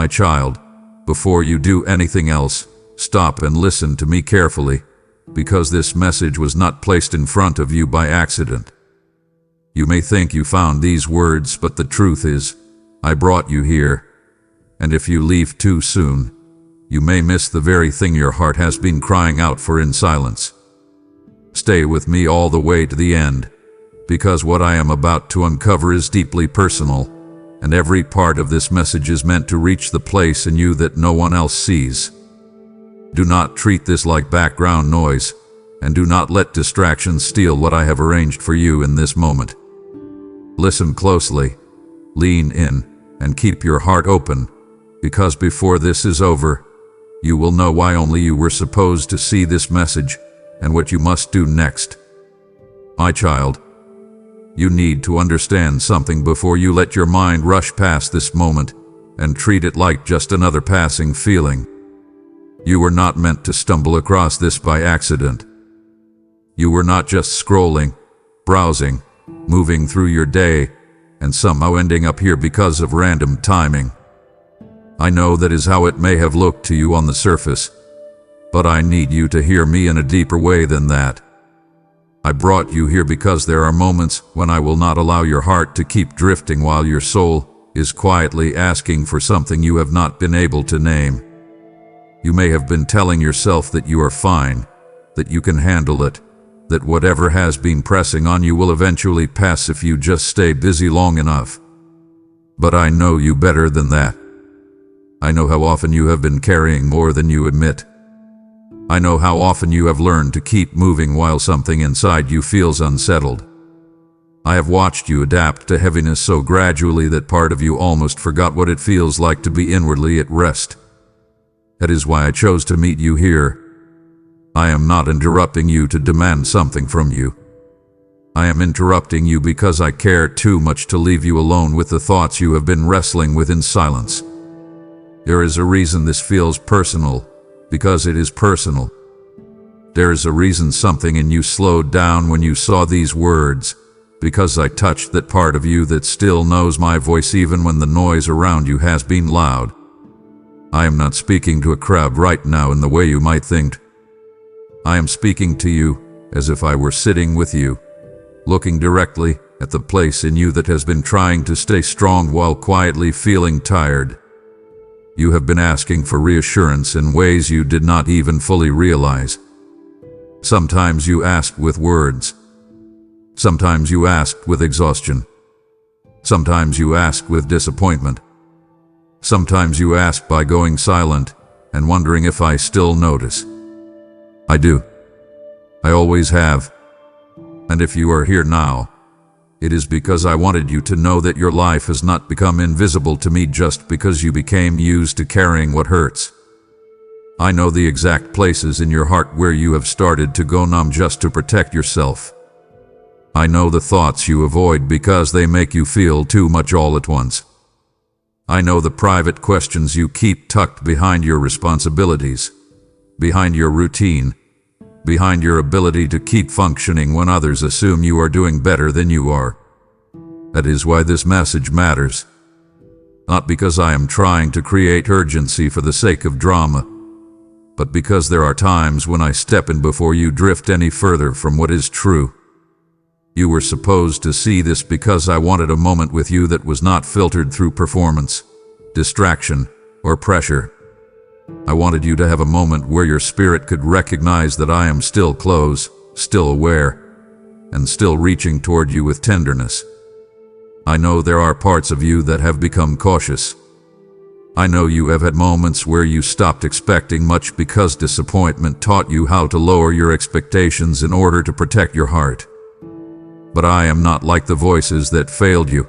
My child, before you do anything else, stop and listen to me carefully, because this message was not placed in front of you by accident. You may think you found these words, but the truth is, I brought you here, and if you leave too soon, you may miss the very thing your heart has been crying out for in silence. Stay with me all the way to the end, because what I am about to uncover is deeply personal, and every part of this message is meant to reach the place in you that no one else sees. Do not treat this like background noise, and do not let distractions steal what I have arranged for you in this moment. Listen closely, lean in, and keep your heart open, because before this is over, you will know why only you were supposed to see this message and what you must do next. My child, you need to understand something before you let your mind rush past this moment and treat it like just another passing feeling. You were not meant to stumble across this by accident. You were not just scrolling, browsing, moving through your day, and somehow ending up here because of random timing. I know that is how it may have looked to you on the surface, but I need you to hear me in a deeper way than that. I brought you here because there are moments when I will not allow your heart to keep drifting while your soul is quietly asking for something you have not been able to name. You may have been telling yourself that you are fine, that you can handle it, that whatever has been pressing on you will eventually pass if you just stay busy long enough. But I know you better than that. I know how often you have been carrying more than you admit. I know how often you have learned to keep moving while something inside you feels unsettled. I have watched you adapt to heaviness so gradually that part of you almost forgot what it feels like to be inwardly at rest. That is why I chose to meet you here. I am not interrupting you to demand something from you. I am interrupting you because I care too much to leave you alone with the thoughts you have been wrestling with in silence. There is a reason this feels personal, because it is personal. There is a reason something in you slowed down when you saw these words, because I touched that part of you that still knows my voice even when the noise around you has been loud. I am not speaking to a crowd right now in the way you might think. I am speaking to you as if I were sitting with you, looking directly at the place in you that has been trying to stay strong while quietly feeling tired. You have been asking for reassurance in ways you did not even fully realize. Sometimes you asked with words. Sometimes you asked with exhaustion. Sometimes you asked with disappointment. Sometimes you asked by going silent and wondering if I still notice. I do. I always have. And if you are here now, it is because I wanted you to know that your life has not become invisible to me just because you became used to carrying what hurts. I know the exact places in your heart where you have started to go numb just to protect yourself. I know the thoughts you avoid because they make you feel too much all at once. I know the private questions you keep tucked behind your responsibilities, behind your routine, behind your ability to keep functioning when others assume you are doing better than you are. That is why this message matters. Not because I am trying to create urgency for the sake of drama, but because there are times when I step in before you drift any further from what is true. You were supposed to see this because I wanted a moment with you that was not filtered through performance, distraction, or pressure. I wanted you to have a moment where your spirit could recognize that I am still close, still aware, and still reaching toward you with tenderness. I know there are parts of you that have become cautious. I know you have had moments where you stopped expecting much because disappointment taught you how to lower your expectations in order to protect your heart. But I am not like the voices that failed you.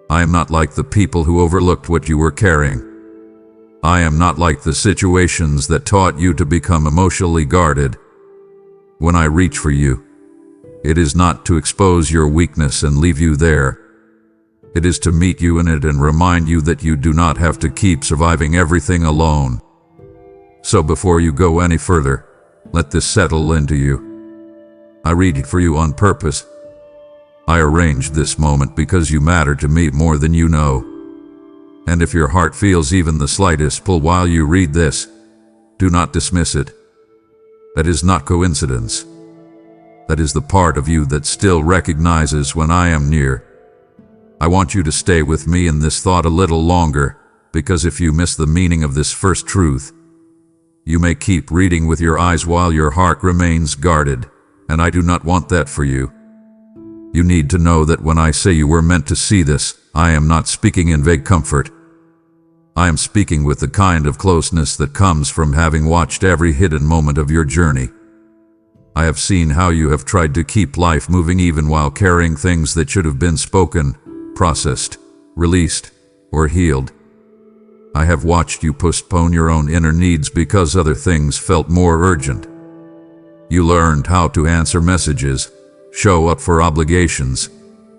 I am not like the people who overlooked what you were carrying. I am not like the situations that taught you to become emotionally guarded. When I reach for you, it is not to expose your weakness and leave you there. It is to meet you in it and remind you that you do not have to keep surviving everything alone. So before you go any further, let this settle into you. I read it for you on purpose. I arranged this moment because you matter to me more than you know. And if your heart feels even the slightest pull while you read this, do not dismiss it. That is not coincidence. That is the part of you that still recognizes when I am near. I want you to stay with me in this thought a little longer, because if you miss the meaning of this first truth, you may keep reading with your eyes while your heart remains guarded, and I do not want that for you. You need to know that when I say you were meant to see this, I am not speaking in vague comfort. I am speaking with the kind of closeness that comes from having watched every hidden moment of your journey. I have seen how you have tried to keep life moving even while carrying things that should have been spoken, processed, released, or healed. I have watched you postpone your own inner needs because other things felt more urgent. You learned how to answer messages, show up for obligations,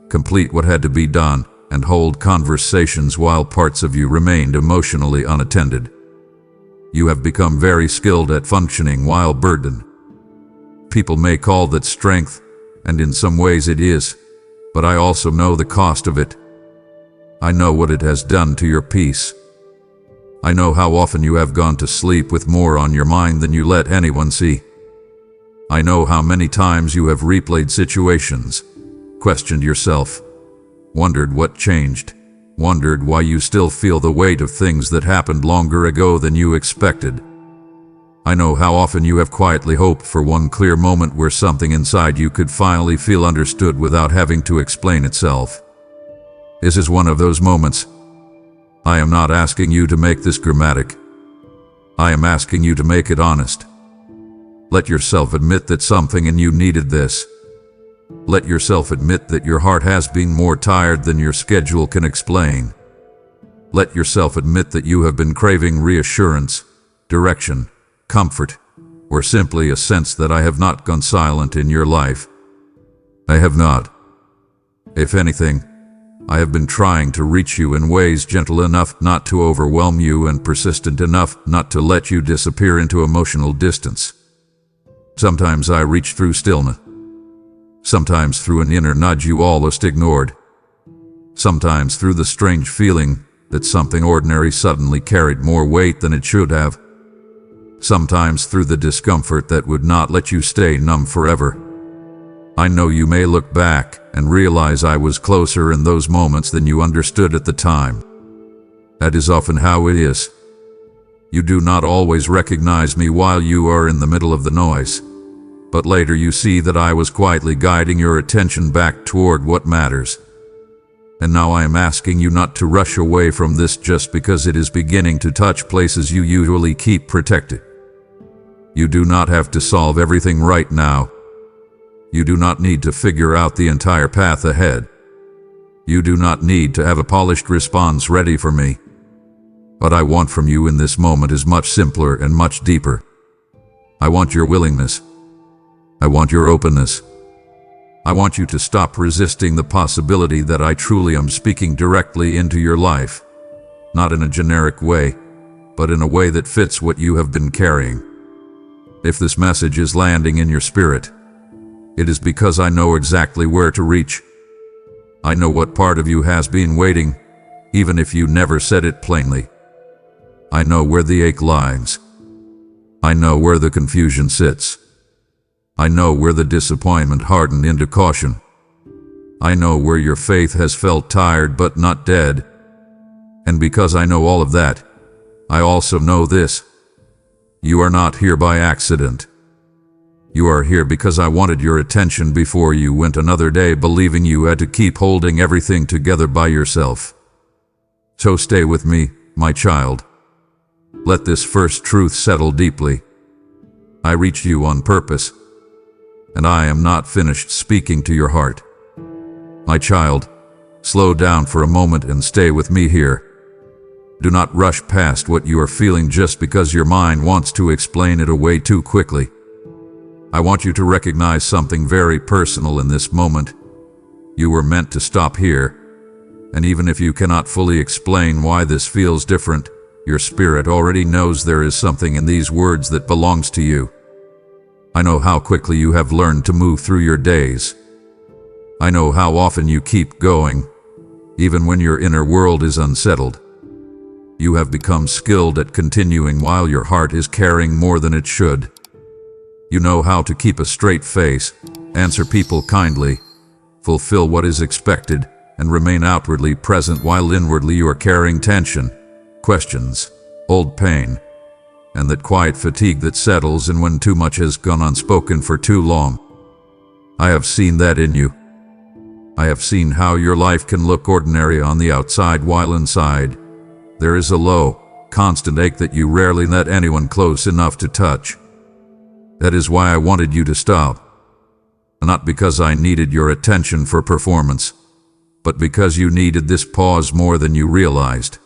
complete what had to be done, and hold conversations while parts of you remained emotionally unattended. You have become very skilled at functioning while burdened. People may call that strength, and in some ways it is, but I also know the cost of it. I know what it has done to your peace. I know how often you have gone to sleep with more on your mind than you let anyone see. I know how many times you have replayed situations, questioned yourself, wondered what changed, wondered why you still feel the weight of things that happened longer ago than you expected. I know how often you have quietly hoped for one clear moment where something inside you could finally feel understood without having to explain itself. This is one of those moments. I am not asking you to make this dramatic. I am asking you to make it honest. Let yourself admit that something in you needed this. Let yourself admit that your heart has been more tired than your schedule can explain. Let yourself admit that you have been craving reassurance, direction, comfort, or simply a sense that I have not gone silent in your life. I have not. If anything, I have been trying to reach you in ways gentle enough not to overwhelm you and persistent enough not to let you disappear into emotional distance. Sometimes I reach through stillness. Sometimes through an inner nudge you almost ignored. Sometimes through the strange feeling that something ordinary suddenly carried more weight than it should have. Sometimes through the discomfort that would not let you stay numb forever. I know you may look back and realize I was closer in those moments than you understood at the time. That is often how it is. You do not always recognize me while you are in the middle of the noise. But later you see that I was quietly guiding your attention back toward what matters. And now I am asking you not to rush away from this just because it is beginning to touch places you usually keep protected. You do not have to solve everything right now. You do not need to figure out the entire path ahead. You do not need to have a polished response ready for me. What I want from you in this moment is much simpler and much deeper. I want your willingness. I want your openness. I want you to stop resisting the possibility that I truly am speaking directly into your life. Not in a generic way, but in a way that fits what you have been carrying. If this message is landing in your spirit, it is because I know exactly where to reach. I know what part of you has been waiting, even if you never said it plainly. I know where the ache lies. I know where the confusion sits. I know where the disappointment hardened into caution. I know where your faith has felt tired but not dead. And because I know all of that, I also know this. You are not here by accident. You are here because I wanted your attention before you went another day believing you had to keep holding everything together by yourself. So stay with me, my child. Let this first truth settle deeply. I reached you on purpose, and I am not finished speaking to your heart. My child, slow down for a moment and stay with me here. Do not rush past what you are feeling just because your mind wants to explain it away too quickly. I want you to recognize something very personal in this moment. You were meant to stop here, and even if you cannot fully explain why this feels different, your spirit already knows there is something in these words that belongs to you. I know how quickly you have learned to move through your days. I know how often you keep going, even when your inner world is unsettled. You have become skilled at continuing while your heart is carrying more than it should. You know how to keep a straight face, answer people kindly, fulfill what is expected, and remain outwardly present while inwardly you are carrying tension, questions, old pain, and that quiet fatigue that settles in when too much has gone unspoken for too long. I have seen that in you. I have seen how your life can look ordinary on the outside while inside there is a low, constant ache that you rarely let anyone close enough to touch. That is why I wanted you to stop. Not because I needed your attention for performance, but because you needed this pause more than you realized.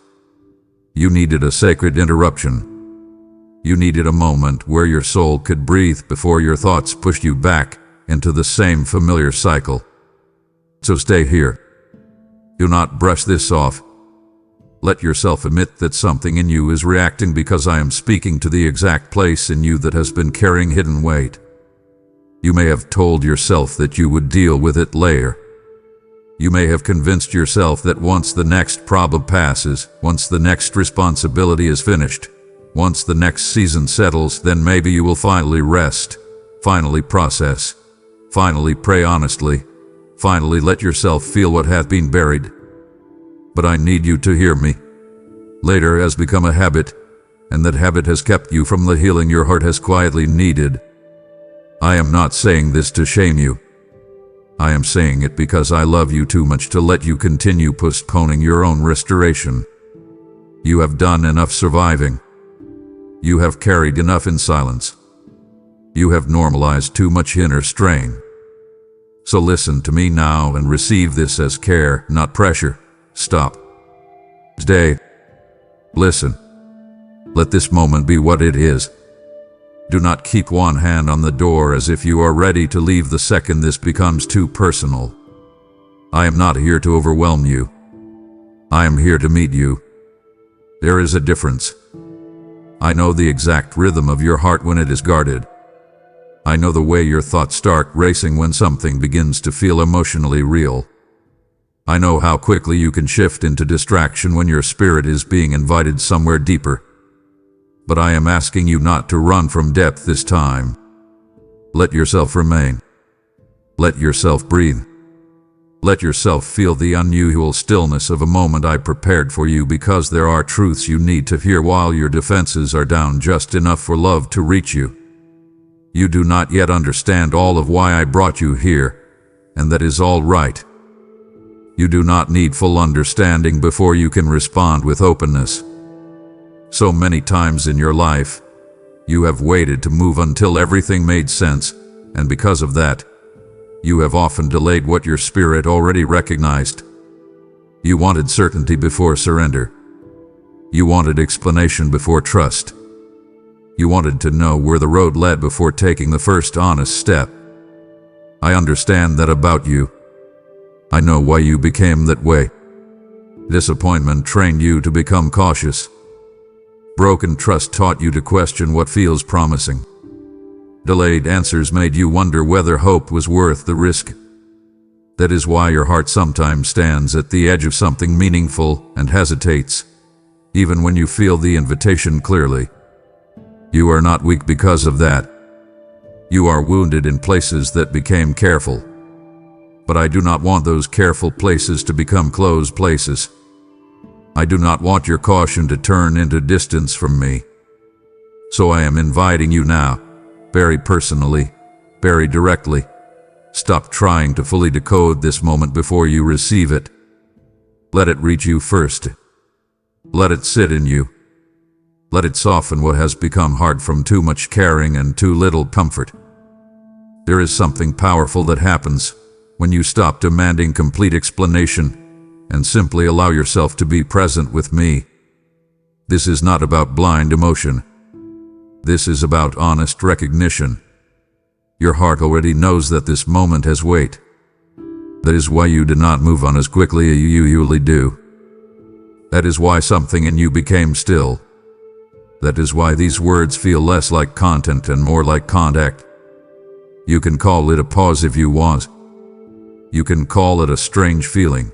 You needed a sacred interruption. You needed a moment where your soul could breathe before your thoughts pushed you back into the same familiar cycle. So stay here. Do not brush this off. Let yourself admit that something in you is reacting because I am speaking to the exact place in you that has been carrying hidden weight. You may have told yourself that you would deal with it later. You may have convinced yourself that once the next problem passes, once the next responsibility is finished, once the next season settles, then maybe you will finally rest, finally process, finally pray honestly, finally let yourself feel what hath been buried. But I need you to hear me. Later has become a habit, and that habit has kept you from the healing your heart has quietly needed. I am not saying this to shame you. I am saying it because I love you too much to let you continue postponing your own restoration. You have done enough surviving. You have carried enough in silence. You have normalized too much inner strain. So listen to me now and receive this as care, not pressure. Stop. Stay. Listen. Let this moment be what it is. Do not keep one hand on the door as if you are ready to leave the second this becomes too personal. I am not here to overwhelm you. I am here to meet you. There is a difference. I know the exact rhythm of your heart when it is guarded. I know the way your thoughts start racing when something begins to feel emotionally real. I know how quickly you can shift into distraction when your spirit is being invited somewhere deeper. But I am asking you not to run from depth this time. Let yourself remain. Let yourself breathe. Let yourself feel the unusual stillness of a moment I prepared for you, because there are truths you need to hear while your defenses are down just enough for love to reach you. You do not yet understand all of why I brought you here, and that is all right. You do not need full understanding before you can respond with openness. So many times in your life, you have waited to move until everything made sense, and because of that, you have often delayed what your spirit already recognized. You wanted certainty before surrender. You wanted explanation before trust. You wanted to know where the road led before taking the first honest step. I understand that about you. I know why you became that way. Disappointment trained you to become cautious. Broken trust taught you to question what feels promising. Delayed answers made you wonder whether hope was worth the risk. That is why your heart sometimes stands at the edge of something meaningful and hesitates, even when you feel the invitation clearly. You are not weak because of that. You are wounded in places that became careful. But I do not want those careful places to become closed places. I do not want your caution to turn into distance from me. So I am inviting you now, very personally, very directly. Stop trying to fully decode this moment before you receive it. Let it reach you first. Let it sit in you. Let it soften what has become hard from too much caring and too little comfort. There is something powerful that happens when you stop demanding complete explanation and simply allow yourself to be present with me. This is not about blind emotion. This is about honest recognition. Your heart already knows that this moment has weight. That is why you did not move on as quickly as you usually do. That is why something in you became still. That is why these words feel less like content and more like contact. You can call it a pause if you want. You can call it a strange feeling.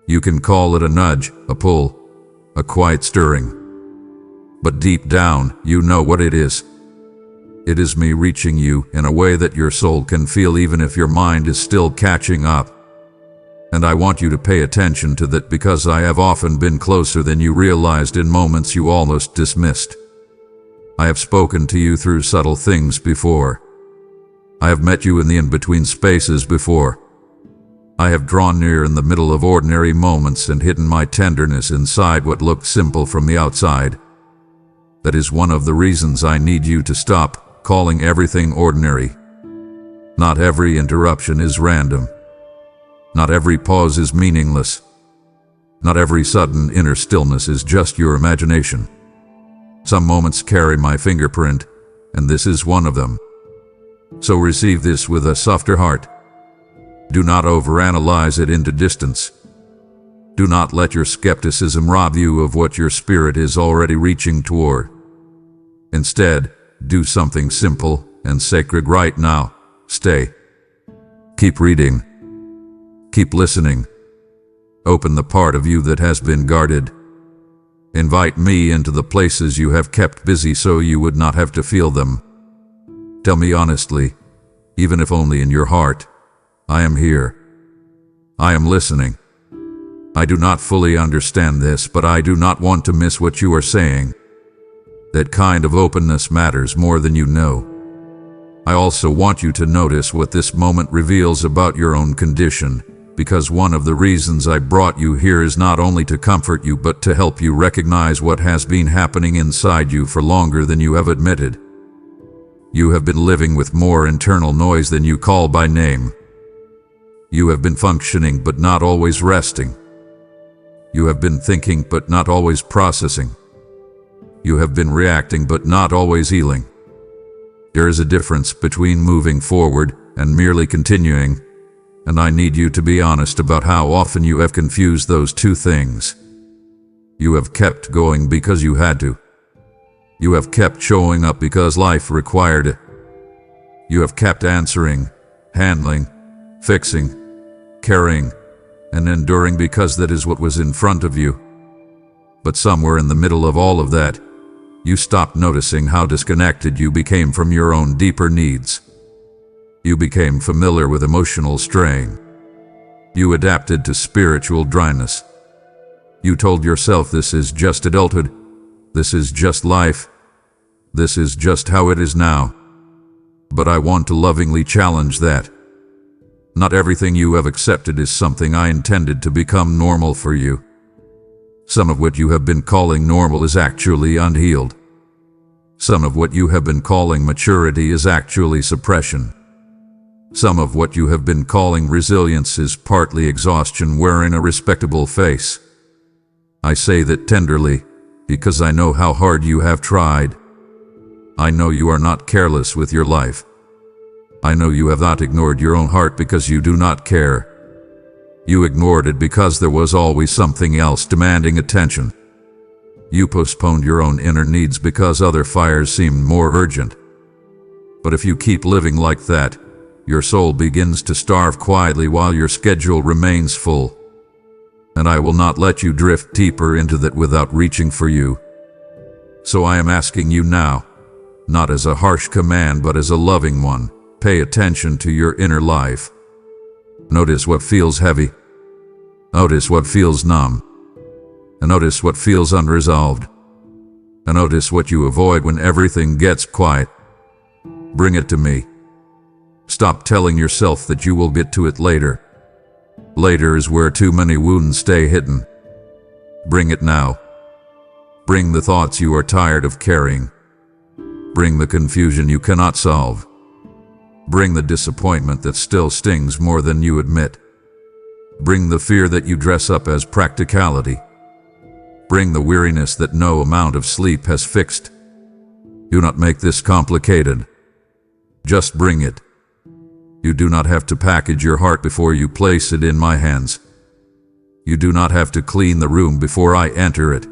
You can call it a nudge, a pull, a quiet stirring. But deep down, you know what it is. It is me reaching you in a way that your soul can feel even if your mind is still catching up. And I want you to pay attention to that because I have often been closer than you realized in moments you almost dismissed. I have spoken to you through subtle things before. I have met you in the in-between spaces before. I have drawn near in the middle of ordinary moments and hidden my tenderness inside what looked simple from the outside. That is one of the reasons I need you to stop calling everything ordinary. Not every interruption is random. Not every pause is meaningless. Not every sudden inner stillness is just your imagination. Some moments carry my fingerprint, and this is one of them. So receive this with a softer heart. Do not overanalyze it into distance. Do not let your skepticism rob you of what your spirit is already reaching toward. Instead, do something simple and sacred right now. Stay. Keep reading. Keep listening. Open the part of you that has been guarded. Invite me into the places you have kept busy so you would not have to feel them. Tell me honestly, even if only in your heart, I am here. I am listening. I do not fully understand this, but I do not want to miss what you are saying. That kind of openness matters more than you know. I also want you to notice what this moment reveals about your own condition, because one of the reasons I brought you here is not only to comfort you but to help you recognize what has been happening inside you for longer than you have admitted. You have been living with more internal noise than you call by name. You have been functioning but not always resting. You have been thinking but not always processing. You have been reacting but not always healing. There is a difference between moving forward and merely continuing, and I need you to be honest about how often you have confused those two things. You have kept going because you had to. You have kept showing up because life required it. You have kept answering, handling, fixing, carrying, and enduring because that is what was in front of you. But somewhere in the middle of all of that, you stopped noticing how disconnected you became from your own deeper needs. You became familiar with emotional strain. You adapted to spiritual dryness. You told yourself this is just adulthood. This is just life. This is just how it is now. But I want to lovingly challenge that. Not everything you have accepted is something I intended to become normal for you. Some of what you have been calling normal is actually unhealed. Some of what you have been calling maturity is actually suppression. Some of what you have been calling resilience is partly exhaustion wearing a respectable face. I say that tenderly, because I know how hard you have tried. I know you are not careless with your life. I know you have not ignored your own heart because you do not care. You ignored it because there was always something else demanding attention. You postponed your own inner needs because other fires seemed more urgent. But if you keep living like that, your soul begins to starve quietly while your schedule remains full. And I will not let you drift deeper into that without reaching for you. So I am asking you now, not as a harsh command but as a loving one, pay attention to your inner life. Notice what feels heavy. Notice what feels numb. And notice what feels unresolved. And notice what you avoid when everything gets quiet. Bring it to me. Stop telling yourself that you will get to it later. Later is where too many wounds stay hidden. Bring it now. Bring the thoughts you are tired of carrying. Bring the confusion you cannot solve. Bring the disappointment that still stings more than you admit. Bring the fear that you dress up as practicality. Bring the weariness that no amount of sleep has fixed. Do not make this complicated. Just bring it. You do not have to package your heart before you place it in my hands. You do not have to clean the room before I enter it.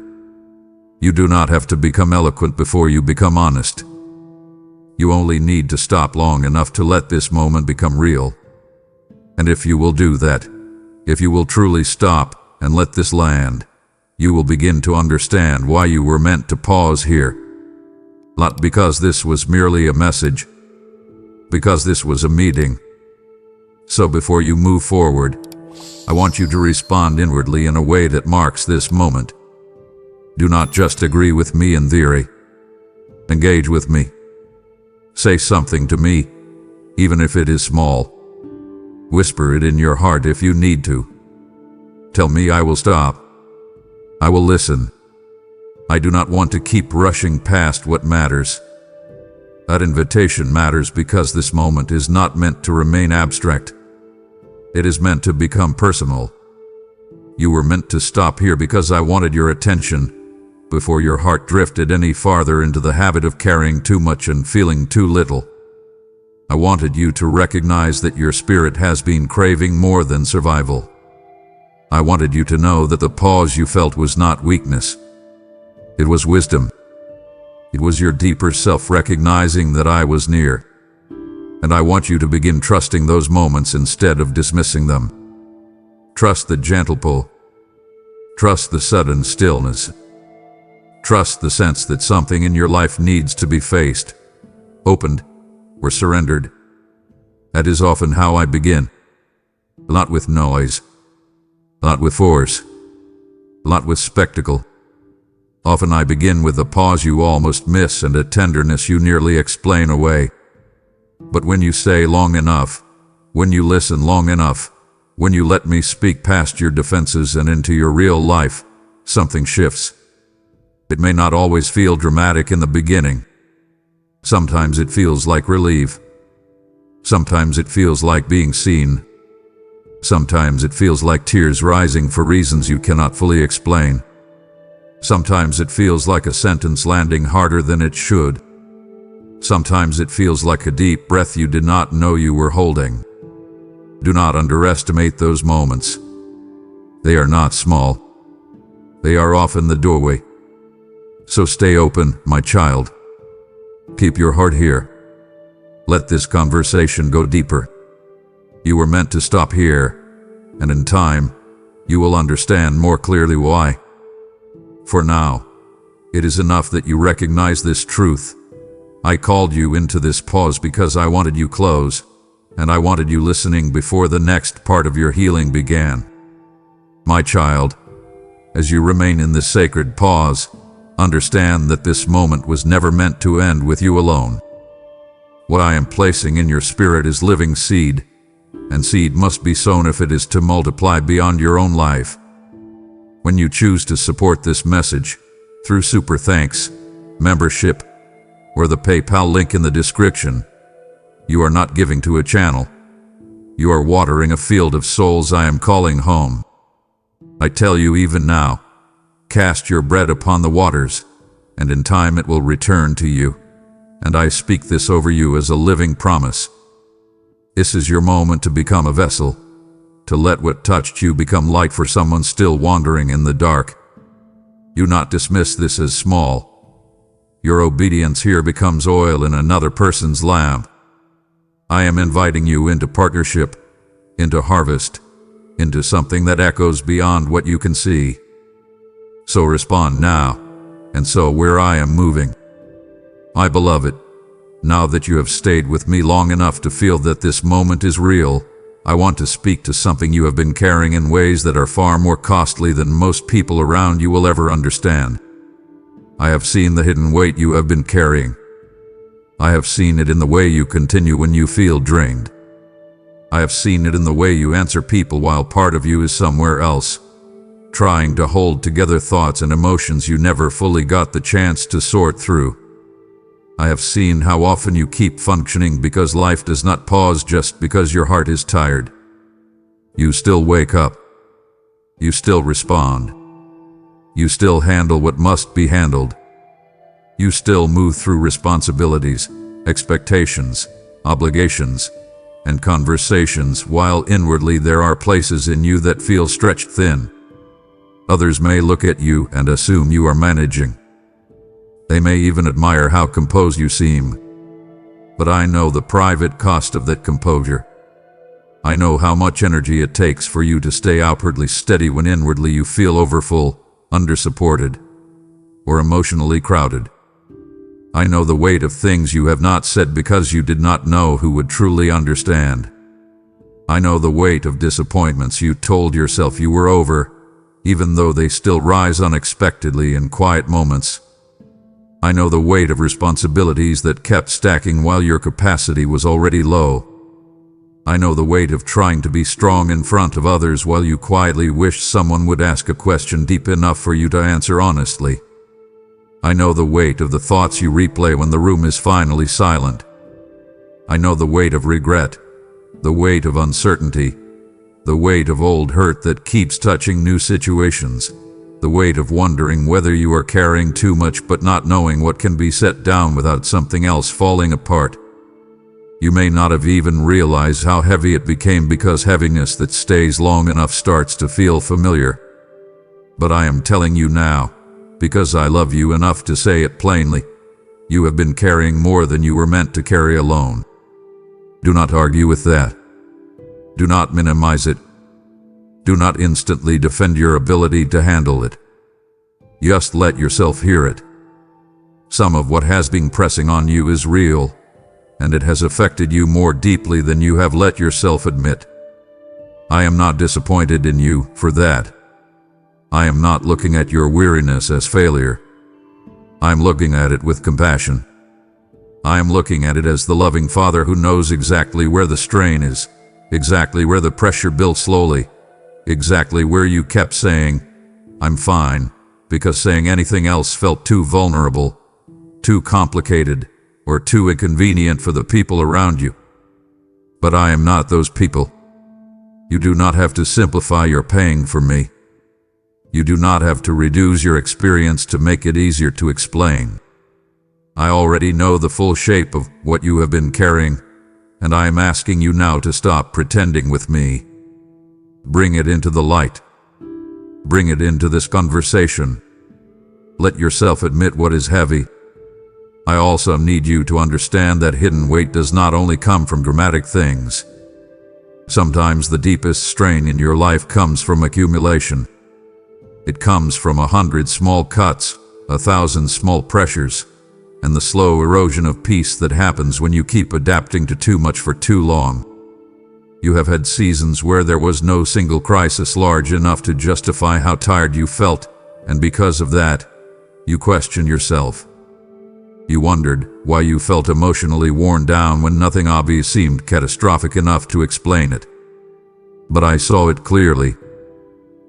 You do not have to become eloquent before you become honest. You only need to stop long enough to let this moment become real. And if you will do that, if you will truly stop and let this land, you will begin to understand why you were meant to pause here. Not because this was merely a message, because this was a meeting. So before you move forward, I want you to respond inwardly in a way that marks this moment. Do not just agree with me in theory. Engage with me. Say something to me, even if it is small. Whisper it in your heart if you need to. Tell me I will stop. I will listen. I do not want to keep rushing past what matters. That invitation matters because this moment is not meant to remain abstract. It is meant to become personal. You were meant to stop here because I wanted your attention, before your heart drifted any farther into the habit of carrying too much and feeling too little. I wanted you to recognize that your spirit has been craving more than survival. I wanted you to know that the pause you felt was not weakness. It was wisdom. It was your deeper self recognizing that I was near. And I want you to begin trusting those moments instead of dismissing them. Trust the gentle pull. Trust the sudden stillness. Trust the sense that something in your life needs to be faced, opened, or surrendered. That is often how I begin. Not with noise. Not with force. Not with spectacle. Often I begin with a pause you almost miss and a tenderness you nearly explain away. But when you say long enough, when you listen long enough, when you let me speak past your defenses and into your real life, something shifts. It may not always feel dramatic in the beginning. Sometimes it feels like relief. Sometimes it feels like being seen. Sometimes it feels like tears rising for reasons you cannot fully explain. Sometimes it feels like a sentence landing harder than it should. Sometimes it feels like a deep breath you did not know you were holding. Do not underestimate those moments. They are not small. They are often the doorway. So stay open, my child. Keep your heart here. Let this conversation go deeper. You were meant to stop here, and in time, you will understand more clearly why. For now, it is enough that you recognize this truth. I called you into this pause because I wanted you close, and I wanted you listening before the next part of your healing began. My child, as you remain in this sacred pause, understand that this moment was never meant to end with you alone. What I am placing in your spirit is living seed, and seed must be sown if it is to multiply beyond your own life. When you choose to support this message through super thanks, membership, or the PayPal link in the description, you are not giving to a channel. You are watering a field of souls I am calling home. I tell you even now, cast your bread upon the waters, and in time it will return to you. And I speak this over you as a living promise. This is your moment to become a vessel, to let what touched you become light for someone still wandering in the dark. Do not dismiss this as small. Your obedience here becomes oil in another person's lamp. I am inviting you into partnership, into harvest, into something that echoes beyond what you can see. So respond now, and so where I am moving. My beloved, now that you have stayed with me long enough to feel that this moment is real, I want to speak to something you have been carrying in ways that are far more costly than most people around you will ever understand. I have seen the hidden weight you have been carrying. I have seen it in the way you continue when you feel drained. I have seen it in the way you answer people while part of you is somewhere else, trying to hold together thoughts and emotions you never fully got the chance to sort through. I have seen how often you keep functioning because life does not pause just because your heart is tired. You still wake up. You still respond. You still handle what must be handled. You still move through responsibilities, expectations, obligations, and conversations while inwardly there are places in you that feel stretched thin. Others may look at you and assume you are managing. They may even admire how composed you seem. But I know the private cost of that composure. I know how much energy it takes for you to stay outwardly steady when inwardly you feel overfull, undersupported, or emotionally crowded. I know the weight of things you have not said because you did not know who would truly understand. I know the weight of disappointments you told yourself you were over, even though they still rise unexpectedly in quiet moments. I know the weight of responsibilities that kept stacking while your capacity was already low. I know the weight of trying to be strong in front of others while you quietly wished someone would ask a question deep enough for you to answer honestly. I know the weight of the thoughts you replay when the room is finally silent. I know the weight of regret, the weight of uncertainty, the weight of old hurt that keeps touching new situations, the weight of wondering whether you are carrying too much but not knowing what can be set down without something else falling apart. You may not have even realized how heavy it became because heaviness that stays long enough starts to feel familiar. But I am telling you now, because I love you enough to say it plainly, you have been carrying more than you were meant to carry alone. Do not argue with that. Do not minimize it. Do not instantly defend your ability to handle it. Just let yourself hear it. Some of what has been pressing on you is real, and it has affected you more deeply than you have let yourself admit. I am not disappointed in you for that. I am not looking at your weariness as failure. I am looking at it with compassion. I am looking at it as the loving Father who knows exactly where the strain is, exactly where the pressure built slowly, exactly where you kept saying, "I'm fine," because saying anything else felt too vulnerable, too complicated, or too inconvenient for the people around you. But I am not those people. You do not have to simplify your pain for me. You do not have to reduce your experience to make it easier to explain. I already know the full shape of what you have been carrying, and I am asking you now to stop pretending with me. Bring it into the light. Bring it into this conversation. Let yourself admit what is heavy. I also need you to understand that hidden weight does not only come from dramatic things. Sometimes the deepest strain in your life comes from accumulation. It comes from 100 small cuts, 1,000 small pressures, and the slow erosion of peace that happens when you keep adapting to too much for too long. You have had seasons where there was no single crisis large enough to justify how tired you felt, and because of that, you questioned yourself. You wondered why you felt emotionally worn down when nothing obvious seemed catastrophic enough to explain it. But I saw it clearly.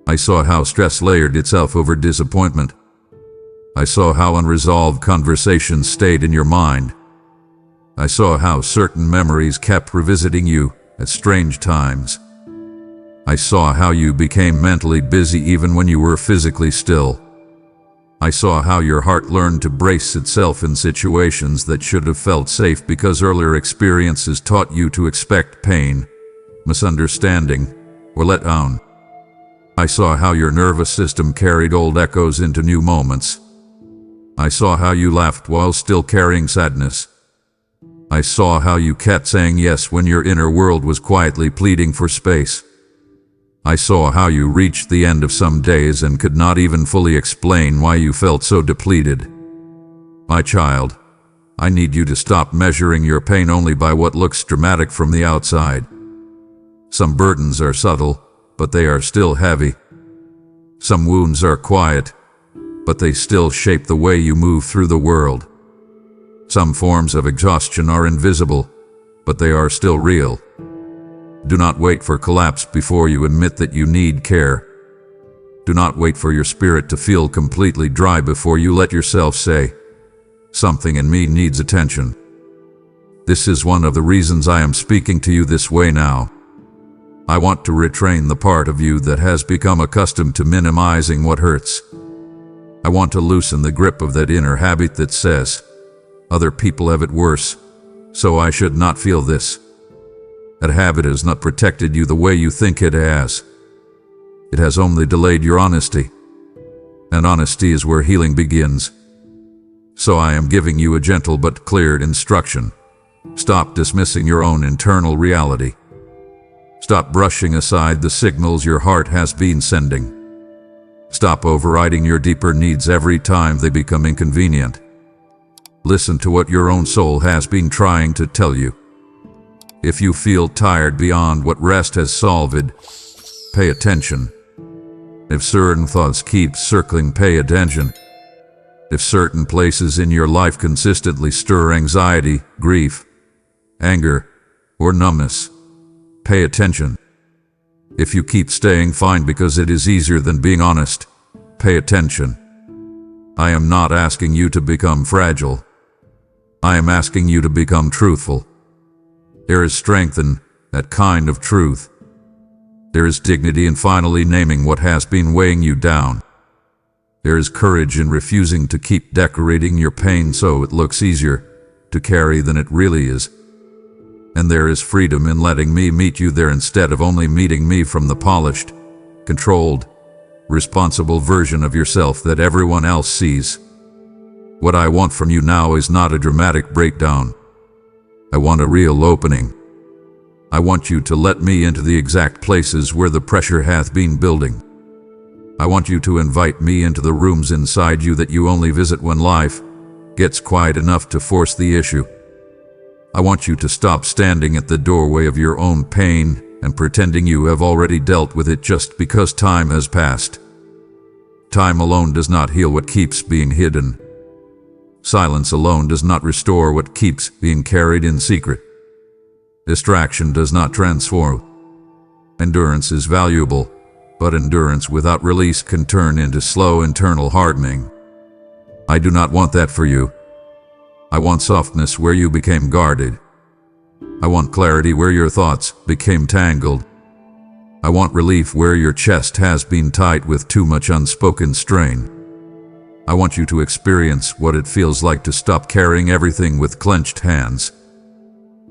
I saw how stress layered itself over disappointment. I saw how unresolved conversations stayed in your mind. I saw how certain memories kept revisiting you at strange times. I saw how you became mentally busy even when you were physically still. I saw how your heart learned to brace itself in situations that should have felt safe because earlier experiences taught you to expect pain, misunderstanding, or letdown. I saw how your nervous system carried old echoes into new moments. I saw how you laughed while still carrying sadness. I saw how you kept saying yes when your inner world was quietly pleading for space. I saw how you reached the end of some days and could not even fully explain why you felt so depleted. My child, I need you to stop measuring your pain only by what looks dramatic from the outside. Some burdens are subtle, but they are still heavy. Some wounds are quiet, but they still shape the way you move through the world. Some forms of exhaustion are invisible, but they are still real. Do not wait for collapse before you admit that you need care. Do not wait for your spirit to feel completely dry before you let yourself say, "Something in me needs attention." This is one of the reasons I am speaking to you this way now. I want to retrain the part of you that has become accustomed to minimizing what hurts. I want to loosen the grip of that inner habit that says, "Other people have it worse, so I should not feel this." That habit has not protected you the way you think it has. It has only delayed your honesty. And honesty is where healing begins. So I am giving you a gentle but clear instruction. Stop dismissing your own internal reality. Stop brushing aside the signals your heart has been sending. Stop overriding your deeper needs every time they become inconvenient. Listen to what your own soul has been trying to tell you. If you feel tired beyond what rest has solved, pay attention. If certain thoughts keep circling, pay attention. If certain places in your life consistently stir anxiety, grief, anger, or numbness, pay attention. If you keep staying fine because it is easier than being honest, pay attention. I am not asking you to become fragile. I am asking you to become truthful. There is strength in that kind of truth. There is dignity in finally naming what has been weighing you down. There is courage in refusing to keep decorating your pain so it looks easier to carry than it really is. And there is freedom in letting me meet you there instead of only meeting me from the polished, controlled, responsible version of yourself that everyone else sees. What I want from you now is not a dramatic breakdown. I want a real opening. I want you to let me into the exact places where the pressure hath been building. I want you to invite me into the rooms inside you that you only visit when life gets quiet enough to force the issue. I want you to stop standing at the doorway of your own pain and pretending you have already dealt with it just because time has passed. Time alone does not heal what keeps being hidden. Silence alone does not restore what keeps being carried in secret. Distraction does not transform. Endurance is valuable, but endurance without release can turn into slow internal hardening. I do not want that for you. I want softness where you became guarded. I want clarity where your thoughts became tangled. I want relief where your chest has been tight with too much unspoken strain. I want you to experience what it feels like to stop carrying everything with clenched hands.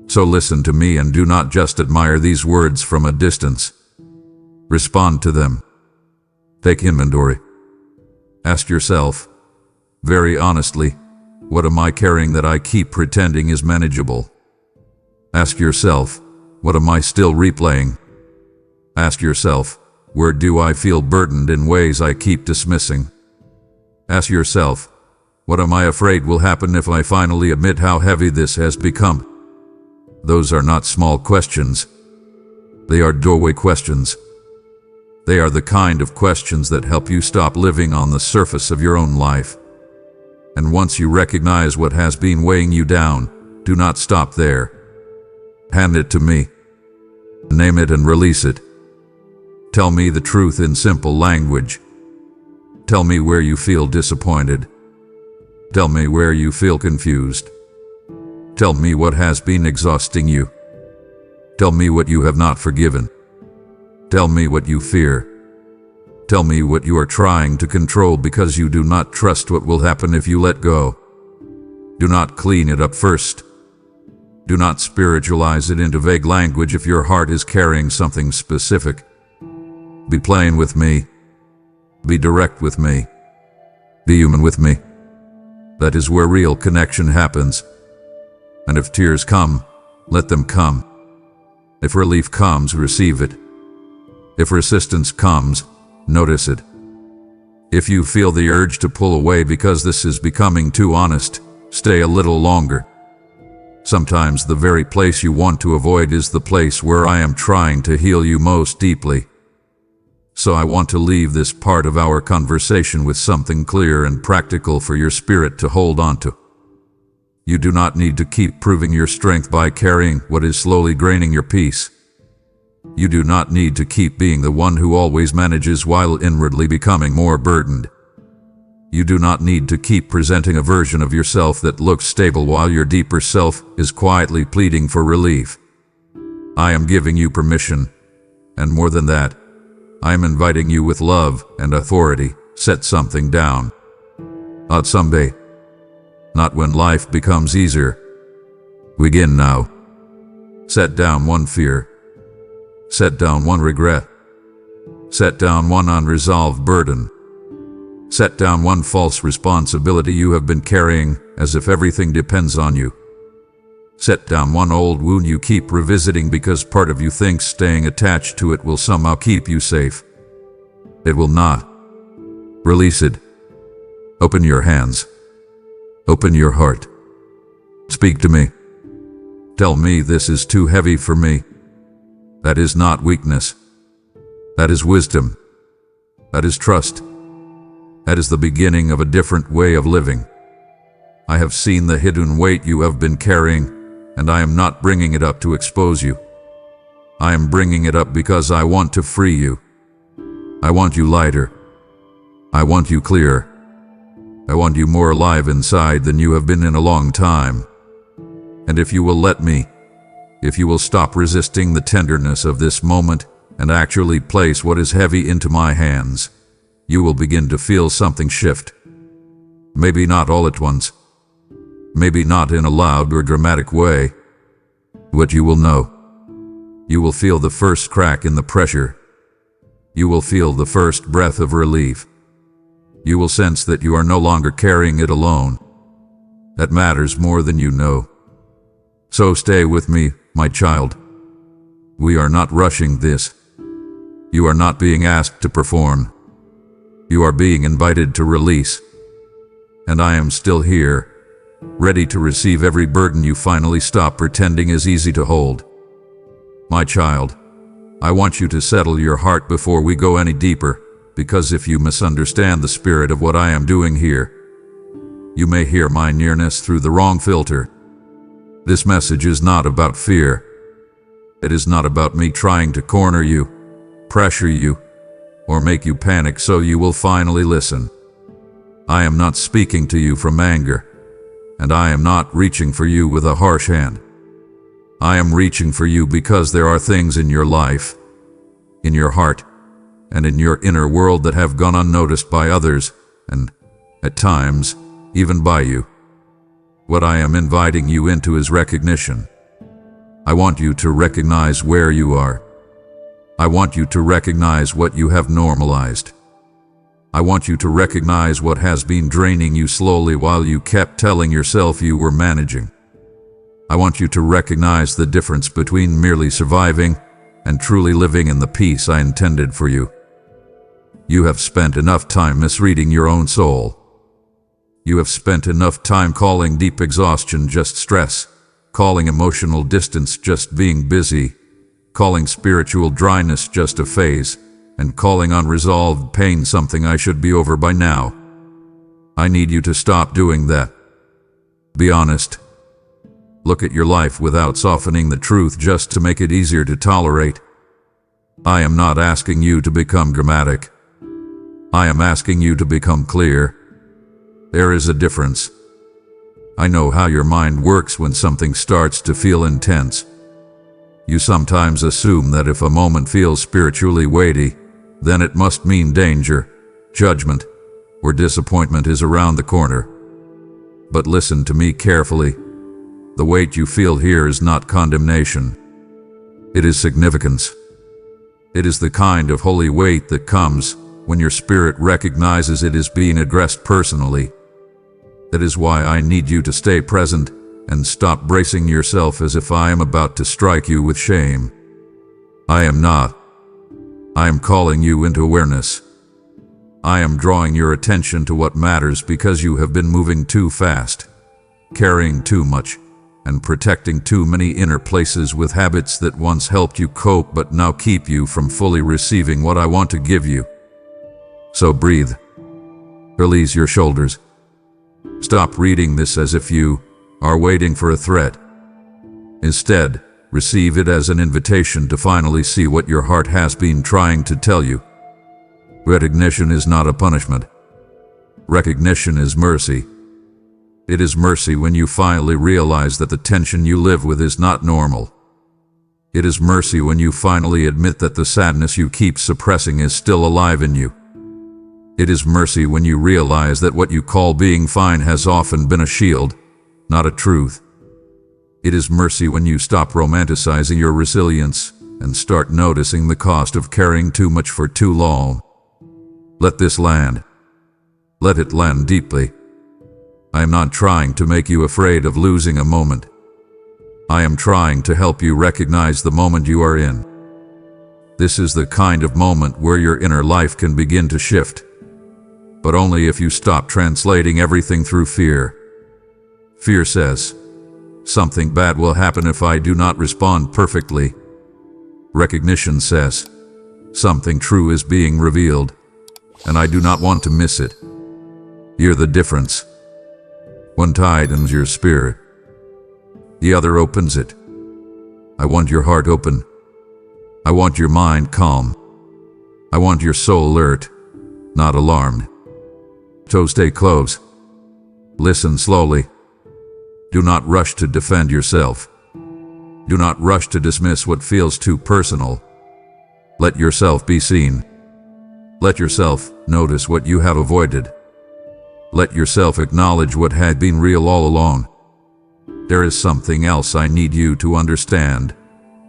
So listen to me and do not just admire these words from a distance. Respond to them. Take inventory. Ask yourself, very honestly, what am I carrying that I keep pretending is manageable? Ask yourself, what am I still replaying? Ask yourself, where do I feel burdened in ways I keep dismissing? Ask yourself, what am I afraid will happen if I finally admit how heavy this has become? Those are not small questions. They are doorway questions. They are the kind of questions that help you stop living on the surface of your own life. And once you recognize what has been weighing you down, do not stop there. Hand it to me. Name it and release it. Tell me the truth in simple language. Tell me where you feel disappointed. Tell me where you feel confused. Tell me what has been exhausting you. Tell me what you have not forgiven. Tell me what you fear. Tell me what you are trying to control because you do not trust what will happen if you let go. Do not clean it up first. Do not spiritualize it into vague language if your heart is carrying something specific. Be plain with me. Be direct with me. Be human with me. That is where real connection happens. And if tears come, let them come. If relief comes, receive it. If resistance comes, notice it. If you feel the urge to pull away because this is becoming too honest, stay a little longer. Sometimes the very place you want to avoid is the place where I am trying to heal you most deeply. So I want to leave this part of our conversation with something clear and practical for your spirit to hold on to. You do not need to keep proving your strength by carrying what is slowly draining your peace. You do not need to keep being the one who always manages while inwardly becoming more burdened. You do not need to keep presenting a version of yourself that looks stable while your deeper self is quietly pleading for relief. I am giving you permission, and more than that, I am inviting you with love and authority, set something down. Not someday. Not when life becomes easier. Begin now. Set down one fear. Set down one regret. Set down one unresolved burden. Set down one false responsibility you have been carrying as if everything depends on you. Set down one old wound you keep revisiting because part of you thinks staying attached to it will somehow keep you safe. It will not. Release it. Open your hands. Open your heart. Speak to me. Tell me this is too heavy for me. That is not weakness. That is wisdom. That is trust. That is the beginning of a different way of living. I have seen the hidden weight you have been carrying, and I am not bringing it up to expose you. I am bringing it up because I want to free you. I want you lighter. I want you clear. I want you more alive inside than you have been in a long time. And if you will let me, if you will stop resisting the tenderness of this moment and actually place what is heavy into my hands, you will begin to feel something shift. Maybe not all at once. Maybe not in a loud or dramatic way. But you will know. You will feel the first crack in the pressure. You will feel the first breath of relief. You will sense that you are no longer carrying it alone. That matters more than you know. So stay with me, my child. We are not rushing this. You are not being asked to perform. You are being invited to release. And I am still here, ready to receive every burden you finally stop pretending is easy to hold. My child, I want you to settle your heart before we go any deeper, because if you misunderstand the spirit of what I am doing here, you may hear my nearness through the wrong filter. This message is not about fear. It is not about me trying to corner you, pressure you, or make you panic so you will finally listen. I am not speaking to you from anger, and I am not reaching for you with a harsh hand. I am reaching for you because there are things in your life, in your heart, and in your inner world that have gone unnoticed by others, and, at times, even by you. What I am inviting you into is recognition. I want you to recognize where you are. I want you to recognize what you have normalized. I want you to recognize what has been draining you slowly while you kept telling yourself you were managing. I want you to recognize the difference between merely surviving and truly living in the peace I intended for you. You have spent enough time misreading your own soul. You have spent enough time calling deep exhaustion just stress, calling emotional distance just being busy, calling spiritual dryness just a phase, and calling unresolved pain something I should be over by now. I need you to stop doing that. Be honest. Look at your life without softening the truth just to make it easier to tolerate. I am not asking you to become dramatic. I am asking you to become clear. There is a difference. I know how your mind works when something starts to feel intense. You sometimes assume that if a moment feels spiritually weighty, then it must mean danger, judgment, or disappointment is around the corner. But listen to me carefully. The weight you feel here is not condemnation. It is significance. It is the kind of holy weight that comes when your spirit recognizes it is being addressed personally. That is why I need you to stay present and stop bracing yourself as if I am about to strike you with shame. I am not. I am calling you into awareness. I am drawing your attention to what matters because you have been moving too fast, carrying too much, and protecting too many inner places with habits that once helped you cope but now keep you from fully receiving what I want to give you. So breathe. Release your shoulders. Stop reading this as if you are waiting for a threat. Instead, receive it as an invitation to finally see what your heart has been trying to tell you. Recognition is not a punishment. Recognition is mercy. It is mercy when you finally realize that the tension you live with is not normal. It is mercy when you finally admit that the sadness you keep suppressing is still alive in you. It is mercy when you realize that what you call being fine has often been a shield, not a truth. It is mercy when you stop romanticizing your resilience and start noticing the cost of carrying too much for too long. Let this land. Let it land deeply. I am not trying to make you afraid of losing a moment. I am trying to help you recognize the moment you are in. This is the kind of moment where your inner life can begin to shift. but only if you stop translating everything through fear. Fear says, something bad will happen if I do not respond perfectly. Recognition says, something true is being revealed, and I do not want to miss it. Hear the difference. One tightens your spirit, the other opens it. I want your heart open. I want your mind calm. I want your soul alert, not alarmed. So stay close. Listen slowly. Do not rush to defend yourself. Do not rush to dismiss what feels too personal. Let yourself be seen. Let yourself notice what you have avoided. Let yourself acknowledge what had been real all along. There is something else I need you to understand,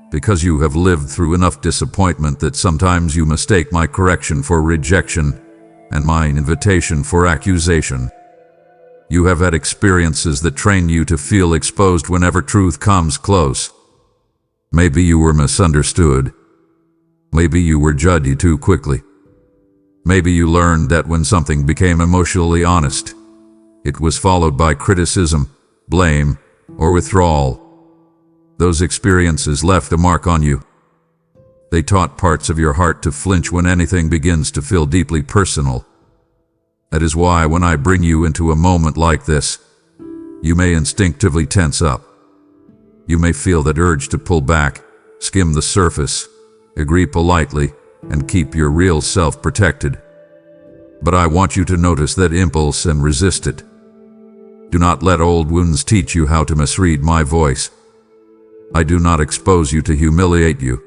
because you have lived through enough disappointment that sometimes you mistake my correction for rejection and my invitation for accusation. You have had experiences that train you to feel exposed whenever truth comes close. Maybe you were misunderstood. Maybe you were judged too quickly. Maybe you learned that when something became emotionally honest, it was followed by criticism, blame, or withdrawal. Those experiences left a mark on you. They taught parts of your heart to flinch when anything begins to feel deeply personal. That is why when I bring you into a moment like this, you may instinctively tense up. You may feel that urge to pull back, skim the surface, agree politely, and keep your real self protected. But I want you to notice that impulse and resist it. Do not let old wounds teach you how to misread my voice. I do not expose you to humiliate you.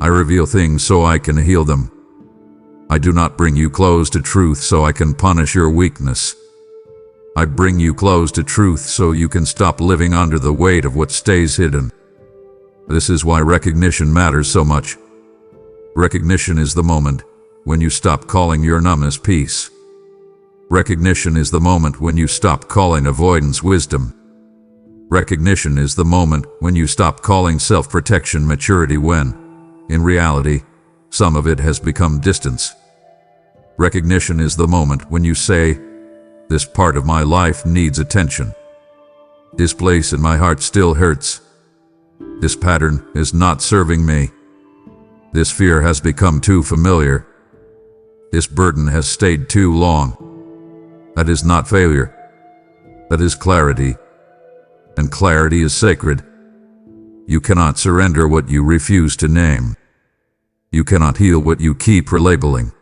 I reveal things so I can heal them. I do not bring you close to truth so I can punish your weakness. I bring you close to truth so you can stop living under the weight of what stays hidden. This is why recognition matters so much. Recognition is the moment when you stop calling your numbness peace. Recognition is the moment when you stop calling avoidance wisdom. Recognition is the moment when you stop calling self-protection maturity when, in reality, some of it has become distance. Recognition is the moment when you say, this part of my life needs attention. This place in my heart still hurts. This pattern is not serving me. This fear has become too familiar. This burden has stayed too long. That is not failure. That is clarity. And clarity is sacred. You cannot surrender what you refuse to name. You cannot heal what you keep relabeling.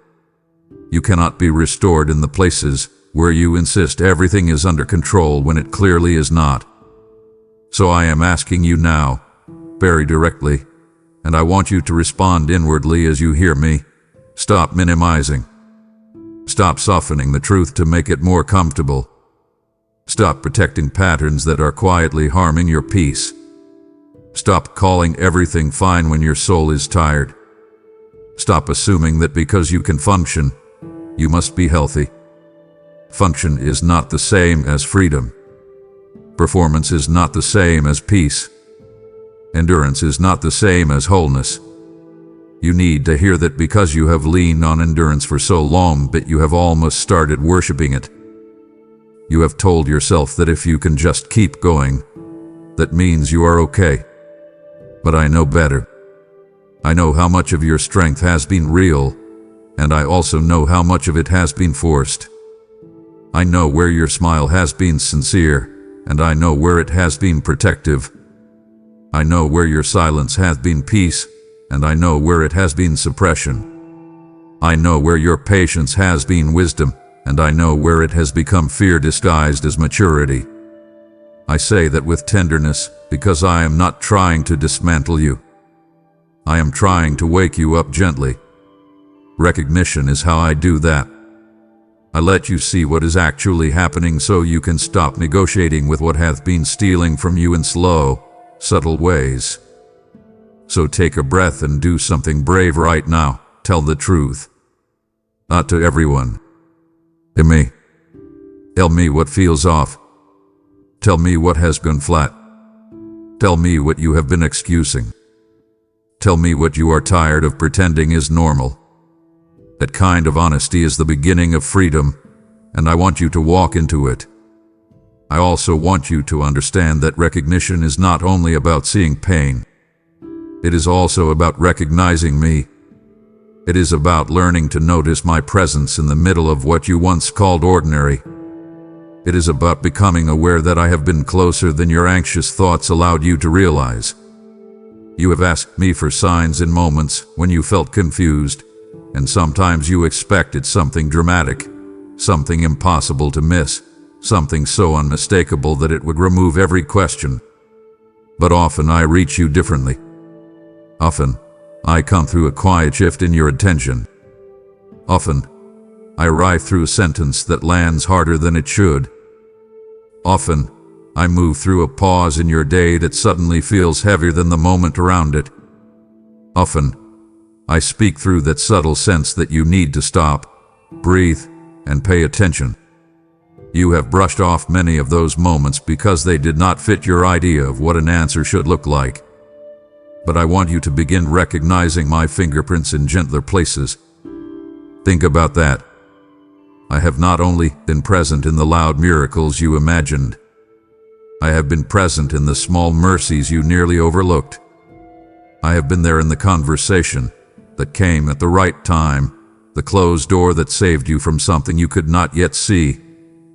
You cannot be restored in the places where you insist everything is under control when it clearly is not. So I am asking you now, very directly, and I want you to respond inwardly as you hear me. Stop minimizing. Stop softening the truth to make it more comfortable. Stop protecting patterns that are quietly harming your peace. Stop calling everything fine when your soul is tired. Stop assuming that because you can function, you must be healthy. Function is not the same as freedom. Performance is not the same as peace. Endurance is not the same as wholeness. You need to hear that because you have leaned on endurance for so long that you have almost started worshiping it. You have told yourself that if you can just keep going, that means you are okay. But I know better. I know how much of your strength has been real, and I also know how much of it has been forced. I know where your smile has been sincere, and I know where it has been protective. I know where your silence has been peace, and I know where it has been suppression. I know where your patience has been wisdom, and I know where it has become fear disguised as maturity. I say that with tenderness because I am not trying to dismantle you. I am trying to wake you up gently. Recognition is how I do that. I let you see what is actually happening so you can stop negotiating with what hath been stealing from you in slow, subtle ways. So take a breath and do something brave right now. Tell the truth. Not to everyone. To me. Tell me what feels off. Tell me what has gone flat. Tell me what you have been excusing. Tell me what you are tired of pretending is normal. That kind of honesty is the beginning of freedom, and I want you to walk into it. I also want you to understand that recognition is not only about seeing pain. It is also about recognizing me. It is about learning to notice my presence in the middle of what you once called ordinary. It is about becoming aware that I have been closer than your anxious thoughts allowed you to realize. You have asked me for signs in moments when you felt confused, and sometimes you expected something dramatic, something impossible to miss, something so unmistakable that it would remove every question. But often I reach you differently. Often, I come through a quiet shift in your attention. Often, I arrive through a sentence that lands harder than it should. Often, I move through a pause in your day that suddenly feels heavier than the moment around it. Often, I speak through that subtle sense that you need to stop, breathe, and pay attention. You have brushed off many of those moments because they did not fit your idea of what an answer should look like. But I want you to begin recognizing my fingerprints in gentler places. Think about that. I have not only been present in the loud miracles you imagined. I have been present in the small mercies you nearly overlooked. I have been there in the conversation that came at the right time, the closed door that saved you from something you could not yet see,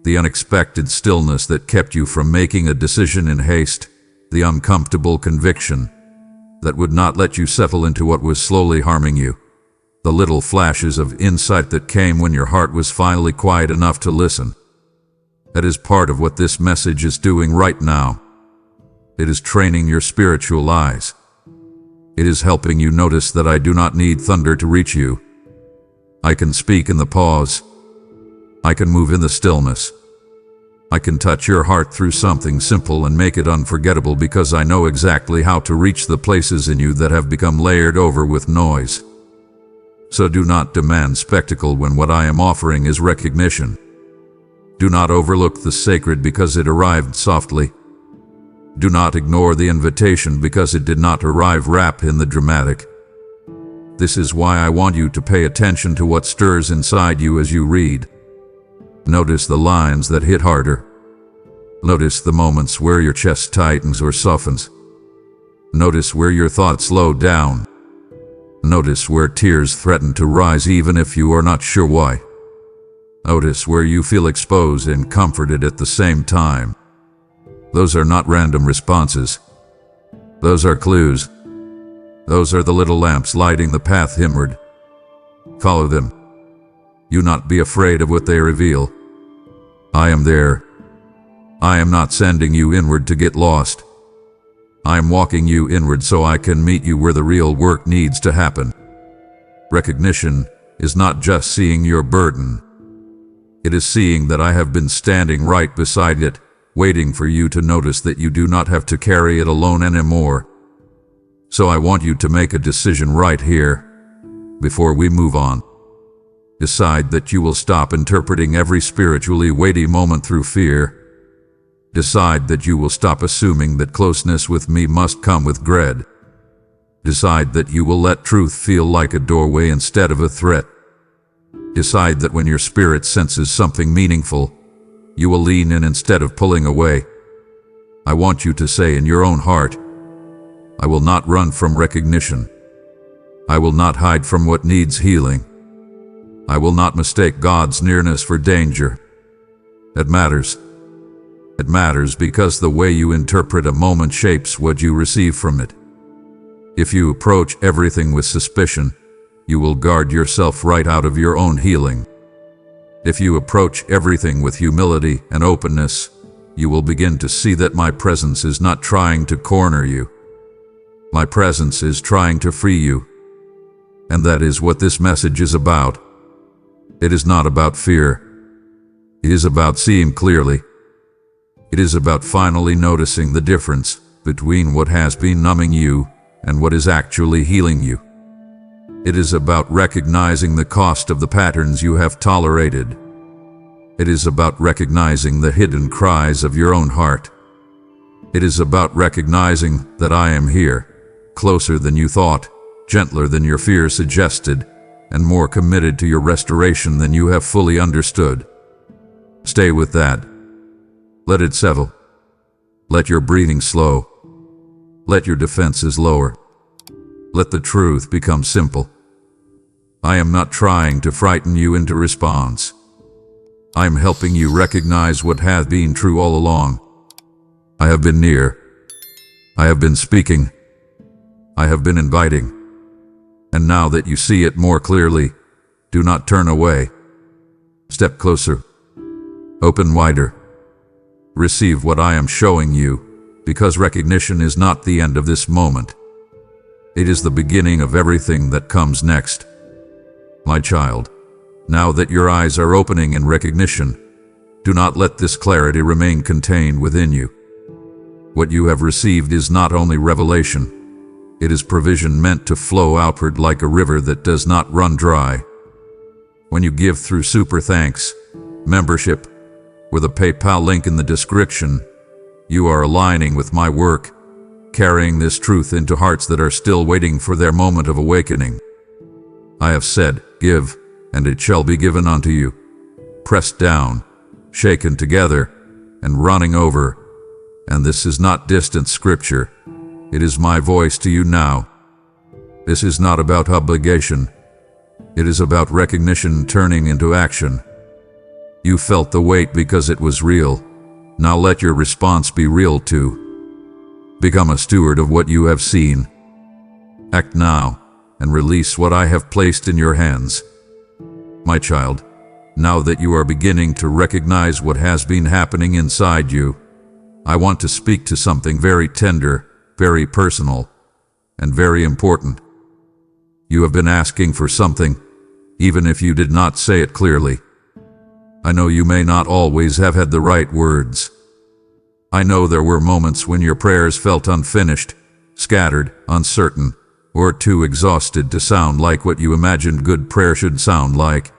the unexpected stillness that kept you from making a decision in haste, the uncomfortable conviction that would not let you settle into what was slowly harming you, the little flashes of insight that came when your heart was finally quiet enough to listen. That is part of what this message is doing right now. It is training your spiritual eyes. It is helping you notice that I do not need thunder to reach you. I can speak in the pause. I can move in the stillness. I can touch your heart through something simple and make it unforgettable because I know exactly how to reach the places in you that have become layered over with noise. So do not demand spectacle when what I am offering is recognition. Do not overlook the sacred because it arrived softly. Do not ignore the invitation because it did not arrive wrapped in the dramatic. This is why I want you to pay attention to what stirs inside you as you read. Notice the lines that hit harder. Notice the moments where your chest tightens or softens. Notice where your thoughts slow down. Notice where tears threaten to rise even if you are not sure why. Notice where you feel exposed and comforted at the same time. Those are not random responses. Those are clues. Those are the little lamps lighting the path inward. Follow them. Do not be afraid of what they reveal. I am there. I am not sending you inward to get lost. I am walking you inward so I can meet you where the real work needs to happen. Recognition is not just seeing your burden. It is seeing that I have been standing right beside it, waiting for you to notice that you do not have to carry it alone anymore. So I want you to make a decision right here, before we move on. Decide that you will stop interpreting every spiritually weighty moment through fear. Decide that you will stop assuming that closeness with me must come with dread. Decide that you will let truth feel like a doorway instead of a threat. Decide that when your spirit senses something meaningful, you will lean in instead of pulling away. I want you to say in your own heart, I will not run from recognition. I will not hide from what needs healing. I will not mistake God's nearness for danger. It matters. It matters because the way you interpret a moment shapes what you receive from it. If you approach everything with suspicion, you will guard yourself right out of your own healing. If you approach everything with humility and openness, you will begin to see that my presence is not trying to corner you. My presence is trying to free you. And that is what this message is about. It is not about fear. It is about seeing clearly. It is about finally noticing the difference between what has been numbing you and what is actually healing you. It is about recognizing the cost of the patterns you have tolerated. It is about recognizing the hidden cries of your own heart. It is about recognizing that I am here, closer than you thought, gentler than your fear suggested, and more committed to your restoration than you have fully understood. Stay with that. Let it settle. Let your breathing slow. Let your defenses lower. Let the truth become simple. I am not trying to frighten you into response. I am helping you recognize what has been true all along. I have been near. I have been speaking. I have been inviting. And now that you see it more clearly, do not turn away. Step closer. Open wider. Receive what I am showing you, because recognition is not the end of this moment. It is the beginning of everything that comes next. My child, now that your eyes are opening in recognition, do not let this clarity remain contained within you. What you have received is not only revelation, it is provision meant to flow outward like a river that does not run dry. When you give through super thanks, membership, or the PayPal link in the description, you are aligning with my work, carrying this truth into hearts that are still waiting for their moment of awakening. I have said, give, and it shall be given unto you, pressed down, shaken together, and running over. And this is not distant scripture. It is my voice to you now. This is not about obligation. It is about recognition turning into action. You felt the weight because it was real. Now let your response be real too. Become a steward of what you have seen. Act now, and release what I have placed in your hands. My child, now that you are beginning to recognize what has been happening inside you, I want to speak to something very tender, very personal, and very important. You have been asking for something, even if you did not say it clearly. I know you may not always have had the right words. I know there were moments when your prayers felt unfinished, scattered, uncertain, or too exhausted to sound like what you imagined good prayer should sound like.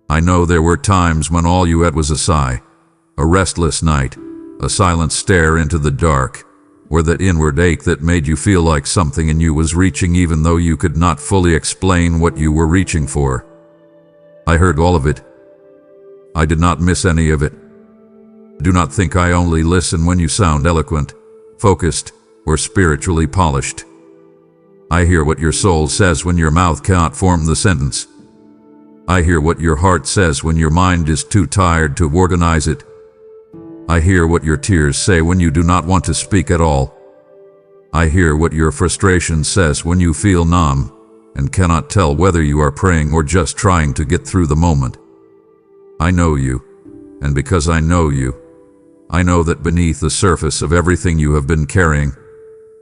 I know there were times when all you had was a sigh, a restless night, a silent stare into the dark, or that inward ache that made you feel like something in you was reaching even though you could not fully explain what you were reaching for. I heard all of it. I did not miss any of it. Do not think I only listen when you sound eloquent, focused, or spiritually polished. I hear what your soul says when your mouth cannot form the sentence. I hear what your heart says when your mind is too tired to organize it. I hear what your tears say when you do not want to speak at all. I hear what your frustration says when you feel numb and cannot tell whether you are praying or just trying to get through the moment. I know you, and because I know you, I know that beneath the surface of everything you have been carrying,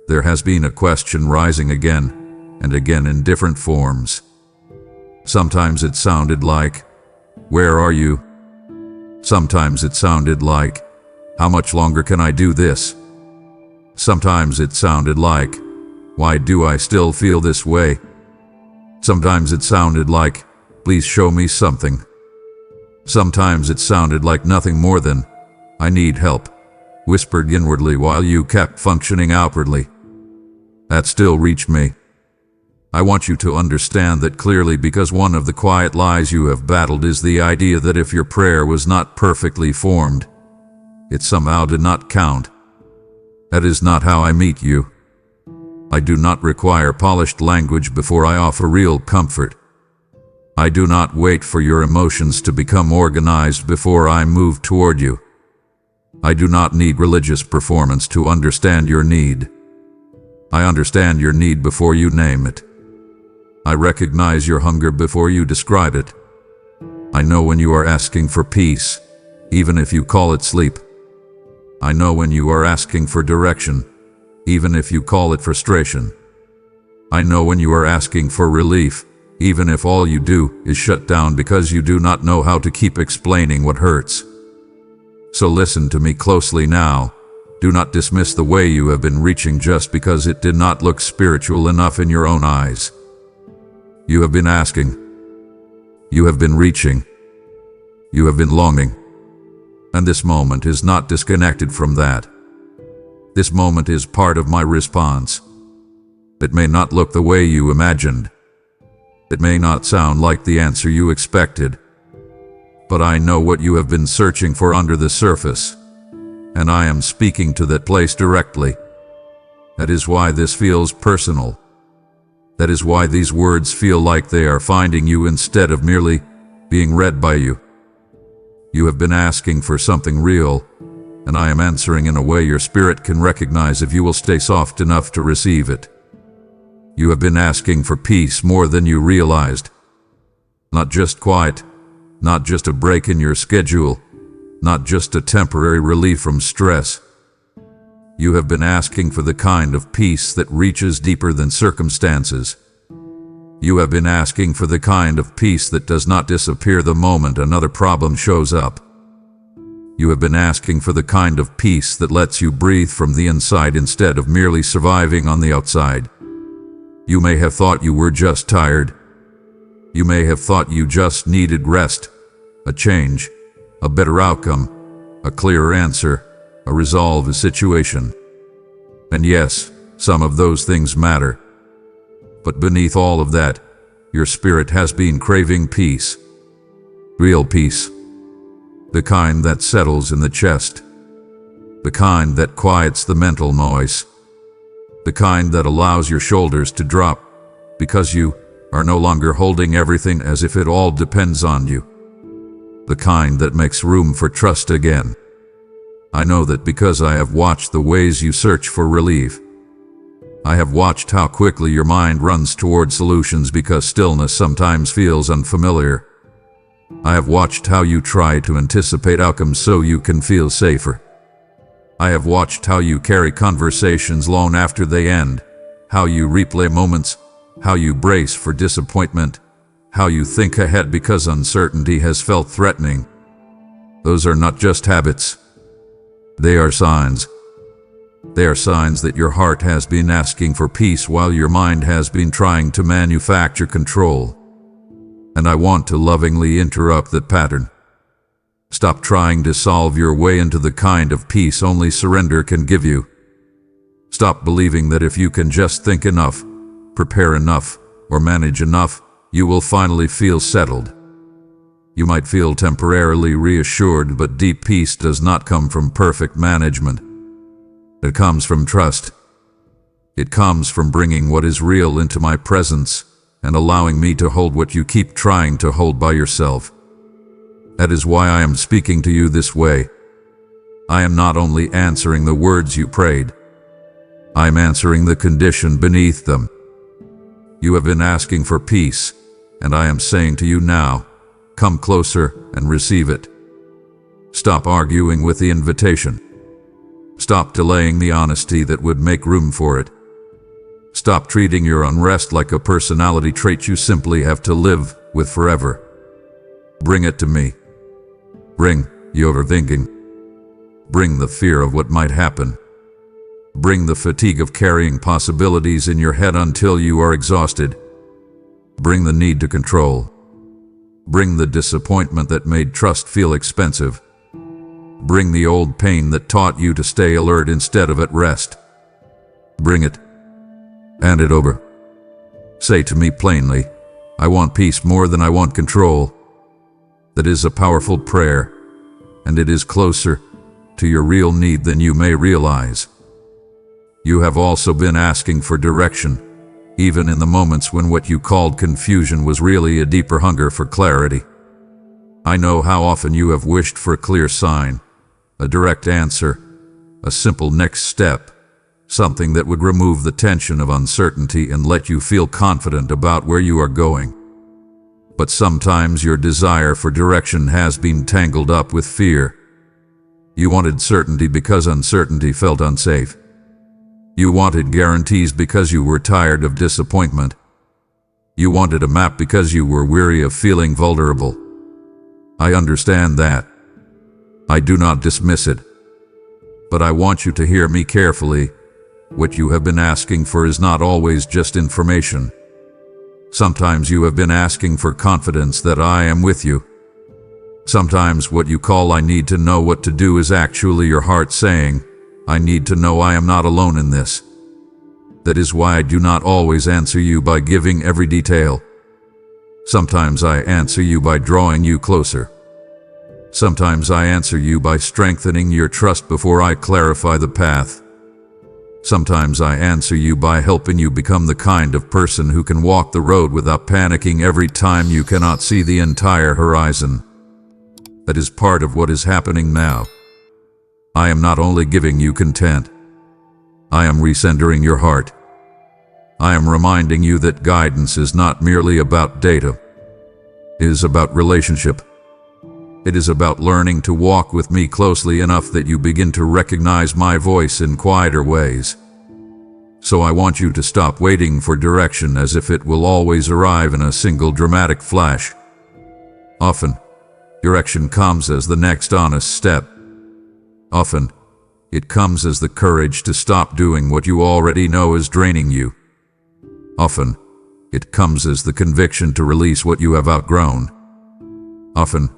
there has been a question rising again and again in different forms. Sometimes it sounded like, "Where are you?" Sometimes it sounded like, "How much longer can I do this?" Sometimes it sounded like, "Why do I still feel this way?" Sometimes it sounded like, "Please show me something." Sometimes it sounded like nothing more than, "I need help," whispered inwardly while you kept functioning outwardly. That still reached me. I want you to understand that clearly, because one of the quiet lies you have battled is the idea that if your prayer was not perfectly formed, it somehow did not count. That is not how I meet you. I do not require polished language before I offer real comfort. I do not wait for your emotions to become organized before I move toward you. I do not need religious performance to understand your need. I understand your need before you name it. I recognize your hunger before you describe it. I know when you are asking for peace, even if you call it sleep. I know when you are asking for direction, even if you call it frustration. I know when you are asking for relief, even if all you do is shut down because you do not know how to keep explaining what hurts. So listen to me closely now. Do not dismiss the way you have been reaching just because it did not look spiritual enough in your own eyes. You have been asking. You have been reaching. You have been longing. And this moment is not disconnected from that. This moment is part of my response. It may not look the way you imagined. It may not sound like the answer you expected, but I know what you have been searching for under the surface, and I am speaking to that place directly. That is why this feels personal. That is why these words feel like they are finding you instead of merely being read by you. You have been asking for something real, and I am answering in a way your spirit can recognize if you will stay soft enough to receive it. You have been asking for peace more than you realized. Not just quiet, not just a break in your schedule, not just a temporary relief from stress. You have been asking for the kind of peace that reaches deeper than circumstances. You have been asking for the kind of peace that does not disappear the moment another problem shows up. You have been asking for the kind of peace that lets you breathe from the inside instead of merely surviving on the outside. You may have thought you were just tired. You may have thought you just needed rest, a change, a better outcome, a clearer answer, a resolve a situation. And yes, some of those things matter. But beneath all of that, your spirit has been craving peace. Real peace. The kind that settles in the chest. The kind that quiets the mental noise. The kind that allows your shoulders to drop because you are no longer holding everything as if it all depends on you. The kind that makes room for trust again. I know that because I have watched the ways you search for relief. I have watched how quickly your mind runs toward solutions because stillness sometimes feels unfamiliar. I have watched how you try to anticipate outcomes so you can feel safer. I have watched how you carry conversations long after they end, how you replay moments, how you brace for disappointment, how you think ahead because uncertainty has felt threatening. Those are not just habits. They are signs. They are signs that your heart has been asking for peace while your mind has been trying to manufacture control. And I want to lovingly interrupt that pattern. Stop trying to solve your way into the kind of peace only surrender can give you. Stop believing that if you can just think enough, prepare enough, or manage enough, you will finally feel settled. You might feel temporarily reassured, but deep peace does not come from perfect management. It comes from trust. It comes from bringing what is real into my presence and allowing me to hold what you keep trying to hold by yourself. That is why I am speaking to you this way. I am not only answering the words you prayed, I am answering the condition beneath them. You have been asking for peace, and I am saying to you now, come closer and receive it. Stop arguing with the invitation. Stop delaying the honesty that would make room for it. Stop treating your unrest like a personality trait you simply have to live with forever. Bring it to me. Bring the overthinking. Bring the fear of what might happen. Bring the fatigue of carrying possibilities in your head until you are exhausted. Bring the need to control. Bring the disappointment that made trust feel expensive. Bring the old pain that taught you to stay alert instead of at rest. Bring it. Hand it over. Say to me plainly, I want peace more than I want control. That is a powerful prayer, and it is closer to your real need than you may realize. You have also been asking for direction, even in the moments when what you called confusion was really a deeper hunger for clarity. I know how often you have wished for a clear sign, a direct answer, a simple next step, something that would remove the tension of uncertainty and let you feel confident about where you are going. But sometimes your desire for direction has been tangled up with fear. You wanted certainty because uncertainty felt unsafe. You wanted guarantees because you were tired of disappointment. You wanted a map because you were weary of feeling vulnerable. I understand that. I do not dismiss it. But I want you to hear me carefully. What you have been asking for is not always just information. Sometimes you have been asking for confidence that I am with you. Sometimes what you call I need to know what to do is actually your heart saying, I need to know I am not alone in this. That is why I do not always answer you by giving every detail. Sometimes I answer you by drawing you closer. Sometimes I answer you by strengthening your trust before I clarify the path. Sometimes I answer you by helping you become the kind of person who can walk the road without panicking every time you cannot see the entire horizon. That is part of what is happening now. I am not only giving you content. I am recentering your heart. I am reminding you that guidance is not merely about data. It is about relationship. It is about learning to walk with me closely enough that you begin to recognize my voice in quieter ways. So I want you to stop waiting for direction as if it will always arrive in a single dramatic flash. Often, direction comes as the next honest step. Often, it comes as the courage to stop doing what you already know is draining you. Often, it comes as the conviction to release what you have outgrown. Often,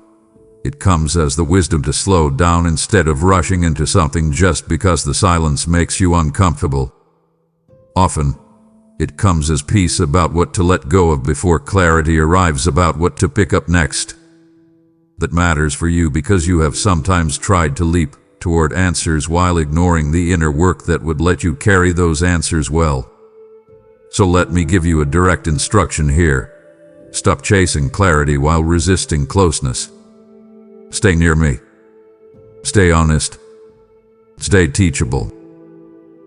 it comes as the wisdom to slow down instead of rushing into something just because the silence makes you uncomfortable. Often, it comes as peace about what to let go of before clarity arrives about what to pick up next. That matters for you because you have sometimes tried to leap toward answers while ignoring the inner work that would let you carry those answers well. So let me give you a direct instruction here. Stop chasing clarity while resisting closeness. Stay near me. Stay honest. Stay teachable.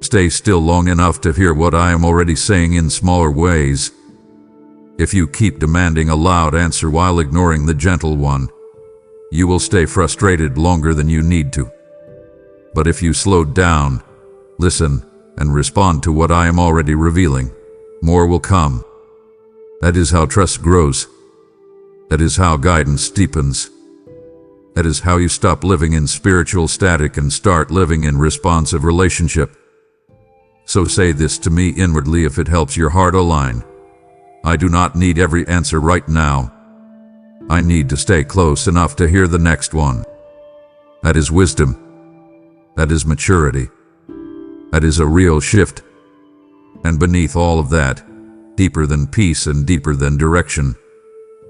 Stay still long enough to hear what I am already saying in smaller ways. If you keep demanding a loud answer while ignoring the gentle one, you will stay frustrated longer than you need to. But if you slow down, listen, and respond to what I am already revealing, more will come. That is how trust grows. That is how guidance deepens. That is how you stop living in spiritual static and start living in responsive relationship. So say this to me inwardly if it helps your heart align. I do not need every answer right now. I need to stay close enough to hear the next one. That is wisdom. That is maturity. That is a real shift. And beneath all of that, deeper than peace and deeper than direction,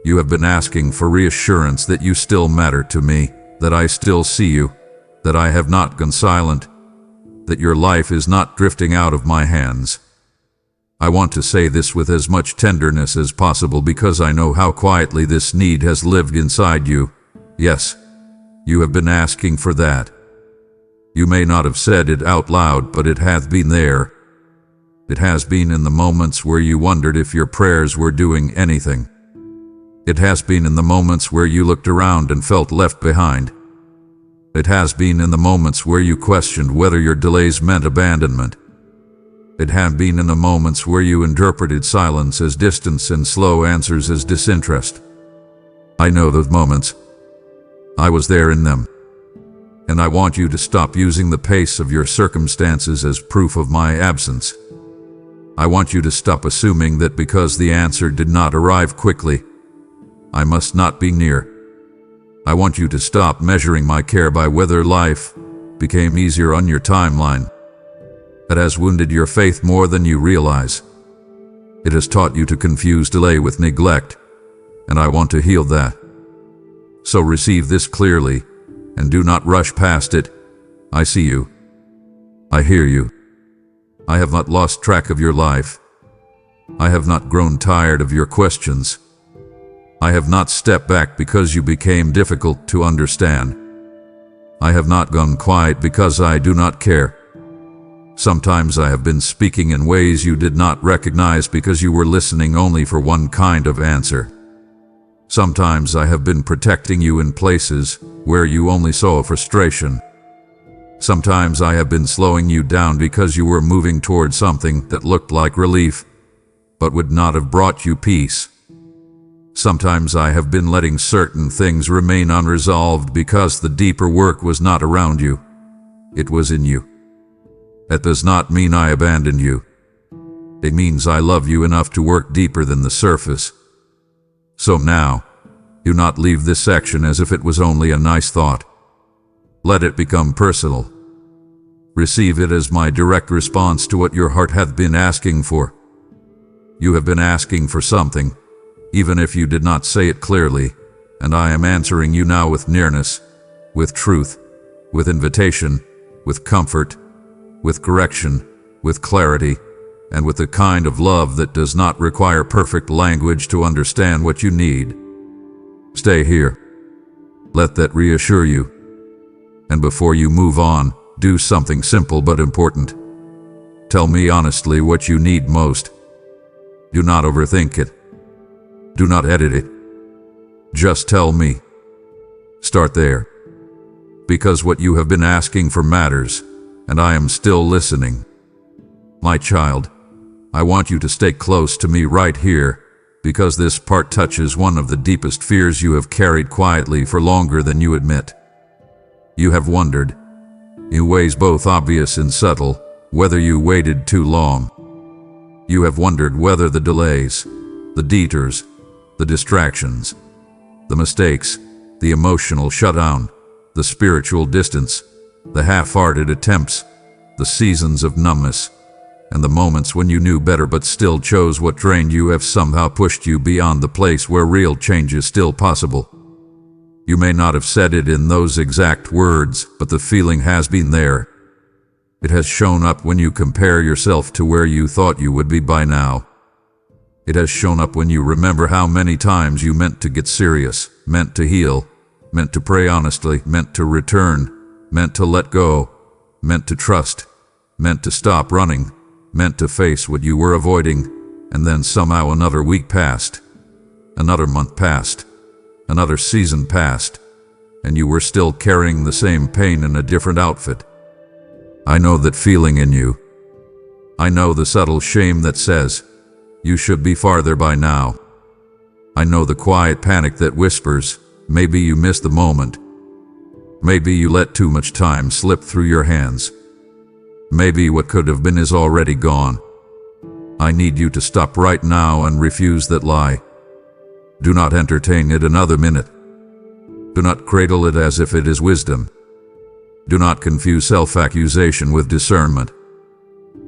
you have been asking for reassurance that you still matter to me, that I still see you, that I have not gone silent, that your life is not drifting out of my hands. I want to say this with as much tenderness as possible because I know how quietly this need has lived inside you. Yes, you have been asking for that. You may not have said it out loud, but it hath been there. It has been in the moments where you wondered if your prayers were doing anything. It has been in the moments where you looked around and felt left behind. It has been in the moments where you questioned whether your delays meant abandonment. It has been in the moments where you interpreted silence as distance and slow answers as disinterest. I know those moments. I was there in them. And I want you to stop using the pace of your circumstances as proof of my absence. I want you to stop assuming that because the answer did not arrive quickly, I must not be near. I want you to stop measuring my care by whether life became easier on your timeline. That has wounded your faith more than you realize. It has taught you to confuse delay with neglect, and I want to heal that. So receive this clearly, and do not rush past it. I see you. I hear you. I have not lost track of your life. I have not grown tired of your questions. I have not stepped back because you became difficult to understand. I have not gone quiet because I do not care. Sometimes I have been speaking in ways you did not recognize because you were listening only for one kind of answer. Sometimes I have been protecting you in places where you only saw frustration. Sometimes I have been slowing you down because you were moving toward something that looked like relief, but would not have brought you peace. Sometimes I have been letting certain things remain unresolved because the deeper work was not around you. It was in you. That does not mean I abandoned you. It means I love you enough to work deeper than the surface. So now, do not leave this section as if it was only a nice thought. Let it become personal. Receive it as my direct response to what your heart hath been asking for. You have been asking for something, even if you did not say it clearly, and I am answering you now with nearness, with truth, with invitation, with comfort, with correction, with clarity, and with the kind of love that does not require perfect language to understand what you need. Stay here. Let that reassure you. And before you move on, do something simple but important. Tell me honestly what you need most. Do not overthink it. Do not edit it. Just tell me. Start there. Because what you have been asking for matters, and I am still listening. My child, I want you to stay close to me right here, because this part touches one of the deepest fears you have carried quietly for longer than you admit. You have wondered, in ways both obvious and subtle, whether you waited too long. You have wondered whether the delays, the detours, the distractions, the mistakes, the emotional shutdown, the spiritual distance, the half-hearted attempts, the seasons of numbness, and the moments when you knew better but still chose what drained you have somehow pushed you beyond the place where real change is still possible. You may not have said it in those exact words, but the feeling has been there. It has shown up when you compare yourself to where you thought you would be by now. It has shown up when you remember how many times you meant to get serious, meant to heal, meant to pray honestly, meant to return, meant to let go, meant to trust, meant to stop running, meant to face what you were avoiding, and then somehow another week passed, another month passed, another season passed, and you were still carrying the same pain in a different outfit. I know that feeling in you. I know the subtle shame that says, you should be farther by now. I know the quiet panic that whispers, maybe you missed the moment. Maybe you let too much time slip through your hands. Maybe what could have been is already gone. I need you to stop right now and refuse that lie. Do not entertain it another minute. Do not cradle it as if it is wisdom. Do not confuse self-accusation with discernment.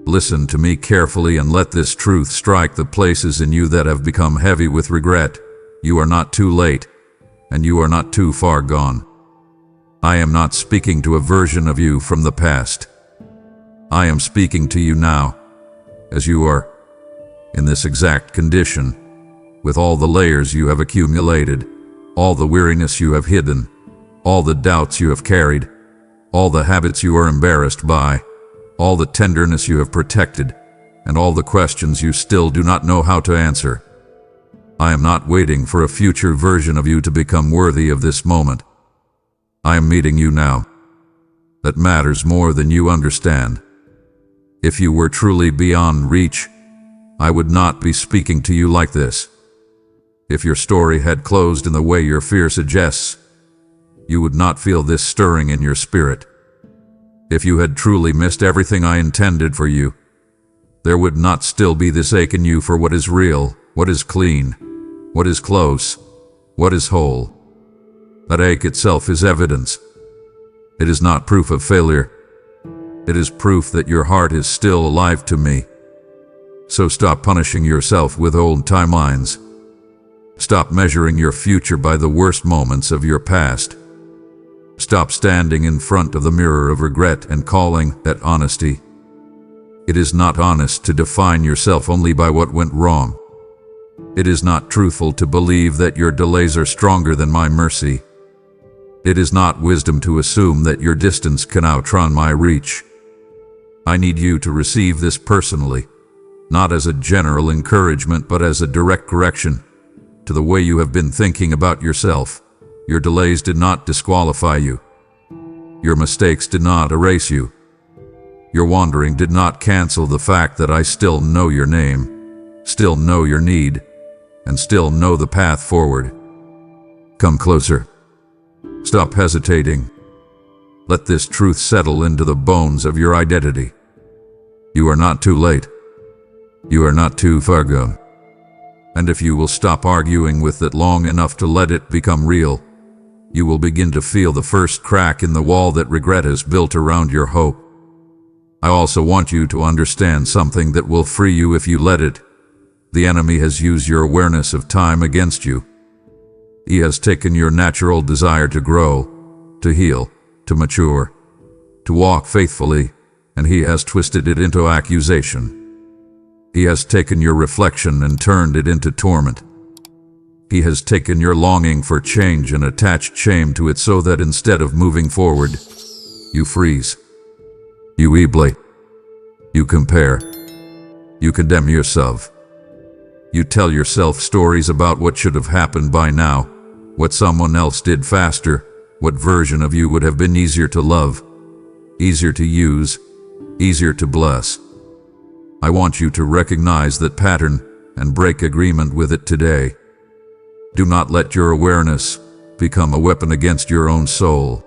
Listen to me carefully and let this truth strike the places in you that have become heavy with regret. You are not too late, and you are not too far gone. I am not speaking to a version of you from the past. I am speaking to you now, as you are, in this exact condition, with all the layers you have accumulated, all the weariness you have hidden, all the doubts you have carried, all the habits you are embarrassed by, all the tenderness you have protected, and all the questions you still do not know how to answer. I am not waiting for a future version of you to become worthy of this moment. I am meeting you now. That matters more than you understand. If you were truly beyond reach, I would not be speaking to you like this. If your story had closed in the way your fear suggests, you would not feel this stirring in your spirit. If you had truly missed everything I intended for you, there would not still be this ache in you for what is real, what is clean, what is close, what is whole. That ache itself is evidence. It is not proof of failure. It is proof that your heart is still alive to me. So stop punishing yourself with old timelines. Stop measuring your future by the worst moments of your past. Stop standing in front of the mirror of regret and calling that honesty. It is not honest to define yourself only by what went wrong. It is not truthful to believe that your delays are stronger than my mercy. It is not wisdom to assume that your distance can outrun my reach. I need you to receive this personally, not as a general encouragement but as a direct correction to the way you have been thinking about yourself. Your delays did not disqualify you. Your mistakes did not erase you. Your wandering did not cancel the fact that I still know your name, still know your need, and still know the path forward. Come closer. Stop hesitating. Let this truth settle into the bones of your identity. You are not too late. You are not too far gone. And if you will stop arguing with it long enough to let it become real, you will begin to feel the first crack in the wall that regret has built around your hope. I also want you to understand something that will free you if you let it. The enemy has used your awareness of time against you. He has taken your natural desire to grow, to heal, to mature, to walk faithfully, and he has twisted it into accusation. He has taken your reflection and turned it into torment. He has taken your longing for change and attached shame to it so that instead of moving forward, you freeze. You evaluate. You compare. You condemn yourself. You tell yourself stories about what should have happened by now, what someone else did faster, what version of you would have been easier to love, easier to use, easier to bless. I want you to recognize that pattern and break agreement with it today. Do not let your awareness become a weapon against your own soul.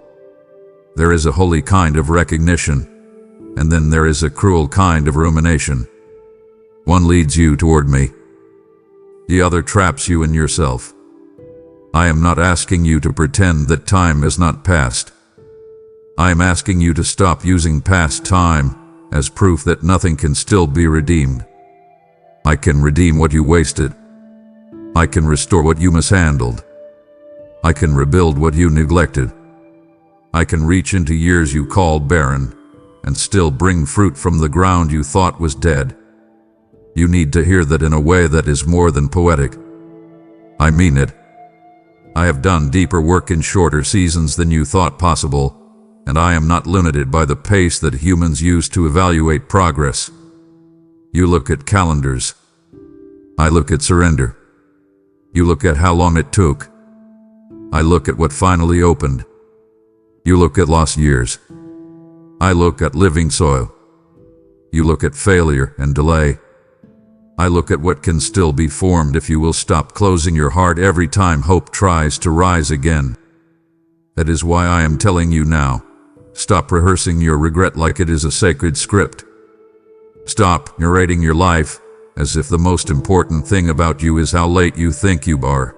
There is a holy kind of recognition, and then there is a cruel kind of rumination. One leads you toward me. The other traps you in yourself. I am not asking you to pretend that time has not passed. I am asking you to stop using past time as proof that nothing can still be redeemed. I can redeem what you wasted. I can restore what you mishandled. I can rebuild what you neglected. I can reach into years you called barren and still bring fruit from the ground you thought was dead. You need to hear that in a way that is more than poetic. I mean it. I have done deeper work in shorter seasons than you thought possible, and I am not limited by the pace that humans use to evaluate progress. You look at calendars. I look at surrender. You look at how long it took. I look at what finally opened. You look at lost years. I look at living soil. You look at failure and delay. I look at what can still be formed if you will stop closing your heart every time hope tries to rise again. That is why I am telling you now. Stop rehearsing your regret like it is a sacred script. Stop narrating your life as if the most important thing about you is how late you think you are.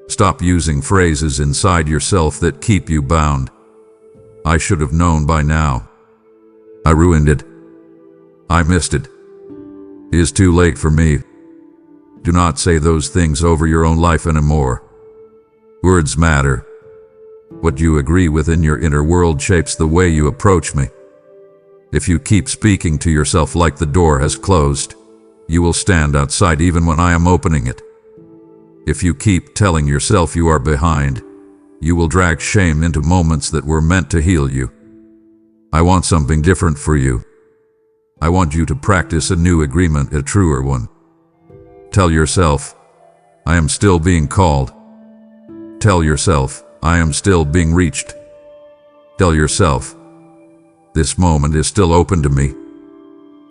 Stop using phrases inside yourself that keep you bound. I should have known by now. I ruined it. I missed it. It is too late for me. Do not say those things over your own life anymore. Words matter. What you agree with in your inner world shapes the way you approach me. If you keep speaking to yourself like the door has closed, you will stand outside even when I am opening it. If you keep telling yourself you are behind, you will drag shame into moments that were meant to heal you. I want something different for you. I want you to practice a new agreement, a truer one. Tell yourself, I am still being called. Tell yourself, I am still being reached. Tell yourself, this moment is still open to me.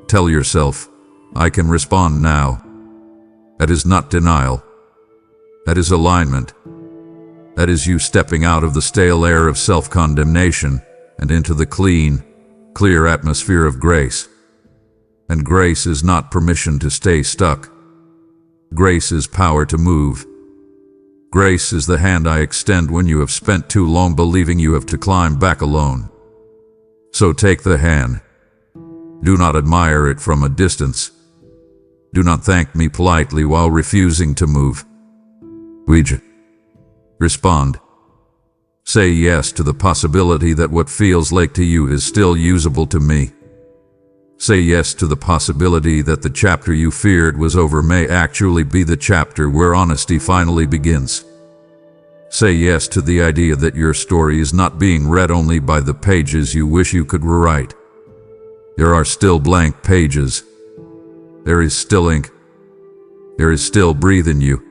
Tell yourself, I can respond now. That is not denial. That is alignment. That is you stepping out of the stale air of self-condemnation and into the clean, clear atmosphere of grace. And grace is not permission to stay stuck. Grace is power to move. Grace is the hand I extend when you have spent too long believing you have to climb back alone. So take the hand. Do not admire it from a distance. Do not thank me politely while refusing to move. Respond. Say yes to the possibility that what feels like to you is still usable to me. Say yes to the possibility that the chapter you feared was over may actually be the chapter where honesty finally begins. Say yes to the idea that your story is not being read only by the pages you wish you could rewrite. There are still blank pages. There is still ink. There is still breath in you.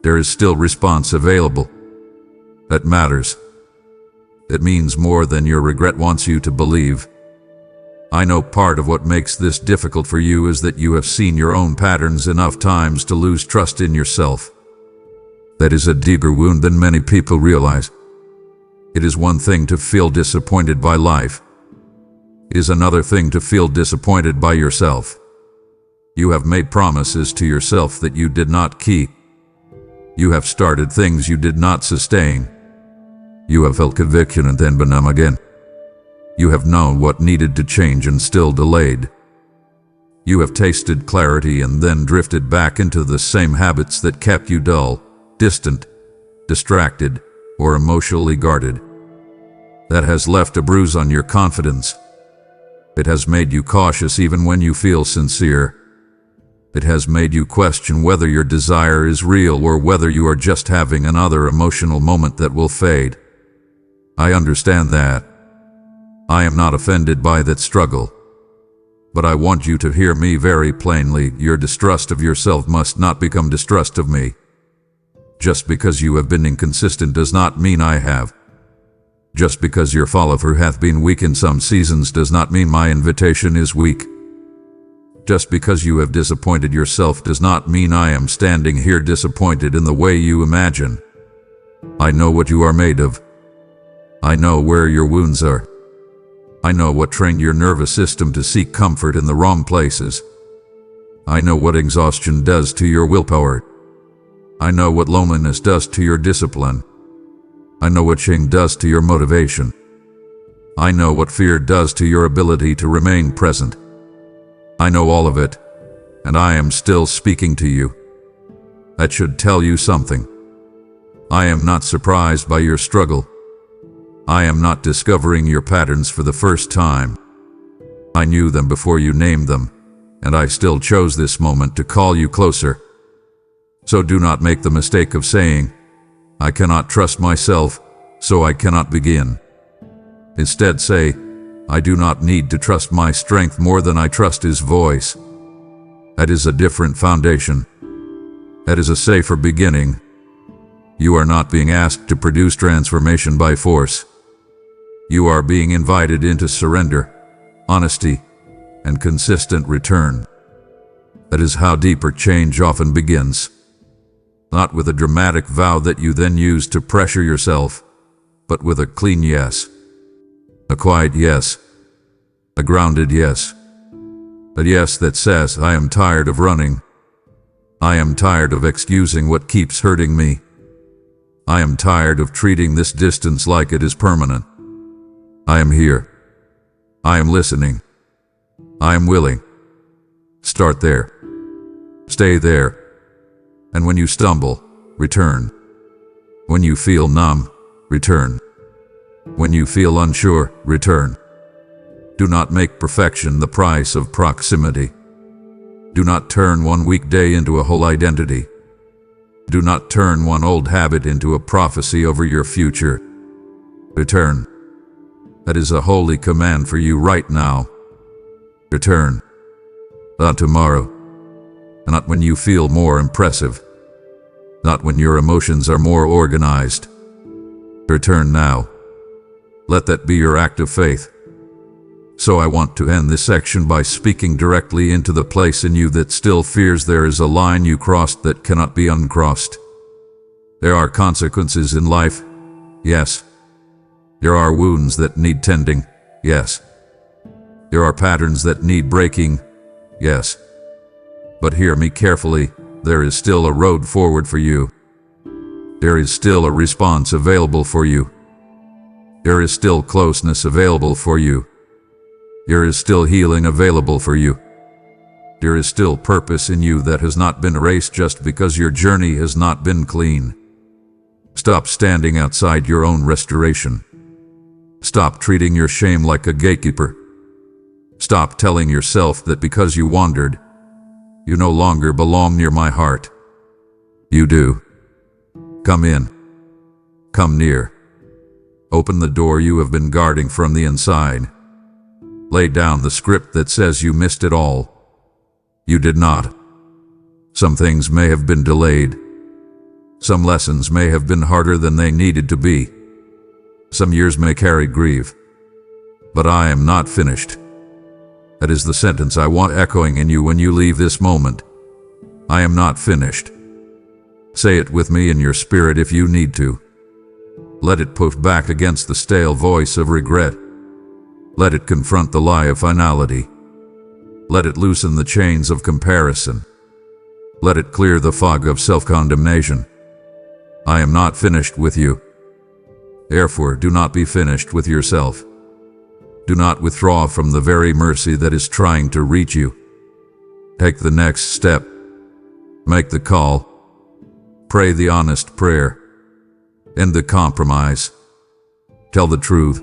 There is still response available. That matters. It means more than your regret wants you to believe. I know part of what makes this difficult for you is that you have seen your own patterns enough times to lose trust in yourself. That is a deeper wound than many people realize. It is one thing to feel disappointed by life. It is another thing to feel disappointed by yourself. You have made promises to yourself that you did not keep. You have started things you did not sustain. You have felt conviction and then benumb again. You have known what needed to change and still delayed. You have tasted clarity and then drifted back into the same habits that kept you dull, distant, distracted, or emotionally guarded. That has left a bruise on your confidence. It has made you cautious even when you feel sincere. It has made you question whether your desire is real or whether you are just having another emotional moment that will fade. I understand that. I am not offended by that struggle. But I want you to hear me very plainly. Your distrust of yourself must not become distrust of me. Just because you have been inconsistent does not mean I have. Just because your follower hath been weak in some seasons does not mean my invitation is weak. Just because you have disappointed yourself does not mean I am standing here disappointed in the way you imagine. I know what you are made of. I know where your wounds are. I know what trained your nervous system to seek comfort in the wrong places. I know what exhaustion does to your willpower. I know what loneliness does to your discipline. I know what shame does to your motivation. I know what fear does to your ability to remain present. I know all of it, and I am still speaking to you. That should tell you something. I am not surprised by your struggle. I am not discovering your patterns for the first time. I knew them before you named them, and I still chose this moment to call you closer. So do not make the mistake of saying, I cannot trust myself, so I cannot begin. Instead say, I do not need to trust my strength more than I trust His voice. That is a different foundation. That is a safer beginning. You are not being asked to produce transformation by force. You are being invited into surrender, honesty, and consistent return. That is how deeper change often begins. Not with a dramatic vow that you then use to pressure yourself, but with a clean yes. A quiet yes. A grounded yes. A yes that says, I am tired of running. I am tired of excusing what keeps hurting me. I am tired of treating this distance like it is permanent. I am here. I am listening. I am willing. Start there. Stay there. And when you stumble, return. When you feel numb, return. When you feel unsure, return. Do not make perfection the price of proximity. Do not turn one weekday into a whole identity. Do not turn one old habit into a prophecy over your future. Return. That is a holy command for you right now. Return. Not tomorrow. Not when you feel more impressive. Not when your emotions are more organized. Return now. Let that be your act of faith. So I want to end this section by speaking directly into the place in you that still fears there is a line you crossed that cannot be uncrossed. There are consequences in life, yes. There are wounds that need tending, yes. There are patterns that need breaking, yes. But hear me carefully, there is still a road forward for you. There is still a response available for you. There is still closeness available for you. There is still healing available for you. There is still purpose in you that has not been erased just because your journey has not been clean. Stop standing outside your own restoration. Stop treating your shame like a gatekeeper. Stop telling yourself that because you wandered, you no longer belong near my heart. You do. Come in. Come near. Open the door you have been guarding from the inside. Lay down the script that says you missed it all. You did not. Some things may have been delayed. Some lessons may have been harder than they needed to be. Some years may carry grief. But I am not finished. That is the sentence I want echoing in you when you leave this moment. I am not finished. Say it with me in your spirit if you need to. Let it push back against the stale voice of regret. Let it confront the lie of finality. Let it loosen the chains of comparison. Let it clear the fog of self-condemnation. I am not finished with you. Therefore, do not be finished with yourself. Do not withdraw from the very mercy that is trying to reach you. Take the next step. Make the call. Pray the honest prayer. End the compromise. Tell the truth.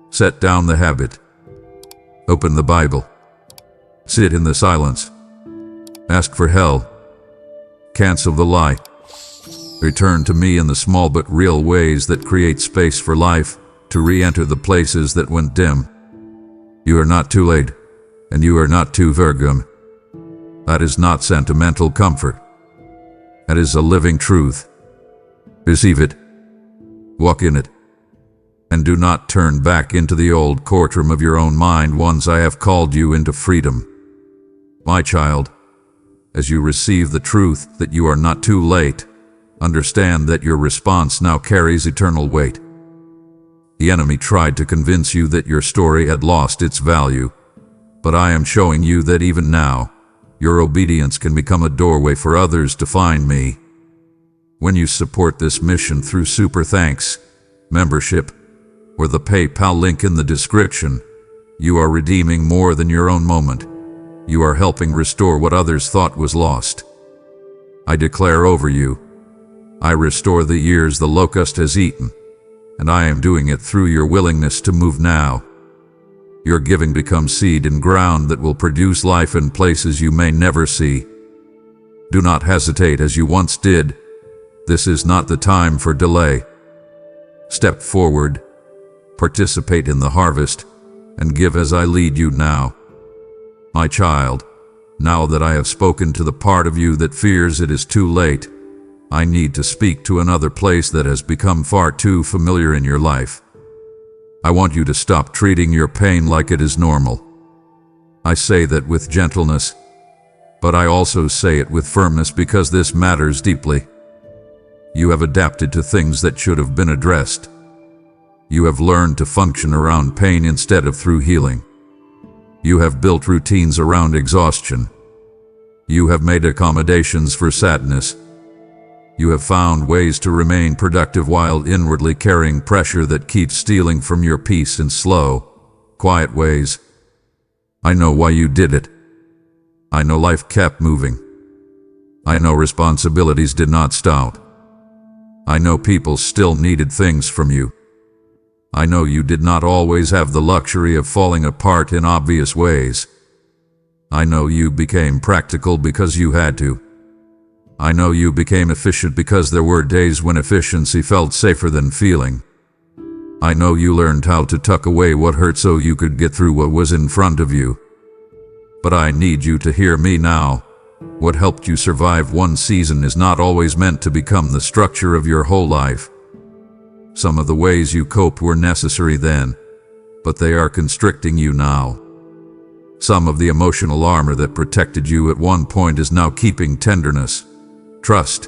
Set down the habit. Open the Bible. Sit in the silence. Ask for help. Cancel the lie. Return to me in the small but real ways that create space for life to re-enter the places that went dim. You are not too late, and you are not too vergum. That is not sentimental comfort. That is a living truth. Receive it. Walk in it. And do not turn back into the old courtroom of your own mind once I have called you into freedom. My child, as you receive the truth that you are not too late, understand that your response now carries eternal weight. The enemy tried to convince you that your story had lost its value, but I am showing you that even now, your obedience can become a doorway for others to find me. When you support this mission through Super Thanks, membership, or the PayPal link in the description, you are redeeming more than your own moment. You are helping restore what others thought was lost. I declare over you, I restore the years the locust has eaten, and I am doing it through your willingness to move now. Your giving becomes seed in ground that will produce life in places you may never see. Do not hesitate as you once did. This is not the time for delay. Step forward, participate in the harvest, and give as I lead you now. My child, now that I have spoken to the part of you that fears it is too late, I need to speak to another place that has become far too familiar in your life. I want you to stop treating your pain like it is normal. I say that with gentleness, but I also say it with firmness because this matters deeply. You have adapted to things that should have been addressed. You have learned to function around pain instead of through healing. You have built routines around exhaustion. You have made accommodations for sadness. You have found ways to remain productive while inwardly carrying pressure that keeps stealing from your peace in slow, quiet ways. I know why you did it. I know life kept moving. I know responsibilities did not stop. I know people still needed things from you. I know you did not always have the luxury of falling apart in obvious ways. I know you became practical because you had to. I know you became efficient because there were days when efficiency felt safer than feeling. I know you learned how to tuck away what hurt so you could get through what was in front of you. But I need you to hear me now. What helped you survive one season is not always meant to become the structure of your whole life. Some of the ways you coped were necessary then, but they are constricting you now. Some of the emotional armor that protected you at one point is now keeping tenderness, trust,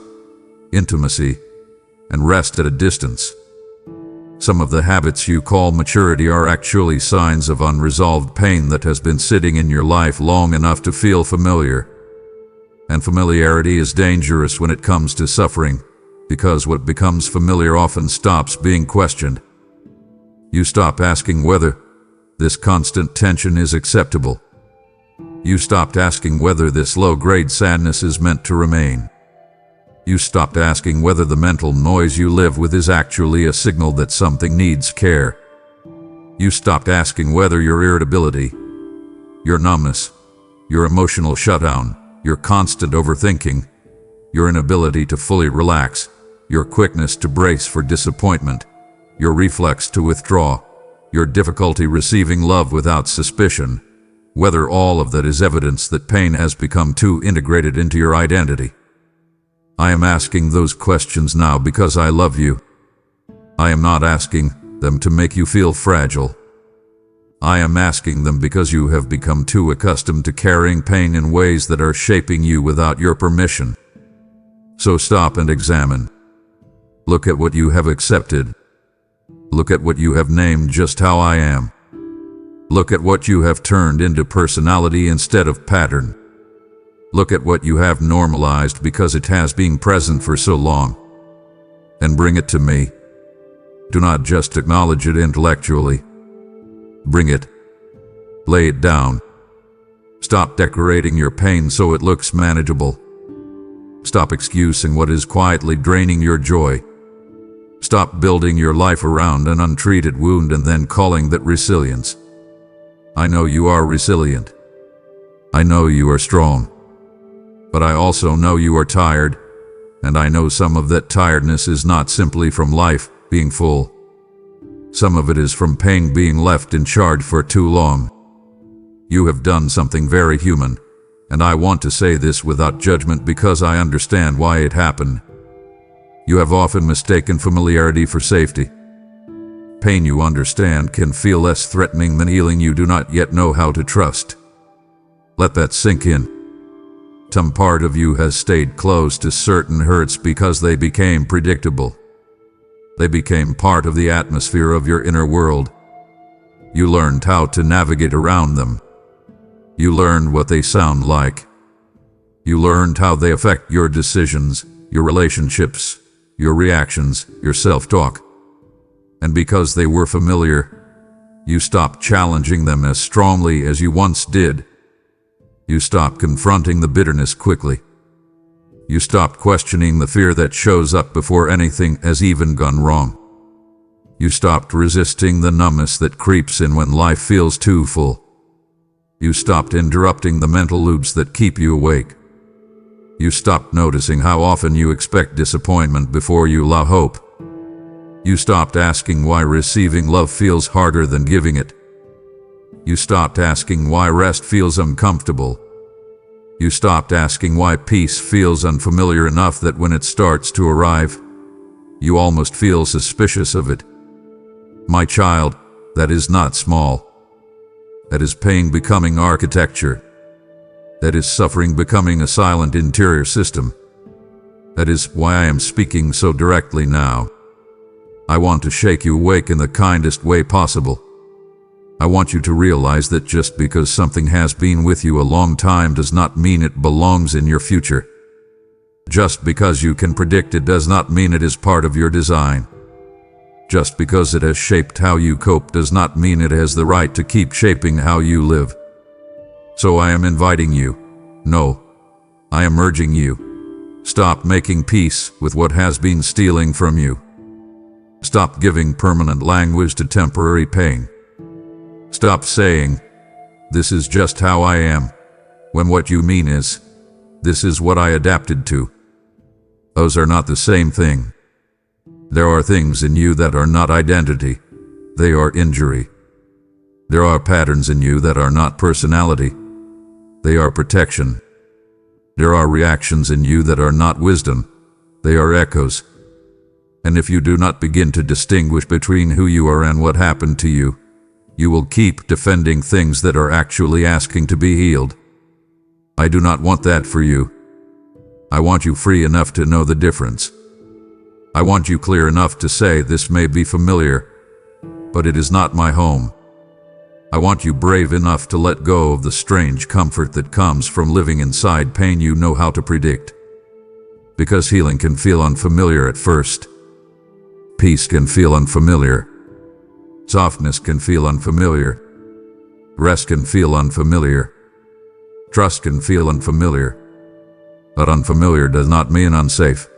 intimacy, and rest at a distance. Some of the habits you call maturity are actually signs of unresolved pain that has been sitting in your life long enough to feel familiar. And familiarity is dangerous when it comes to suffering, because what becomes familiar often stops being questioned. You stop asking whether this constant tension is acceptable. You stopped asking whether this low-grade sadness is meant to remain. You stopped asking whether the mental noise you live with is actually a signal that something needs care. You stopped asking whether your irritability, your numbness, your emotional shutdown, your constant overthinking, your inability to fully relax, your quickness to brace for disappointment, your reflex to withdraw, your difficulty receiving love without suspicion, whether all of that is evidence that pain has become too integrated into your identity. I am asking those questions now because I love you. I am not asking them to make you feel fragile. I am asking them because you have become too accustomed to carrying pain in ways that are shaping you without your permission. So stop and examine. Look at what you have accepted. Look at what you have named just how I am. Look at what you have turned into personality instead of pattern. Look at what you have normalized because it has been present for so long. And bring it to me. Do not just acknowledge it intellectually. Bring it. Lay it down. Stop decorating your pain so it looks manageable. Stop excusing what is quietly draining your joy. Stop building your life around an untreated wound and then calling that resilience. I know you are resilient. I know you are strong. But I also know you are tired, and I know some of that tiredness is not simply from life being full. Some of it is from pain being left in charge for too long. You have done something very human, and I want to say this without judgment because I understand why it happened. You have often mistaken familiarity for safety. Pain you understand can feel less threatening than healing you do not yet know how to trust. Let that sink in. Some part of you has stayed close to certain hurts because they became predictable. They became part of the atmosphere of your inner world. You learned how to navigate around them. You learned what they sound like. You learned how they affect your decisions, your relationships, your reactions, your self-talk. And because they were familiar, you stopped challenging them as strongly as you once did. You stopped confronting the bitterness quickly. You stopped questioning the fear that shows up before anything has even gone wrong. You stopped resisting the numbness that creeps in when life feels too full. You stopped interrupting the mental loops that keep you awake. You stopped noticing how often you expect disappointment before you allow hope. You stopped asking why receiving love feels harder than giving it. You stopped asking why rest feels uncomfortable. You stopped asking why peace feels unfamiliar enough that when it starts to arrive, you almost feel suspicious of it. My child, that is not small. That is pain becoming architecture. That is suffering becoming a silent interior system. That is why I am speaking so directly now. I want to shake you awake in the kindest way possible. I want you to realize that just because something has been with you a long time does not mean it belongs in your future. Just because you can predict it does not mean it is part of your design. Just because it has shaped how you cope does not mean it has the right to keep shaping how you live. So I am inviting you. No, I am urging you. Stop making peace with what has been stealing from you. Stop giving permanent language to temporary pain. Stop saying, "This is just how I am," when what you mean is, "This is what I adapted to." Those are not the same thing. There are things in you that are not identity. They are injury. There are patterns in you that are not personality. They are protection. There are reactions in you that are not wisdom. They are echoes. And if you do not begin to distinguish between who you are and what happened to you, you will keep defending things that are actually asking to be healed. I do not want that for you. I want you free enough to know the difference. I want you clear enough to say, "This may be familiar, but it is not my home." I want you brave enough to let go of the strange comfort that comes from living inside pain you know how to predict. Because healing can feel unfamiliar at first. Peace can feel unfamiliar. Softness can feel unfamiliar. Rest can feel unfamiliar. Trust can feel unfamiliar. But unfamiliar does not mean unsafe.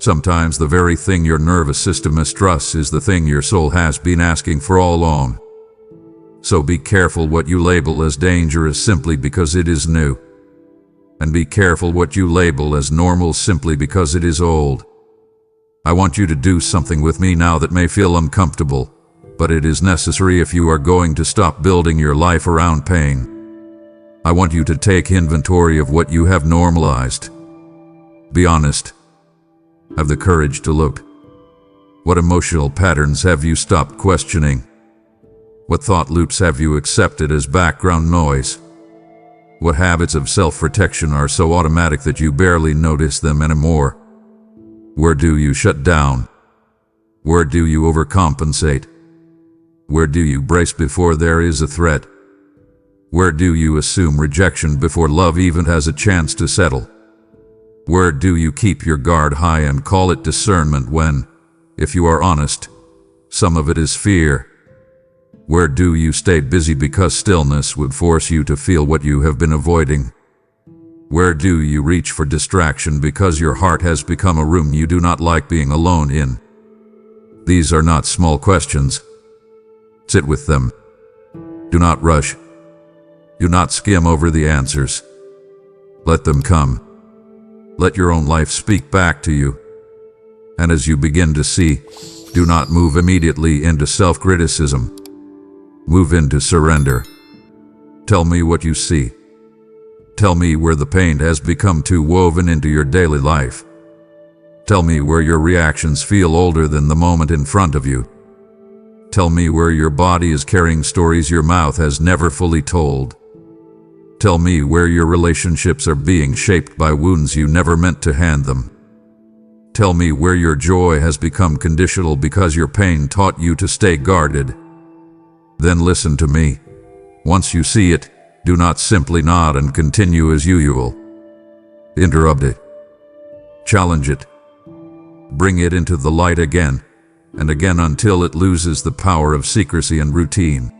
Sometimes the very thing your nervous system mistrusts is the thing your soul has been asking for all along. So be careful what you label as dangerous simply because it is new. And be careful what you label as normal simply because it is old. I want you to do something with me now that may feel uncomfortable, but it is necessary if you are going to stop building your life around pain. I want you to take inventory of what you have normalized. Be honest. Have the courage to look. What emotional patterns have you stopped questioning? What thought loops have you accepted as background noise? What habits of self-protection are so automatic that you barely notice them anymore? Where do you shut down? Where do you overcompensate? Where do you brace before there is a threat? Where do you assume rejection before love even has a chance to settle? Where do you keep your guard high and call it discernment when, if you are honest, some of it is fear? Where do you stay busy because stillness would force you to feel what you have been avoiding? Where do you reach for distraction because your heart has become a room you do not like being alone in? These are not small questions. Sit with them. Do not rush. Do not skim over the answers. Let them come. Let your own life speak back to you. And as you begin to see, do not move immediately into self-criticism. Move into surrender. Tell me what you see. Tell me where the pain has become too woven into your daily life. Tell me where your reactions feel older than the moment in front of you. Tell me where your body is carrying stories your mouth has never fully told. Tell me where your relationships are being shaped by wounds you never meant to hand them. Tell me where your joy has become conditional because your pain taught you to stay guarded. Then listen to me. Once you see it, do not simply nod and continue as usual. Interrupt it. Challenge it. Bring it into the light again and again until it loses the power of secrecy and routine.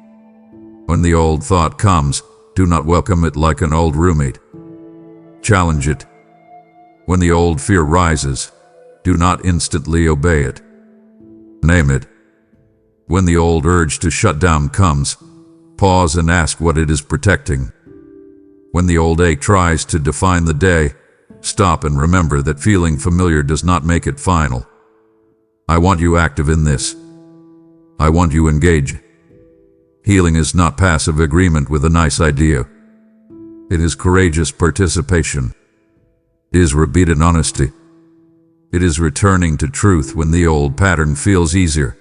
When the old thought comes, do not welcome it like an old roommate. Challenge it. When the old fear rises, do not instantly obey it. Name it. When the old urge to shut down comes, pause and ask what it is protecting. When the old ache tries to define the day, stop and remember that feeling familiar does not make it final. I want you active in this. I want you engaged. Healing is not passive agreement with a nice idea. It is courageous participation. It is repeated honesty. It is returning to truth when the old pattern feels easier.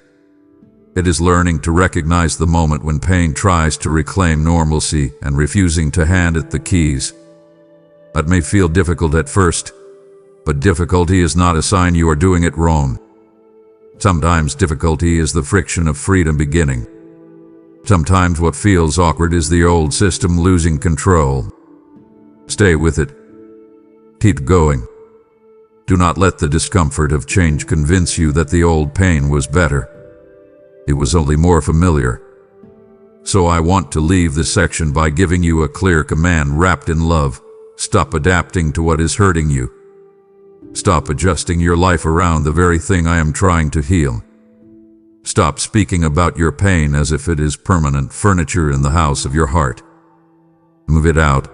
It is learning to recognize the moment when pain tries to reclaim normalcy and refusing to hand it the keys. That may feel difficult at first, but difficulty is not a sign you are doing it wrong. Sometimes difficulty is the friction of freedom beginning. Sometimes what feels awkward is the old system losing control. Stay with it. Keep going. Do not let the discomfort of change convince you that the old pain was better. It was only more familiar. So I want to leave this section by giving you a clear command wrapped in love. Stop adapting to what is hurting you. Stop adjusting your life around the very thing I am trying to heal. Stop speaking about your pain as if it is permanent furniture in the house of your heart. Move it out.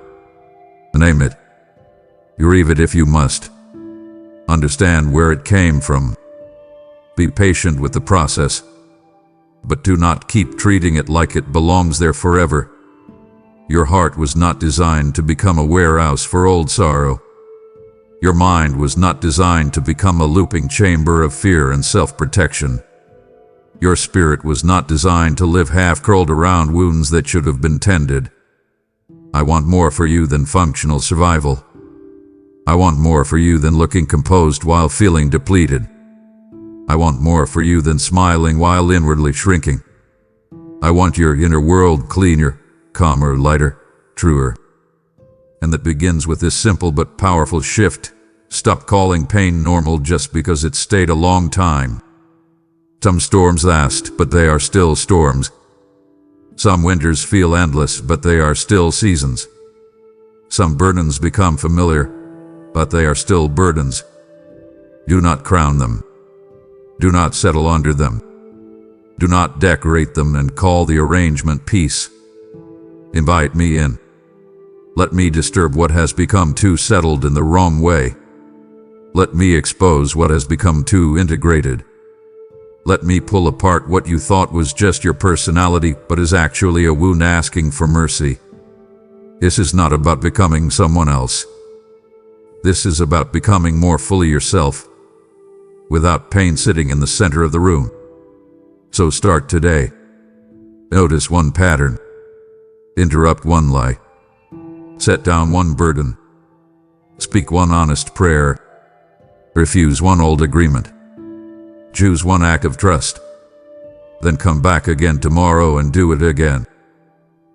Name it. Grieve it if you must. Understand where it came from. Be patient with the process, but do not keep treating it like it belongs there forever. Your heart was not designed to become a warehouse for old sorrow. Your mind was not designed to become a looping chamber of fear and self-protection. Your spirit was not designed to live half-curled around wounds that should have been tended. I want more for you than functional survival. I want more for you than looking composed while feeling depleted. I want more for you than smiling while inwardly shrinking. I want your inner world cleaner, calmer, lighter, truer. And that begins with this simple but powerful shift. Stop calling pain normal just because it stayed a long time. Some storms last, but they are still storms. Some winters feel endless, but they are still seasons. Some burdens become familiar, but they are still burdens. Do not crown them. Do not settle under them. Do not decorate them and call the arrangement peace. Invite me in. Let me disturb what has become too settled in the wrong way. Let me expose what has become too integrated. Let me pull apart what you thought was just your personality but is actually a wound asking for mercy. This is not about becoming someone else. This is about becoming more fully yourself, without pain sitting in the center of the room. So start today. Notice one pattern. Interrupt one lie. Set down one burden. Speak one honest prayer. Refuse one old agreement. Choose one act of trust. Then come back again tomorrow and do it again.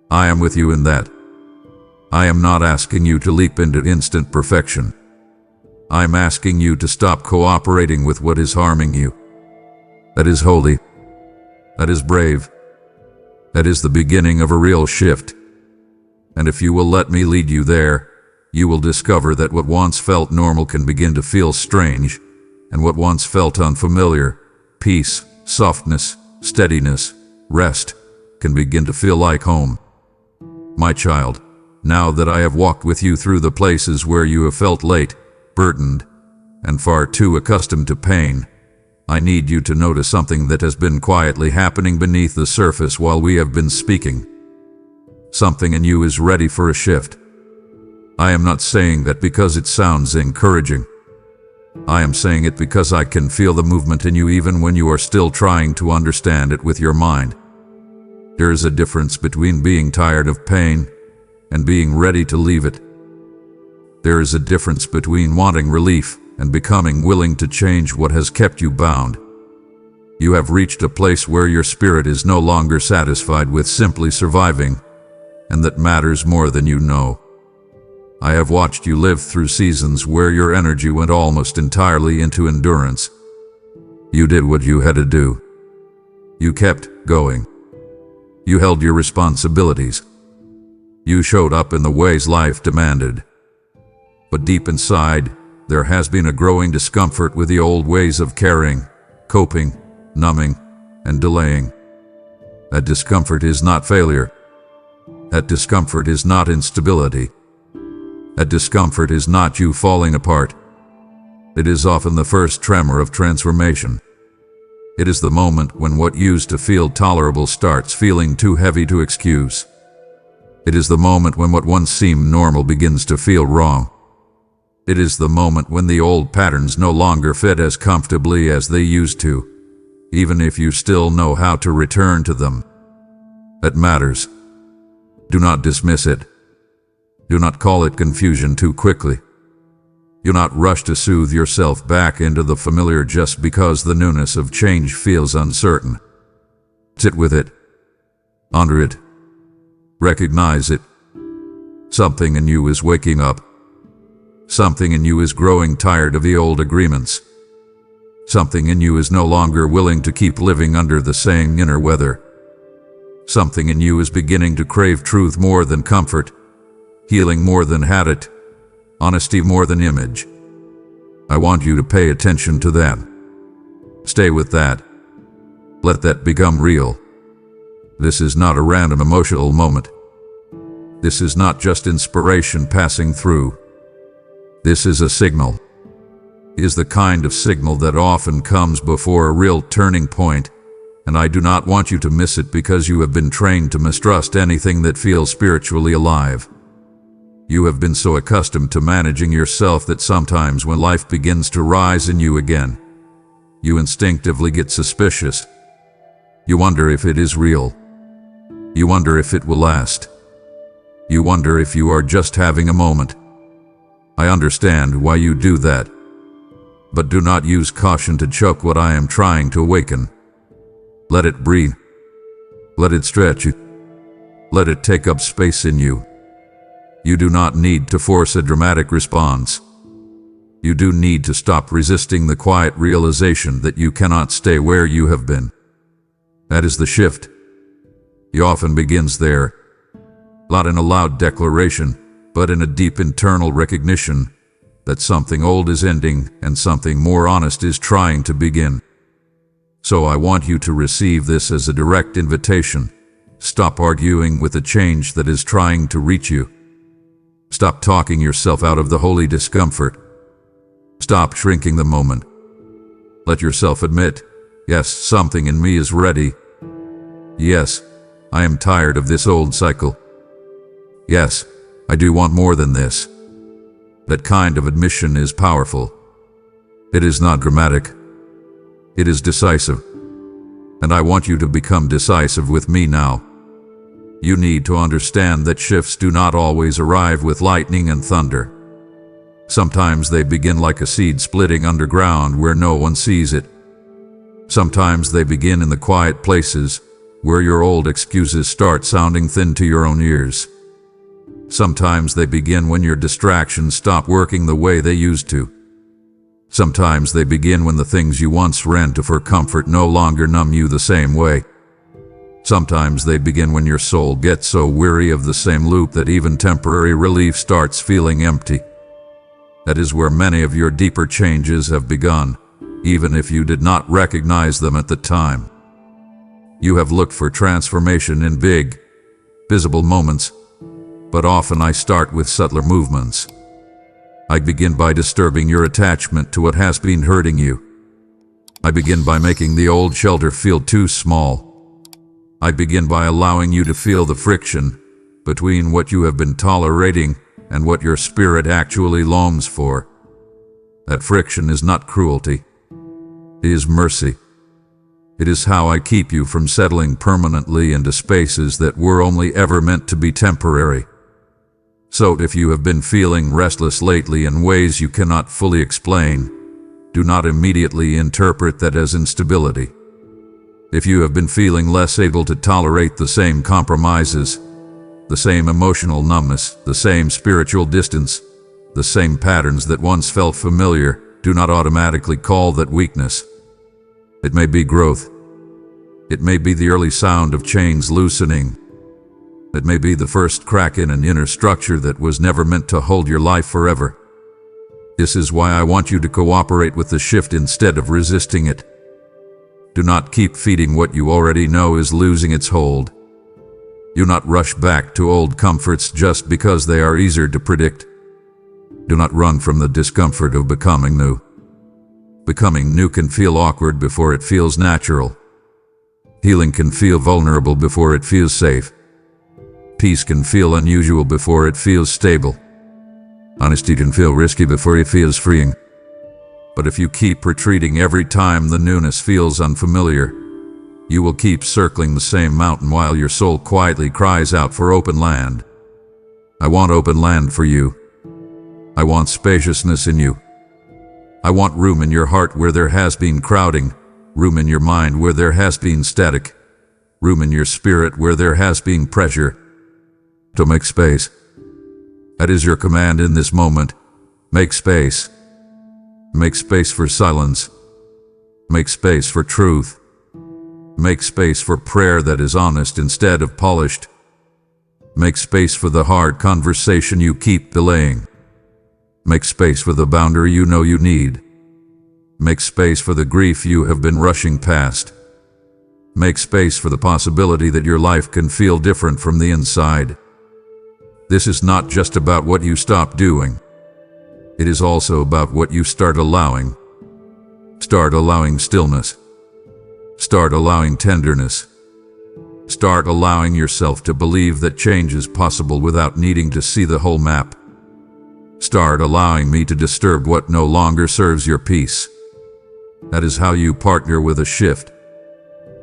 I am with you in that. I am not asking you to leap into instant perfection. I am asking you to stop cooperating with what is harming you. That is holy. That is brave. That is the beginning of a real shift. And if you will let me lead you there, you will discover that what once felt normal can begin to feel strange, and what once felt unfamiliar, peace, softness, steadiness, rest, can begin to feel like home. My child, now that I have walked with you through the places where you have felt late, burdened, and far too accustomed to pain, I need you to notice something that has been quietly happening beneath the surface while we have been speaking. Something in you is ready for a shift. I am not saying that because it sounds encouraging. I am saying it because I can feel the movement in you even when you are still trying to understand it with your mind. There is a difference between being tired of pain and being ready to leave it. There is a difference between wanting relief and becoming willing to change what has kept you bound. You have reached a place where your spirit is no longer satisfied with simply surviving, and that matters more than you know. I have watched you live through seasons where your energy went almost entirely into endurance. You did what you had to do. You kept going. You held your responsibilities. You showed up in the ways life demanded. But deep inside, there has been a growing discomfort with the old ways of caring, coping, numbing, and delaying. That discomfort is not failure. That discomfort is not instability. That discomfort is not you falling apart. It is often the first tremor of transformation. It is the moment when what used to feel tolerable starts feeling too heavy to excuse. It is the moment when what once seemed normal begins to feel wrong. It is the moment when the old patterns no longer fit as comfortably as they used to, even if you still know how to return to them. That matters. Do not dismiss it. Do not call it confusion too quickly. Do not rush to soothe yourself back into the familiar just because the newness of change feels uncertain. Sit with it. Honor it. Recognize it. Something in you is waking up. Something in you is growing tired of the old agreements. Something in you is no longer willing to keep living under the same inner weather. Something in you is beginning to crave truth more than comfort, healing more than habit, honesty more than image. I want you to pay attention to that. Stay with that. Let that become real. This is not a random emotional moment. This is not just inspiration passing through. This is a signal. It is the kind of signal that often comes before a real turning point, and I do not want you to miss it because you have been trained to mistrust anything that feels spiritually alive. You have been so accustomed to managing yourself that sometimes when life begins to rise in you again, you instinctively get suspicious. You wonder if it is real. You wonder if it will last. You wonder if you are just having a moment. I understand why you do that. But do not use caution to choke what I am trying to awaken. Let it breathe. Let it stretch you. Let it take up space in you. You do not need to force a dramatic response. You do need to stop resisting the quiet realization that you cannot stay where you have been. That is the shift. It often begins there, not in a loud declaration, but in a deep internal recognition that something old is ending and something more honest is trying to begin. So I want you to receive this as a direct invitation. Stop arguing with the change that is trying to reach you. Stop talking yourself out of the holy discomfort. Stop shrinking the moment. Let yourself admit, yes, something in me is ready. Yes, I am tired of this old cycle. Yes, I do want more than this. That kind of admission is powerful. It is not dramatic. It is decisive. And I want you to become decisive with me now. You need to understand that shifts do not always arrive with lightning and thunder. Sometimes they begin like a seed splitting underground where no one sees it. Sometimes they begin in the quiet places where your old excuses start sounding thin to your own ears. Sometimes they begin when your distractions stop working the way they used to. Sometimes they begin when the things you once ran to for comfort no longer numb you the same way. Sometimes they begin when your soul gets so weary of the same loop that even temporary relief starts feeling empty. That is where many of your deeper changes have begun, even if you did not recognize them at the time. You have looked for transformation in big, visible moments, but often I start with subtler movements. I begin by disturbing your attachment to what has been hurting you. I begin by making the old shelter feel too small. I begin by allowing you to feel the friction between what you have been tolerating and what your spirit actually longs for. That friction is not cruelty. It is mercy. It is how I keep you from settling permanently into spaces that were only ever meant to be temporary. So if you have been feeling restless lately in ways you cannot fully explain, do not immediately interpret that as instability. If you have been feeling less able to tolerate the same compromises, the same emotional numbness, the same spiritual distance, the same patterns that once felt familiar, do not automatically call that weakness. It may be growth. It may be the early sound of chains loosening. It may be the first crack in an inner structure that was never meant to hold your life forever. This is why I want you to cooperate with the shift instead of resisting it. Do not keep feeding what you already know is losing its hold. Do not rush back to old comforts just because they are easier to predict. Do not run from the discomfort of becoming new. Becoming new can feel awkward before it feels natural. Healing can feel vulnerable before it feels safe. Peace can feel unusual before it feels stable. Honesty can feel risky before it feels freeing. But if you keep retreating every time the newness feels unfamiliar, you will keep circling the same mountain while your soul quietly cries out for open land. I want open land for you. I want spaciousness in you. I want room in your heart where there has been crowding, room in your mind where there has been static, room in your spirit where there has been pressure. To make space. That is your command in this moment. Make space. Make space for silence. Make space for truth. Make space for prayer that is honest instead of polished. Make space for the hard conversation you keep delaying. Make space for the boundary you know you need. Make space for the grief you have been rushing past. Make space for the possibility that your life can feel different from the inside. This is not just about what you stop doing. It is also about what you start allowing. Start allowing stillness. Start allowing tenderness. Start allowing yourself to believe that change is possible without needing to see the whole map. Start allowing me to disturb what no longer serves your peace. That is how you partner with a shift.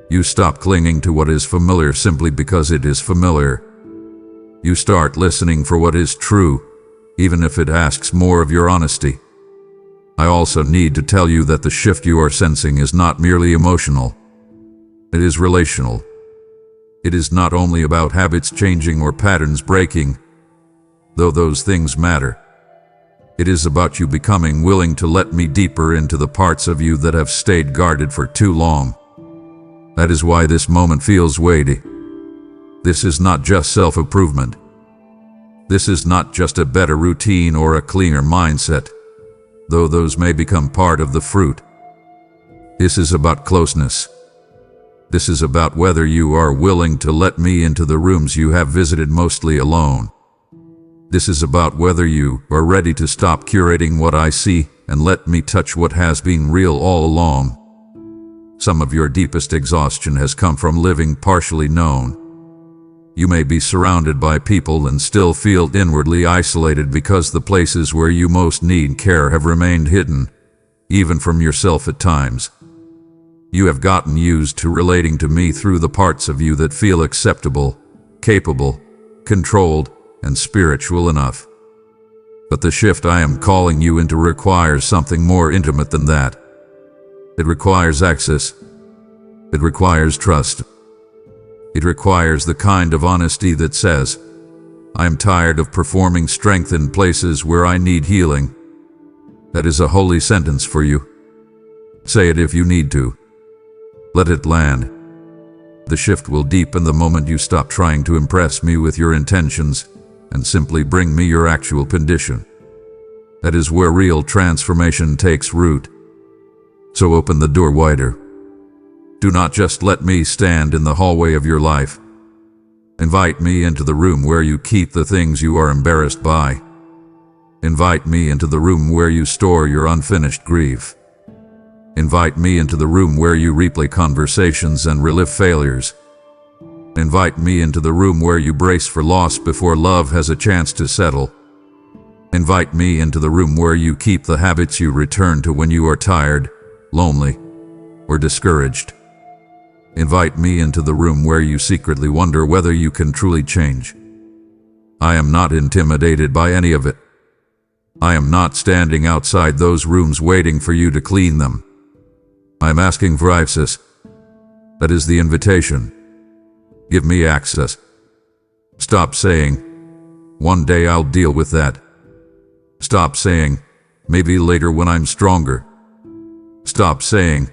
You stop clinging to what is familiar simply because it is familiar. You start listening for what is true, even if it asks more of your honesty. I also need to tell you that the shift you are sensing is not merely emotional. It is relational. It is not only about habits changing or patterns breaking, though those things matter. It is about you becoming willing to let me deeper into the parts of you that have stayed guarded for too long. That is why this moment feels weighty. This is not just self-improvement. This is not just a better routine or a cleaner mindset, though those may become part of the fruit. This is about closeness. This is about whether you are willing to let me into the rooms you have visited mostly alone. This is about whether you are ready to stop curating what I see and let me touch what has been real all along. Some of your deepest exhaustion has come from living partially known. You may be surrounded by people and still feel inwardly isolated because the places where you most need care have remained hidden, even from yourself at times. You have gotten used to relating to me through the parts of you that feel acceptable, capable, controlled, and spiritual enough. But the shift I am calling you into requires something more intimate than that. It requires access. It requires trust. It requires the kind of honesty that says, I am tired of performing strength in places where I need healing. That is a holy sentence for you. Say it if you need to. Let it land. The shift will deepen the moment you stop trying to impress me with your intentions and simply bring me your actual condition. That is where real transformation takes root. So open the door wider. Do not just let me stand in the hallway of your life. Invite me into the room where you keep the things you are embarrassed by. Invite me into the room where you store your unfinished grief. Invite me into the room where you replay conversations and relive failures. Invite me into the room where you brace for loss before love has a chance to settle. Invite me into the room where you keep the habits you return to when you are tired, lonely, or discouraged. Invite me into the room where you secretly wonder whether you can truly change. I am not intimidated by any of it. I am not standing outside those rooms waiting for you to clean them. I am asking for access. That is the invitation. Give me access. Stop saying, "One day I'll deal with that." Stop saying, "Maybe later when I'm stronger." Stop saying,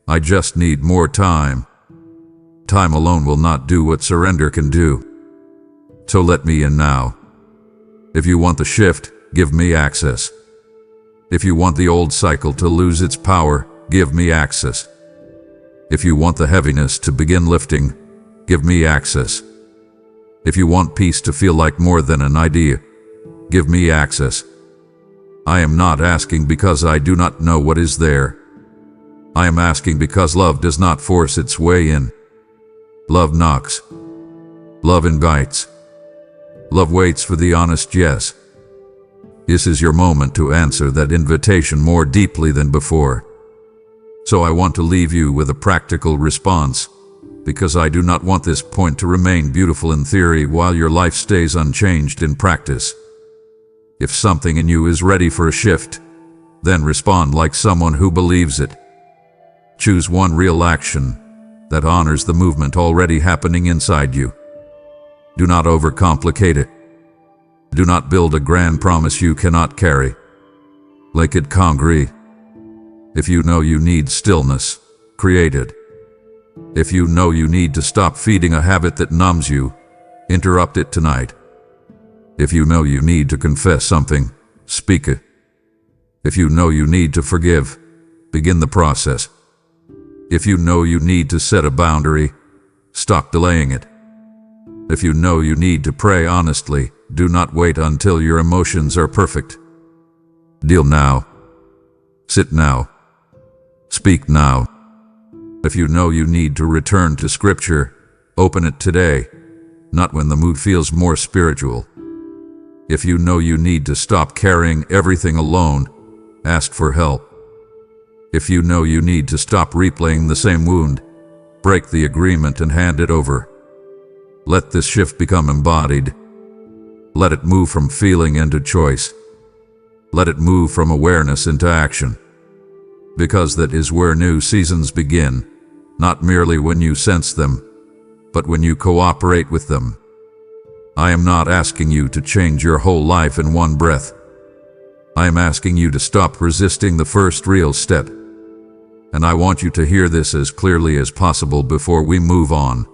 "I just need more time." Time alone will not do what surrender can do. So let me in now. If you want the shift, give me access. If you want the old cycle to lose its power, give me access. If you want the heaviness to begin lifting, give me access. If you want peace to feel like more than an idea, give me access. I am not asking because I do not know what is there. I am asking because love does not force its way in. Love knocks. Love invites. Love waits for the honest yes. This is your moment to answer that invitation more deeply than before. So I want to leave you with a practical response, because I do not want this point to remain beautiful in theory while your life stays unchanged in practice. If something in you is ready for a shift, then respond like someone who believes it. Choose one real action that honors the movement already happening inside you. Do not overcomplicate it. Do not build a grand promise you cannot carry. Make it concrete. If you know you need stillness, create it. If you know you need to stop feeding a habit that numbs you, interrupt it tonight. If you know you need to confess something, speak it. If you know you need to forgive, begin the process. If you know you need to set a boundary, stop delaying it. If you know you need to pray honestly, do not wait until your emotions are perfect. Deal now. Sit now. Speak now. If you know you need to return to Scripture, open it today, not when the mood feels more spiritual. If you know you need to stop carrying everything alone, ask for help. If you know you need to stop replaying the same wound, break the agreement and hand it over. Let this shift become embodied. Let it move from feeling into choice. Let it move from awareness into action. Because that is where new seasons begin, not merely when you sense them, but when you cooperate with them. I am not asking you to change your whole life in one breath. I am asking you to stop resisting the first real step. And I want you to hear this as clearly as possible before we move on.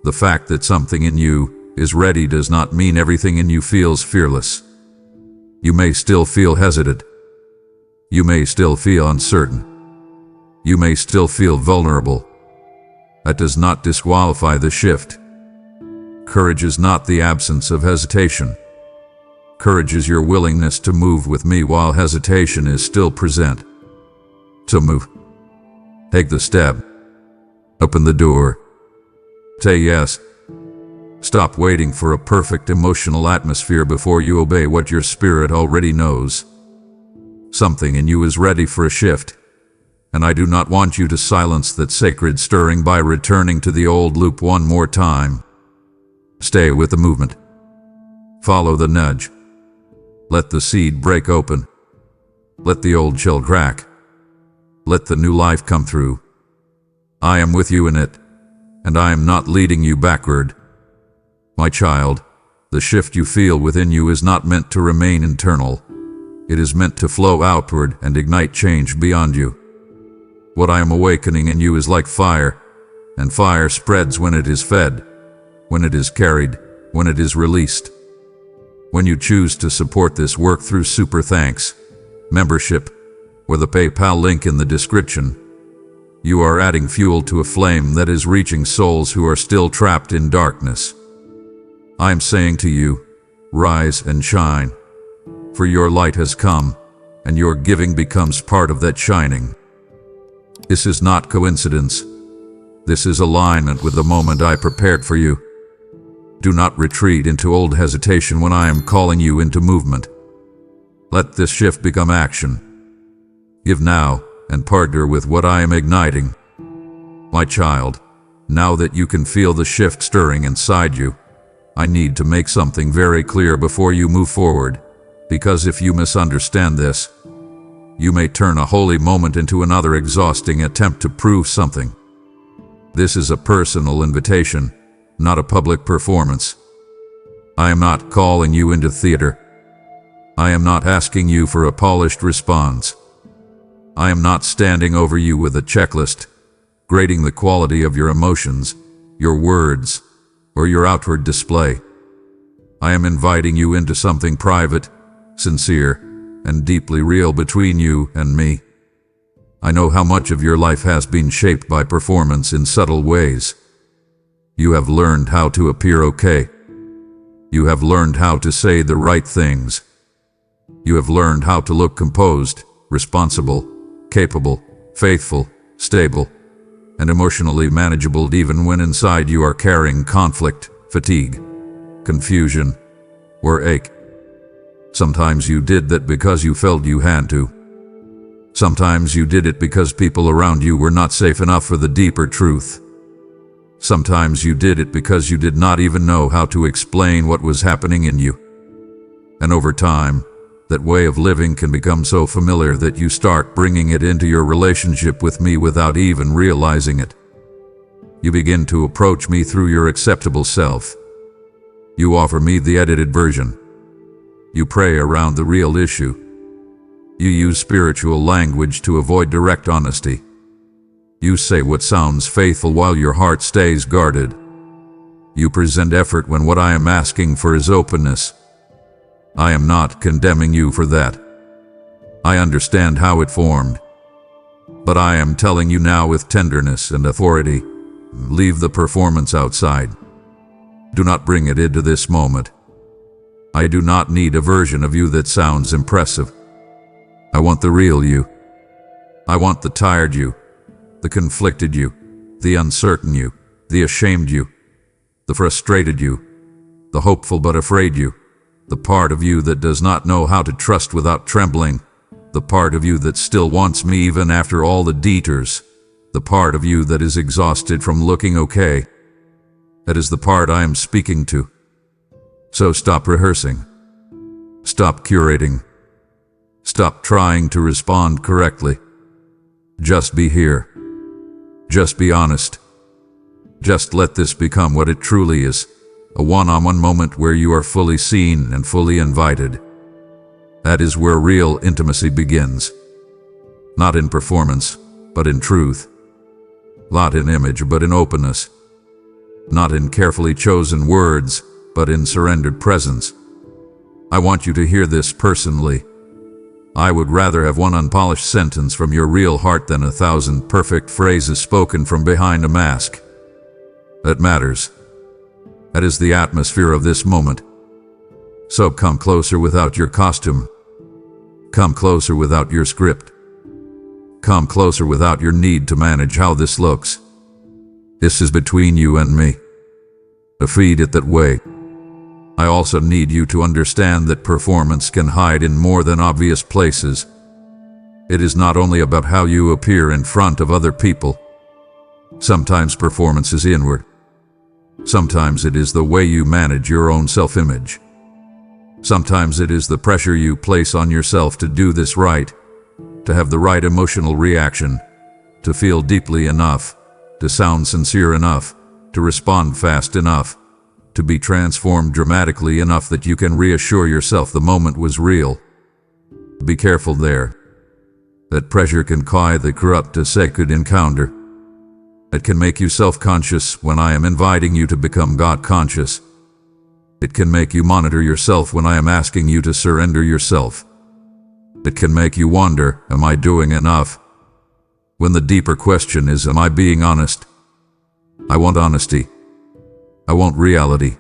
The fact that something in you is ready does not mean everything in you feels fearless. You may still feel hesitant. You may still feel uncertain. You may still feel vulnerable. That does not disqualify the shift. Courage is not the absence of hesitation. Courage is your willingness to move with me while hesitation is still present. So move. Take the step. Open the door. Say yes. Stop waiting for a perfect emotional atmosphere before you obey what your spirit already knows. Something in you is ready for a shift, and I do not want you to silence that sacred stirring by returning to the old loop one more time. Stay with the movement. Follow the nudge. Let the seed break open. Let the old shell crack. Let the new life come through. I am with you in it, and I am not leading you backward. My child, the shift you feel within you is not meant to remain internal. It is meant to flow outward and ignite change beyond you. What I am awakening in you is like fire, and fire spreads when it is fed, when it is carried, when it is released. When you choose to support this work through super thanks, membership, or the PayPal link in the description, you are adding fuel to a flame that is reaching souls who are still trapped in darkness. I am saying to you, rise and shine, for your light has come, and your giving becomes part of that shining. This is not coincidence. This is alignment with the moment I prepared for you. Do not retreat into old hesitation when I am calling you into movement. Let this shift become action. Give now and partner with what I am igniting. My child, now that you can feel the shift stirring inside you, I need to make something very clear before you move forward, because if you misunderstand this, you may turn a holy moment into another exhausting attempt to prove something. This is a personal invitation, not a public performance. I am not calling you into theater. I am not asking you for a polished response. I am not standing over you with a checklist, grading the quality of your emotions, your words, or your outward display. I am inviting you into something private, sincere, and deeply real between you and me. I know how much of your life has been shaped by performance in subtle ways. You have learned how to appear okay. You have learned how to say the right things. You have learned how to look composed, responsible, capable, faithful, stable, and emotionally manageable even when inside you are carrying conflict, fatigue, confusion, or ache. Sometimes you did that because you felt you had to. Sometimes you did it because people around you were not safe enough for the deeper truth. Sometimes you did it because you did not even know how to explain what was happening in you. And over time, that way of living can become so familiar that you start bringing it into your relationship with me without even realizing it. You begin to approach me through your acceptable self. You offer me the edited version. You pray around the real issue. You use spiritual language to avoid direct honesty. You say what sounds faithful while your heart stays guarded. You present effort when what I am asking for is openness. I am not condemning you for that. I understand how it formed. But I am telling you now with tenderness and authority, leave the performance outside. Do not bring it into this moment. I do not need a version of you that sounds impressive. I want the real you. I want the tired you, the conflicted you, the uncertain you, the ashamed you, the frustrated you, the hopeful but afraid you, the part of you that does not know how to trust without trembling, the part of you that still wants me even after all the detours, the part of you that is exhausted from looking okay. That is the part I am speaking to. So stop rehearsing. Stop curating. Stop trying to respond correctly. Just be here. Just be honest. Just let this become what it truly is, a one-on-one moment where you are fully seen and fully invited. That is where real intimacy begins. Not in performance, but in truth. Not in image, but in openness. Not in carefully chosen words, but in surrendered presence. I want you to hear this personally. I would rather have one unpolished sentence from your real heart than 1,000 perfect phrases spoken from behind a mask. That matters. That is the atmosphere of this moment. So come closer without your costume. Come closer without your script. Come closer without your need to manage how this looks. This is between you and me. Feed it that way. I also need you to understand that performance can hide in more than obvious places. It is not only about how you appear in front of other people. Sometimes performance is inward. Sometimes it is the way you manage your own self-image. Sometimes it is the pressure you place on yourself to do this right, to have the right emotional reaction, to feel deeply enough, to sound sincere enough, to respond fast enough, to be transformed dramatically enough that you can reassure yourself the moment was real. Be careful there. That pressure can corrupt a sacred encounter. It can make you self-conscious when I am inviting you to become God-conscious. It can make you monitor yourself when I am asking you to surrender yourself. It can make you wonder, am I doing enough? When the deeper question is, am I being honest? I want honesty. I want reality.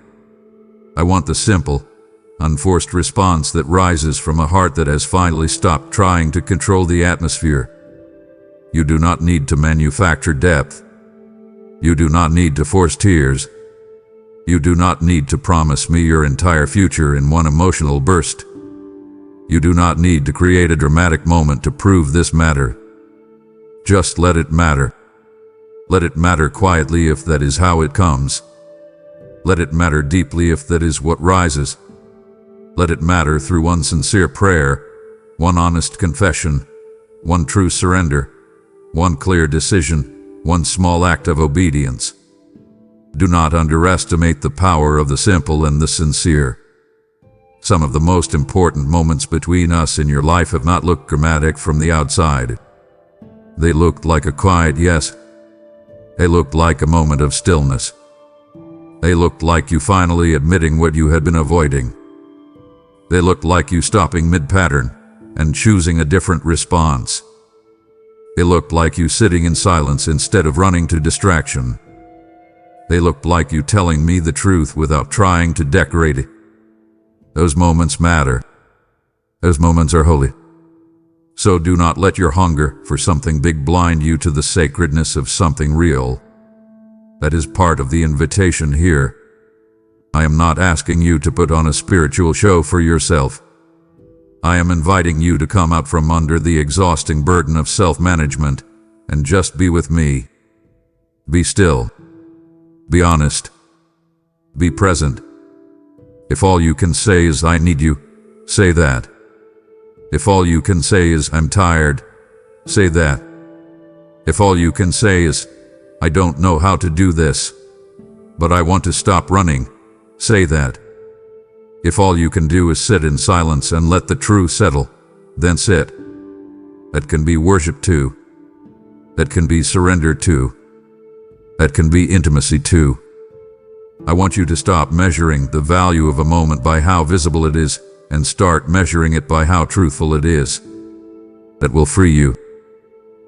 I want the simple, unforced response that rises from a heart that has finally stopped trying to control the atmosphere. You do not need to manufacture depth. You do not need to force tears. You do not need to promise me your entire future in one emotional burst. You do not need to create a dramatic moment to prove this matter. Just let it matter. Let it matter quietly if that is how it comes. Let it matter deeply if that is what rises. Let it matter through one sincere prayer, one honest confession, one true surrender, one clear decision, one small act of obedience. Do not underestimate the power of the simple and the sincere. Some of the most important moments between us in your life have not looked dramatic from the outside. They looked like a quiet yes. They looked like a moment of stillness. They looked like you finally admitting what you had been avoiding. They looked like you stopping mid-pattern and choosing a different response. They looked like you sitting in silence instead of running to distraction. They looked like you telling me the truth without trying to decorate it. Those moments matter. Those moments are holy. So do not let your hunger for something big blind you to the sacredness of something real. That is part of the invitation here. I am not asking you to put on a spiritual show for yourself. I am inviting you to come out from under the exhausting burden of self-management and just be with me. Be still. Be honest. Be present. If all you can say is I need you, say that. If all you can say is I'm tired, say that. If all you can say is I don't know how to do this, but I want to stop running, say that. If all you can do is sit in silence and let the truth settle, then sit. That can be worship too. That can be surrender too. That can be intimacy too. I want you to stop measuring the value of a moment by how visible it is and start measuring it by how truthful it is. That will free you.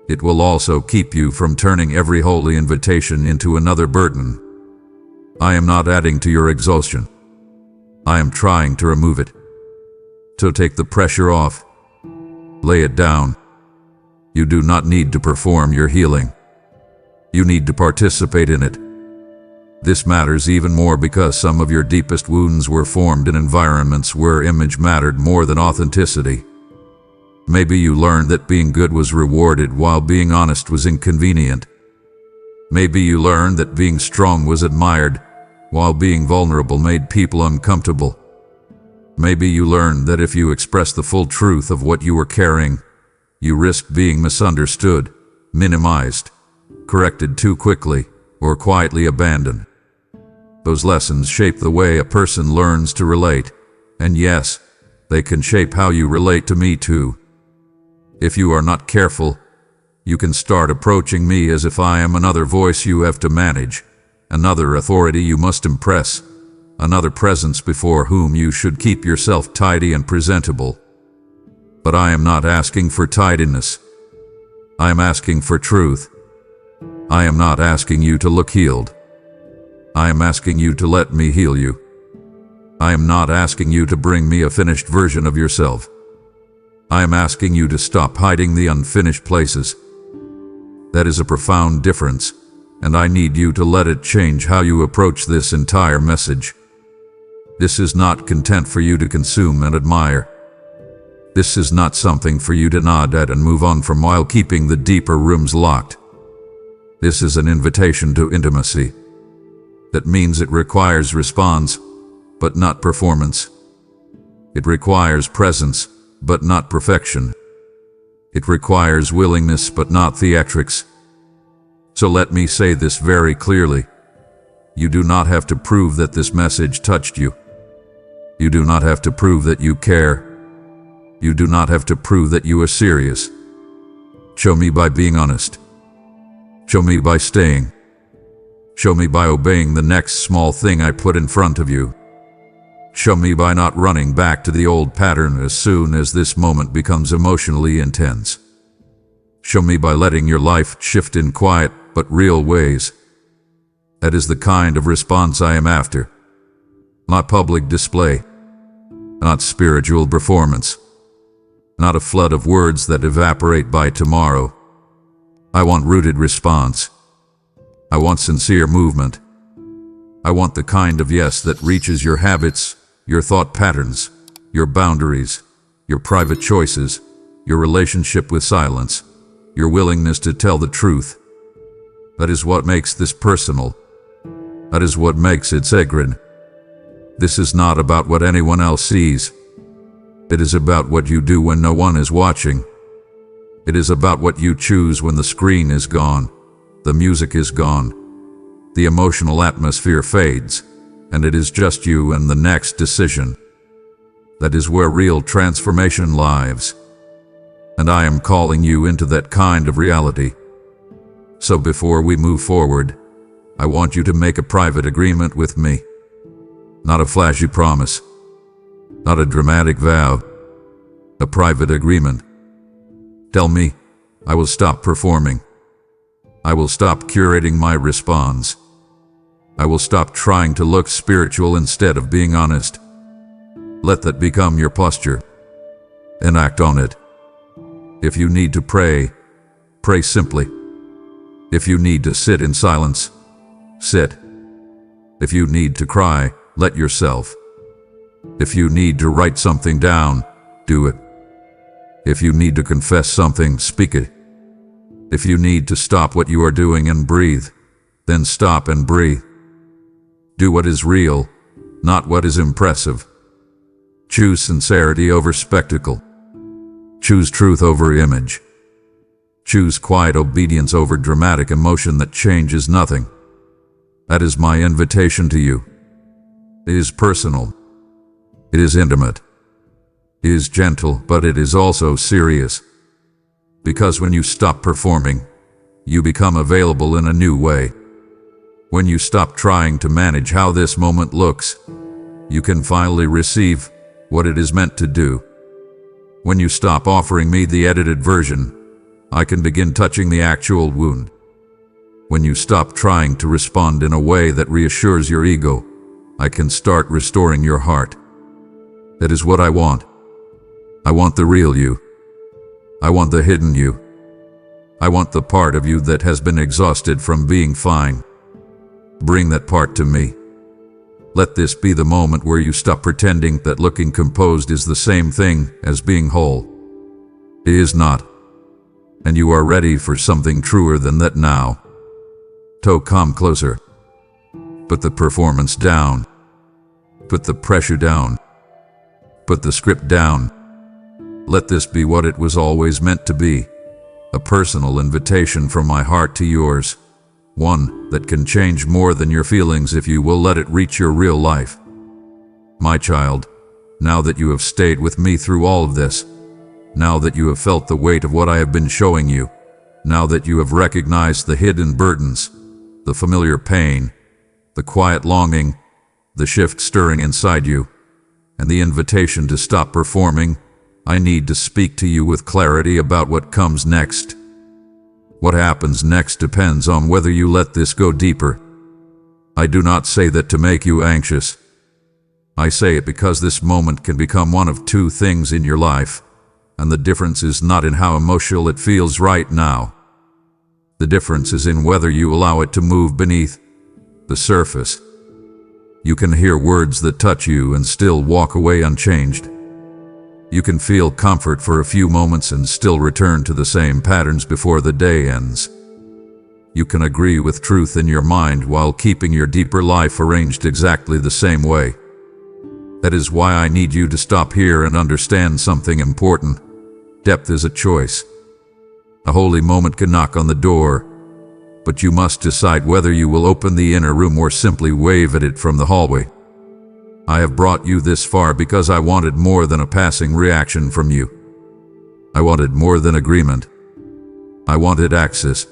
It will also keep you from turning every holy invitation into another burden. I am not adding to your exhaustion. I am trying to remove it. So take the pressure off. Lay it down. You do not need to perform your healing. You need to participate in it. This matters even more because some of your deepest wounds were formed in environments where image mattered more than authenticity. Maybe you learned that being good was rewarded while being honest was inconvenient. Maybe you learned that being strong was admired while being vulnerable made people uncomfortable. Maybe you learned that if you expressed the full truth of what you were carrying, you risked being misunderstood, minimized, corrected too quickly, or quietly abandoned. Those lessons shape the way a person learns to relate, and yes, they can shape how you relate to me too. If you are not careful, you can start approaching me as if I am another voice you have to manage, another authority you must impress, another presence before whom you should keep yourself tidy and presentable. But I am not asking for tidiness. I am asking for truth. I am not asking you to look healed. I am asking you to let me heal you. I am not asking you to bring me a finished version of yourself. I am asking you to stop hiding the unfinished places. That is a profound difference, and I need you to let it change how you approach this entire message. This is not content for you to consume and admire. This is not something for you to nod at and move on from while keeping the deeper rooms locked. This is an invitation to intimacy. That means it requires response, but not performance. It requires presence, but not perfection. It requires willingness, but not theatrics. So let me say this very clearly. You do not have to prove that this message touched you. You do not have to prove that you care. You do not have to prove that you are serious. Show me by being honest. Show me by staying. Show me by obeying the next small thing I put in front of you. Show me by not running back to the old pattern as soon as this moment becomes emotionally intense. Show me by letting your life shift in quiet but real ways. That is the kind of response I am after. Not public display. Not spiritual performance. Not a flood of words that evaporate by tomorrow. I want rooted response. I want sincere movement. I want the kind of yes that reaches your habits, your thought patterns, your boundaries, your private choices, your relationship with silence, your willingness to tell the truth. That is what makes this personal. That is what makes it sacred. This is not about what anyone else sees. It is about what you do when no one is watching. It is about what you choose when the screen is gone, the music is gone, the emotional atmosphere fades, and it is just you and the next decision. That is where real transformation lives. And I am calling you into that kind of reality. So before we move forward, I want you to make a private agreement with me. Not a flashy promise. Not a dramatic vow. A private agreement. Tell me, I will stop performing. I will stop curating my response. I will stop trying to look spiritual instead of being honest. Let that become your posture. And act on it. If you need to pray, pray simply. If you need to sit in silence, sit. If you need to cry, let yourself. If you need to write something down, do it. If you need to confess something, speak it. If you need to stop what you are doing and breathe, then stop and breathe. Do what is real, not what is impressive. Choose sincerity over spectacle. Choose truth over image. Choose quiet obedience over dramatic emotion that changes nothing. That is my invitation to you. It is personal. It is intimate. It is gentle, but it is also serious. Because when you stop performing, you become available in a new way. When you stop trying to manage how this moment looks, you can finally receive what it is meant to do. When you stop offering me the edited version, I can begin touching the actual wound. When you stop trying to respond in a way that reassures your ego, I can start restoring your heart. That is what I want. I want the real you. I want the hidden you. I want the part of you that has been exhausted from being fine. Bring that part to me. Let this be the moment where you stop pretending that looking composed is the same thing as being whole. It is not. And you are ready for something truer than that now. Come closer. Put the performance down. Put the pressure down. Put the script down. Let this be what it was always meant to be. A personal invitation from my heart to yours. One that can change more than your feelings if you will let it reach your real life. My child, now that you have stayed with me through all of this, now that you have felt the weight of what I have been showing you, now that you have recognized the hidden burdens, the familiar pain, the quiet longing, the shift stirring inside you, and the invitation to stop performing, I need to speak to you with clarity about what comes next. What happens next depends on whether you let this go deeper. I do not say that to make you anxious. I say it because this moment can become one of two things in your life, and the difference is not in how emotional it feels right now. The difference is in whether you allow it to move beneath the surface. You can hear words that touch you and still walk away unchanged. You can feel comfort for a few moments and still return to the same patterns before the day ends. You can agree with truth in your mind while keeping your deeper life arranged exactly the same way. That is why I need you to stop here and understand something important. Depth is a choice. A holy moment can knock on the door, but you must decide whether you will open the inner room or simply wave at it from the hallway. I have brought you this far because I wanted more than a passing reaction from you. I wanted more than agreement. I wanted access.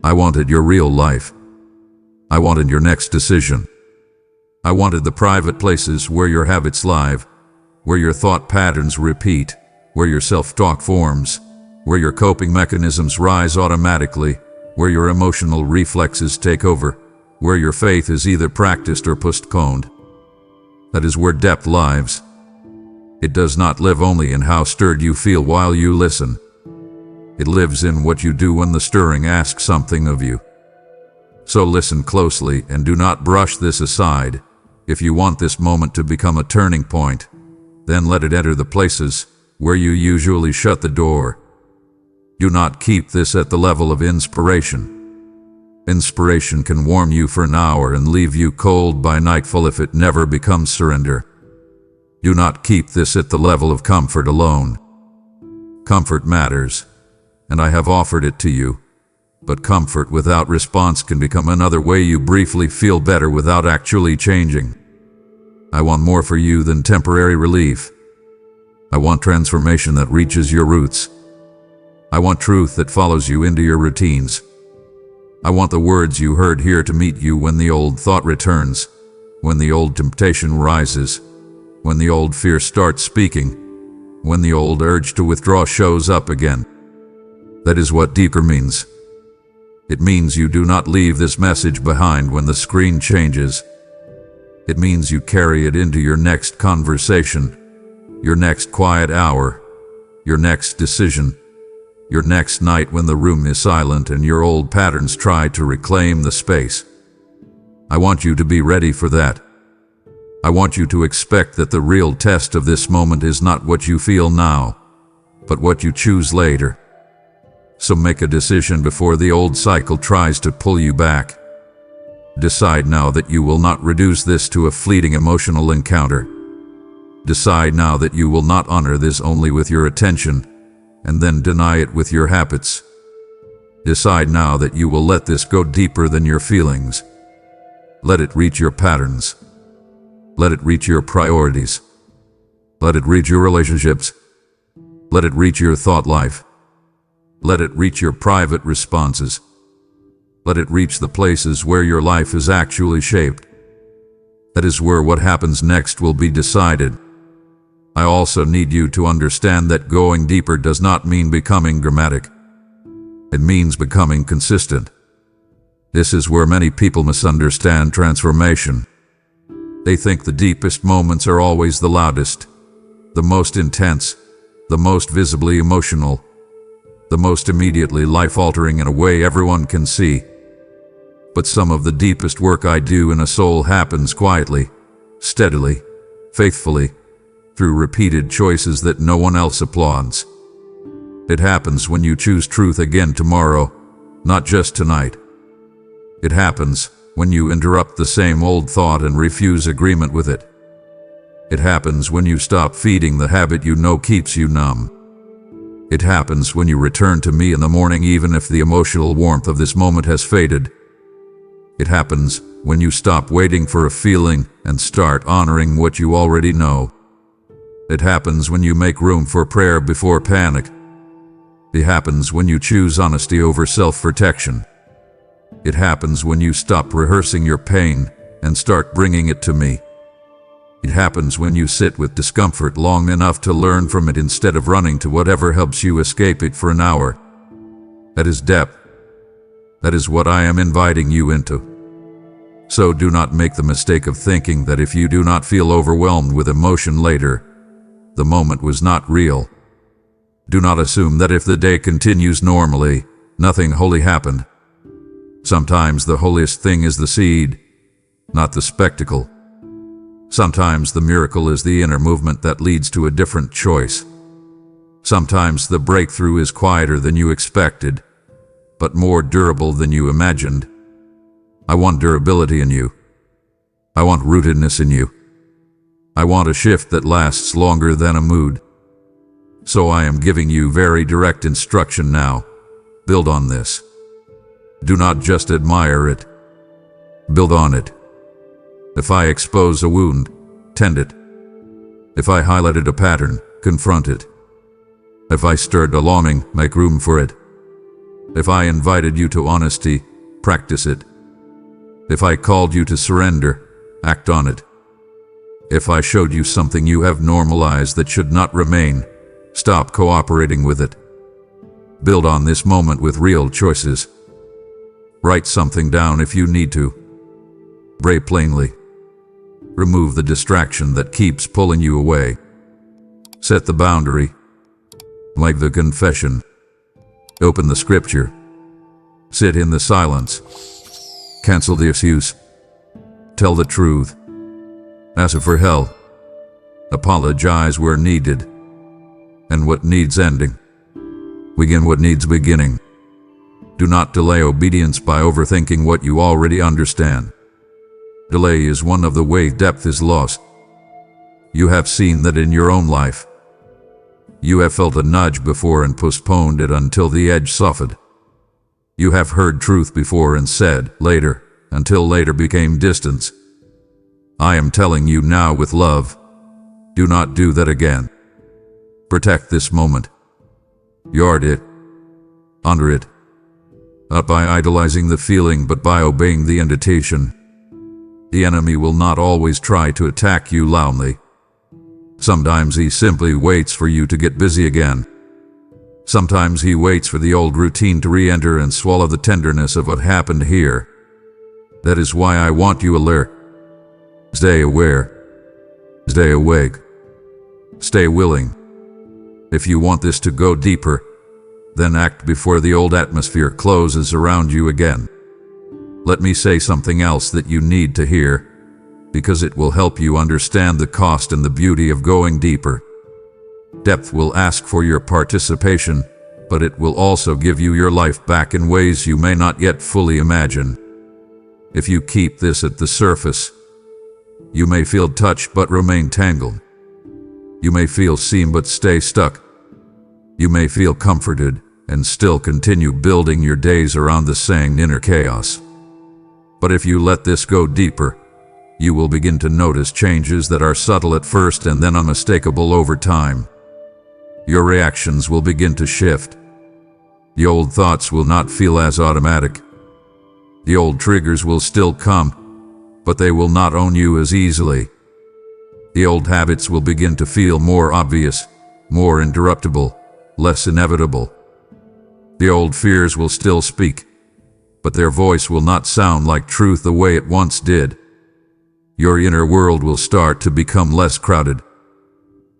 I wanted your real life. I wanted your next decision. I wanted the private places where your habits live, where your thought patterns repeat, where your self-talk forms, where your coping mechanisms rise automatically, where your emotional reflexes take over, where your faith is either practiced or postponed. That is where depth lives. It does not live only in how stirred you feel while you listen. It lives in what you do when the stirring asks something of you. So listen closely and do not brush this aside. If you want this moment to become a turning point, then let it enter the places where you usually shut the door. Do not keep this at the level of inspiration. Inspiration can warm you for an hour and leave you cold by nightfall if it never becomes surrender. Do not keep this at the level of comfort alone. Comfort matters, and I have offered it to you. But comfort without response can become another way you briefly feel better without actually changing. I want more for you than temporary relief. I want transformation that reaches your roots. I want truth that follows you into your routines. I want the words you heard here to meet you when the old thought returns, when the old temptation rises, when the old fear starts speaking, when the old urge to withdraw shows up again. That is what deeper means. It means you do not leave this message behind when the screen changes. It means you carry it into your next conversation, your next quiet hour, your next decision, your next night when the room is silent and your old patterns try to reclaim the space. I want you to be ready for that. I want you to expect that the real test of this moment is not what you feel now, but what you choose later. So make a decision before the old cycle tries to pull you back. Decide now that you will not reduce this to a fleeting emotional encounter. Decide now that you will not honor this only with your attention, and then deny it with your habits. Decide now that you will let this go deeper than your feelings. Let it reach your patterns. Let it reach your priorities. Let it reach your relationships. Let it reach your thought life. Let it reach your private responses. Let it reach the places where your life is actually shaped. That is where what happens next will be decided. I also need you to understand that going deeper does not mean becoming dramatic. It means becoming consistent. This is where many people misunderstand transformation. They think the deepest moments are always the loudest, the most intense, the most visibly emotional, the most immediately life-altering in a way everyone can see. But some of the deepest work I do in a soul happens quietly, steadily, faithfully, through repeated choices that no one else applauds. It happens when you choose truth again tomorrow, not just tonight. It happens when you interrupt the same old thought and refuse agreement with it. It happens when you stop feeding the habit you know keeps you numb. It happens when you return to me in the morning even if the emotional warmth of this moment has faded. It happens when you stop waiting for a feeling and start honoring what you already know. It happens when you make room for prayer before panic. It happens when you choose honesty over self-protection. It happens when you stop rehearsing your pain and start bringing it to me. It happens when you sit with discomfort long enough to learn from it instead of running to whatever helps you escape it for an hour. That is depth. That is what I am inviting you into. So do not make the mistake of thinking that if you do not feel overwhelmed with emotion later, the moment was not real. Do not assume that if the day continues normally, nothing holy happened. Sometimes the holiest thing is the seed, not the spectacle. Sometimes the miracle is the inner movement that leads to a different choice. Sometimes the breakthrough is quieter than you expected, but more durable than you imagined. I want durability in you. I want rootedness in you. I want a shift that lasts longer than a mood. So I am giving you very direct instruction now. Build on this. Do not just admire it. Build on it. If I expose a wound, tend it. If I highlighted a pattern, confront it. If I stirred a longing, make room for it. If I invited you to honesty, practice it. If I called you to surrender, act on it. If I showed you something you have normalized that should not remain, stop cooperating with it. Build on this moment with real choices. Write something down if you need to. Pray plainly. Remove the distraction that keeps pulling you away. Set the boundary. Like the confession. Open the scripture. Sit in the silence. Cancel the excuse. Tell the truth. Ask for help. Apologize where needed. And what needs ending. Begin what needs beginning. Do not delay obedience by overthinking what you already understand. Delay is one of the ways depth is lost. You have seen that in your own life. You have felt a nudge before and postponed it until the edge softened. You have heard truth before and said later, until later became distance. I am telling you now with love, do not do that again. Protect this moment. Guard it. Honor it. Not by idolizing the feeling but by obeying the invitation. The enemy will not always try to attack you loudly. Sometimes he simply waits for you to get busy again. Sometimes he waits for the old routine to re-enter and swallow the tenderness of what happened here. That is why I want you alert. Stay aware. Stay awake. Stay willing. If you want this to go deeper, then act before the old atmosphere closes around you again. Let me say something else that you need to hear, because it will help you understand the cost and the beauty of going deeper. Depth will ask for your participation, but it will also give you your life back in ways you may not yet fully imagine. If you keep this at the surface, you may feel touched but remain tangled. You may feel seen but stay stuck. You may feel comforted and still continue building your days around the same inner chaos. But if you let this go deeper, you will begin to notice changes that are subtle at first and then unmistakable over time. Your reactions will begin to shift. The old thoughts will not feel as automatic. The old triggers will still come, but they will not own you as easily. The old habits will begin to feel more obvious, more interruptible, less inevitable. The old fears will still speak, but their voice will not sound like truth the way it once did. Your inner world will start to become less crowded.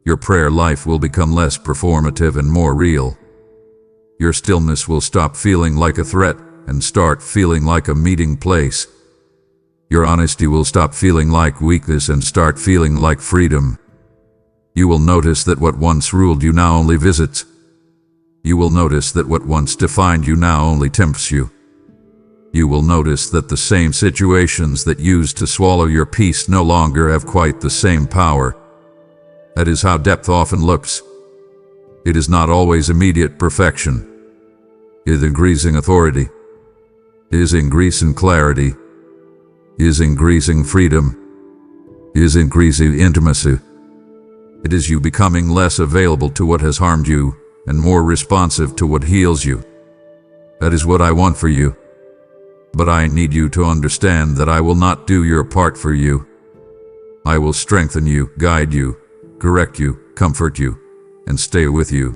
Your prayer life will become less performative and more real. Your stillness will stop feeling like a threat and start feeling like a meeting place. Your honesty will stop feeling like weakness and start feeling like freedom. You will notice that what once ruled you now only visits. You will notice that what once defined you now only tempts you. You will notice that the same situations that used to swallow your peace no longer have quite the same power. That is how depth often looks. It is not always immediate perfection. It is increasing authority. It is increasing clarity. It is increasing freedom. It is increasing intimacy. It is you becoming less available to what has harmed you and more responsive to what heals you. That is what I want for you. But I need you to understand that I will not do your part for you. I will strengthen you, guide you, correct you, comfort you, and stay with you.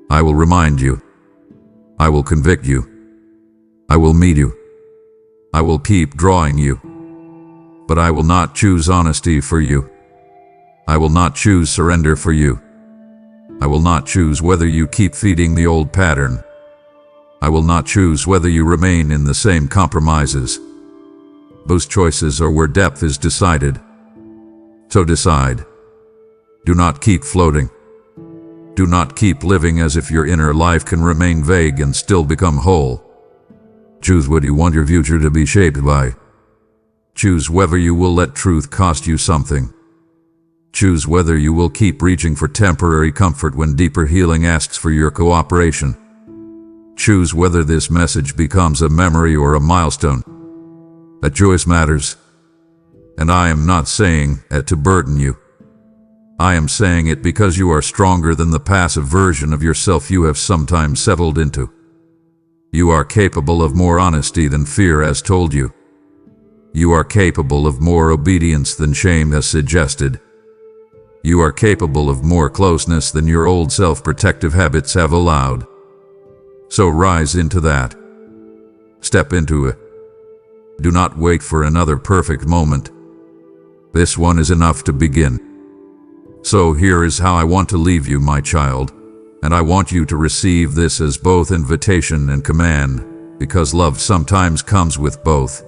I will remind you. I will convict you. I will meet you. I will keep drawing you. But I will not choose honesty for you. I will not choose surrender for you. I will not choose whether you keep feeding the old pattern. I will not choose whether you remain in the same compromises. Those choices are where depth is decided. So decide. Do not keep floating. Do not keep living as if your inner life can remain vague and still become whole. Choose what you want your future to be shaped by. Choose whether you will let truth cost you something. Choose whether you will keep reaching for temporary comfort when deeper healing asks for your cooperation. Choose whether this message becomes a memory or a milestone. That choice matters. And I am not saying it to burden you. I am saying it because you are stronger than the passive version of yourself you have sometimes settled into. You are capable of more honesty than fear has told you. You are capable of more obedience than shame has suggested. You are capable of more closeness than your old self-protective habits have allowed. So rise into that. Step into it. Do not wait for another perfect moment. This one is enough to begin. So here is how I want to leave you, my child, and I want you to receive this as both invitation and command, because love sometimes comes with both.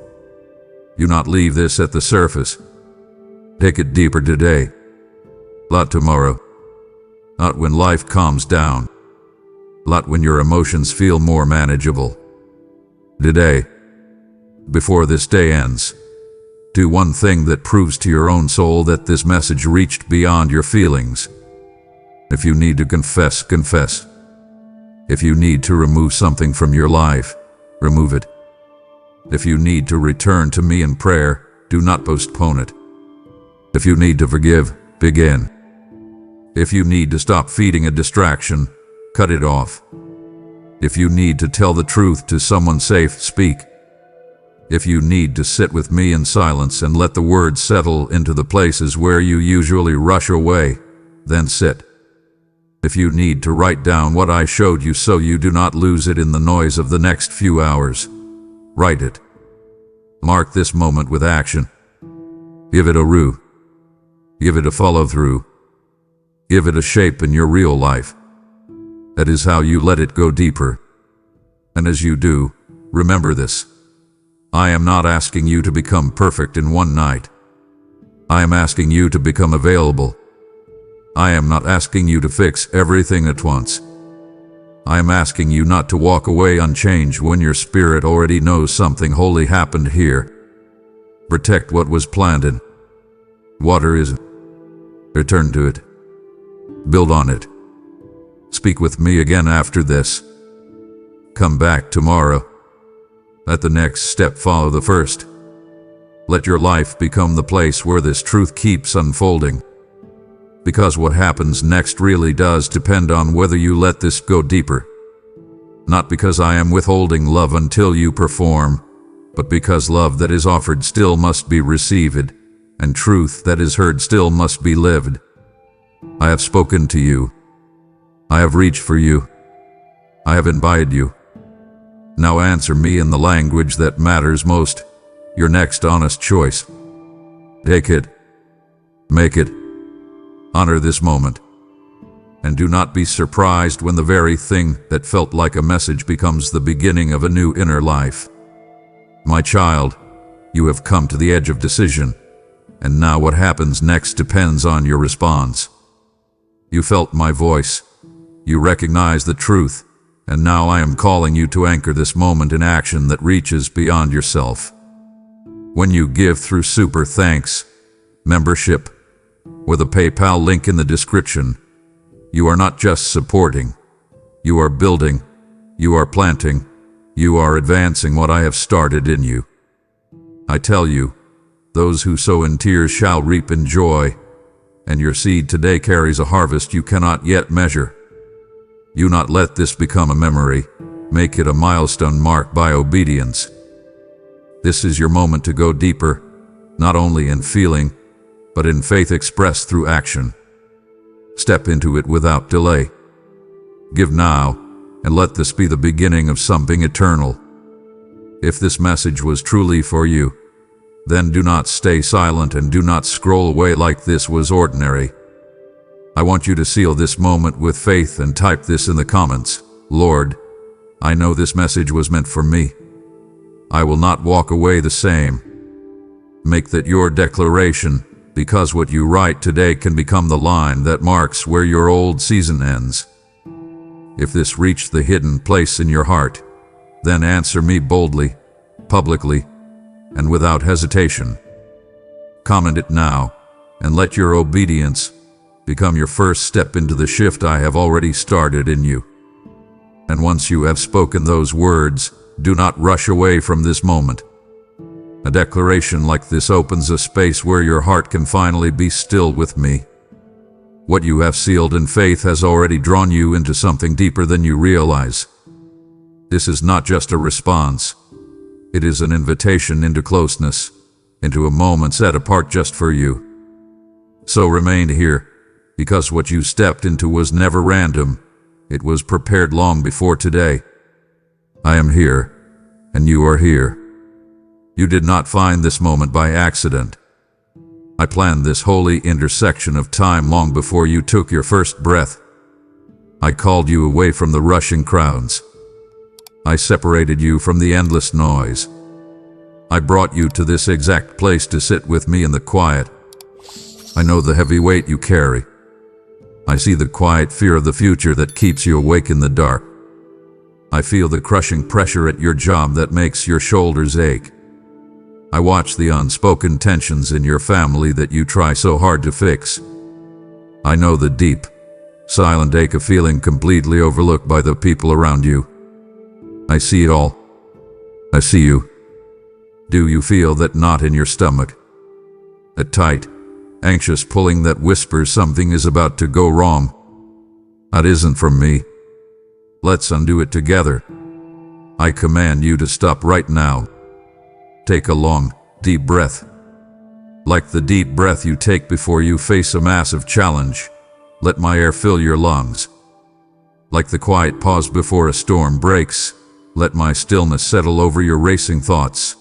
Do not leave this at the surface. Take it deeper today. Not tomorrow. Not when life calms down. Not when your emotions feel more manageable. Today, before this day ends, do one thing that proves to your own soul that this message reached beyond your feelings. If you need to confess, confess. If you need to remove something from your life, remove it. If you need to return to me in prayer, do not postpone it. If you need to forgive, begin. If you need to stop feeding a distraction, cut it off. If you need to tell the truth to someone safe, speak. If you need to sit with me in silence and let the words settle into the places where you usually rush away, then sit. If you need to write down what I showed you so you do not lose it in the noise of the next few hours, write it. Mark this moment with action. Give it a root. Give it a follow-through. Give it a shape in your real life. That is how you let it go deeper. And as you do, remember this. I am not asking you to become perfect in one night. I am asking you to become available. I am not asking you to fix everything at once. I am asking you not to walk away unchanged when your spirit already knows something holy happened here. Protect what was planted. Water is. Return to it. Build on it. Speak with me again after this. Come back tomorrow. Let the next step follow the first. Let your life become the place where this truth keeps unfolding. Because what happens next really does depend on whether you let this go deeper. Not because I am withholding love until you perform, but because love that is offered still must be received, and truth that is heard still must be lived. I have spoken to you. I have reached for you. I have invited you. Now answer me in the language that matters most, your next honest choice. Take it. Make it. Honor this moment. And do not be surprised when the very thing that felt like a message becomes the beginning of a new inner life. My child, you have come to the edge of decision, and now what happens next depends on your response. You felt my voice. You recognize the truth, and now I am calling you to anchor this moment in action that reaches beyond yourself. When you give through super thanks, membership, or the PayPal link in the description, you are not just supporting, you are building, you are planting, you are advancing what I have started in you. I tell you, those who sow in tears shall reap in joy, and your seed today carries a harvest you cannot yet measure. Do not let this become a memory, make it a milestone marked by obedience. This is your moment to go deeper, not only in feeling, but in faith expressed through action. Step into it without delay. Give now, and let this be the beginning of something eternal. If this message was truly for you, then do not stay silent and do not scroll away like this was ordinary. I want you to seal this moment with faith and type this in the comments. Lord, I know this message was meant for me. I will not walk away the same. Make that your declaration, because what you write today can become the line that marks where your old season ends. If this reached the hidden place in your heart, then answer me boldly, publicly, and without hesitation. Comment it now, and let your obedience become your first step into the shift I have already started in you. And once you have spoken those words, do not rush away from this moment. A declaration like this opens a space where your heart can finally be still with me. What you have sealed in faith has already drawn you into something deeper than you realize. This is not just a response. It is an invitation into closeness, into a moment set apart just for you. So remain here, because what you stepped into was never random. It was prepared long before today. I am here, and you are here. You did not find this moment by accident. I planned this holy intersection of time long before you took your first breath. I called you away from the rushing crowds. I separated you from the endless noise. I brought you to this exact place to sit with me in the quiet. I know the heavy weight you carry. I see the quiet fear of the future that keeps you awake in the dark. I feel the crushing pressure at your job that makes your shoulders ache. I watch the unspoken tensions in your family that you try so hard to fix. I know the deep, silent ache of feeling completely overlooked by the people around you. I see it all. I see you. Do you feel that knot in your stomach? A tight, anxious pulling that whispers something is about to go wrong? That isn't from me. Let's undo it together. I command you to stop right now. Take a long, deep breath. Like the deep breath you take before you face a massive challenge, let my air fill your lungs. Like the quiet pause before a storm breaks, let my stillness settle over your racing thoughts.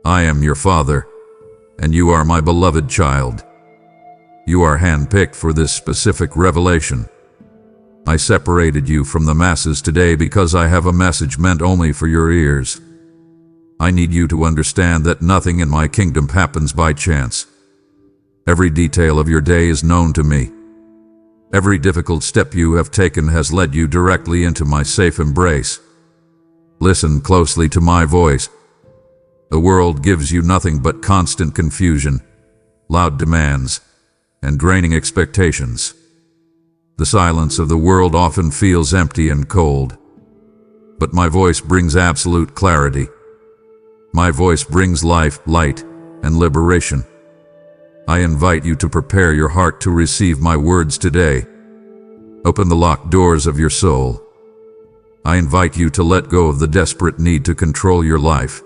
I am your father, and you are my beloved child. You are handpicked for this specific revelation. I separated you from the masses today because I have a message meant only for your ears. I need you to understand that nothing in my kingdom happens by chance. Every detail of your day is known to me. Every difficult step you have taken has led you directly into my safe embrace. Listen closely to my voice. The world gives you nothing but constant confusion, loud demands, and draining expectations. The silence of the world often feels empty and cold. But my voice brings absolute clarity. My voice brings life, light, and liberation. I invite you to prepare your heart to receive my words today. Open the locked doors of your soul. I invite you to let go of the desperate need to control your life.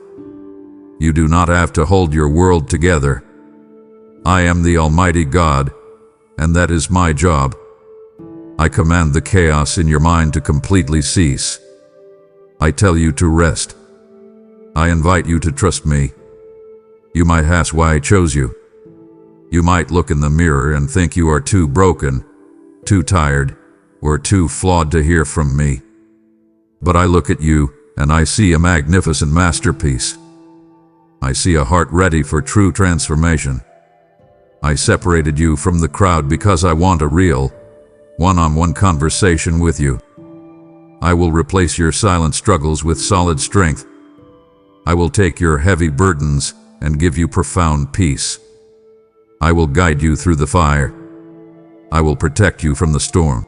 You do not have to hold your world together. I am the Almighty God, and that is my job. I command the chaos in your mind to completely cease. I tell you to rest. I invite you to trust me. You might ask why I chose you. You might look in the mirror and think you are too broken, too tired, or too flawed to hear from me. But I look at you, and I see a magnificent masterpiece. I see a heart ready for true transformation. I separated you from the crowd because I want a real, one-on-one conversation with you. I will replace your silent struggles with solid strength. I will take your heavy burdens and give you profound peace. I will guide you through the fire. I will protect you from the storm.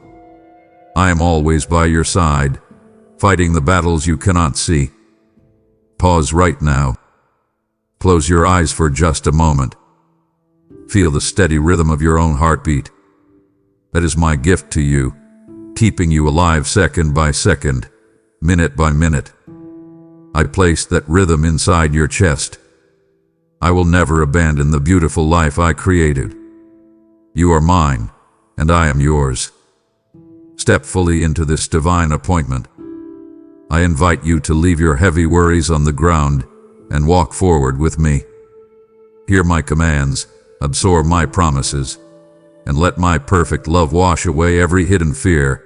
I am always by your side, fighting the battles you cannot see. Pause right now. Close your eyes for just a moment. Feel the steady rhythm of your own heartbeat. That is my gift to you, keeping you alive second by second, minute by minute. I placed that rhythm inside your chest. I will never abandon the beautiful life I created. You are mine, and I am yours. Step fully into this divine appointment. I invite you to leave your heavy worries on the ground and walk forward with me. Hear my commands, absorb my promises, and let my perfect love wash away every hidden fear.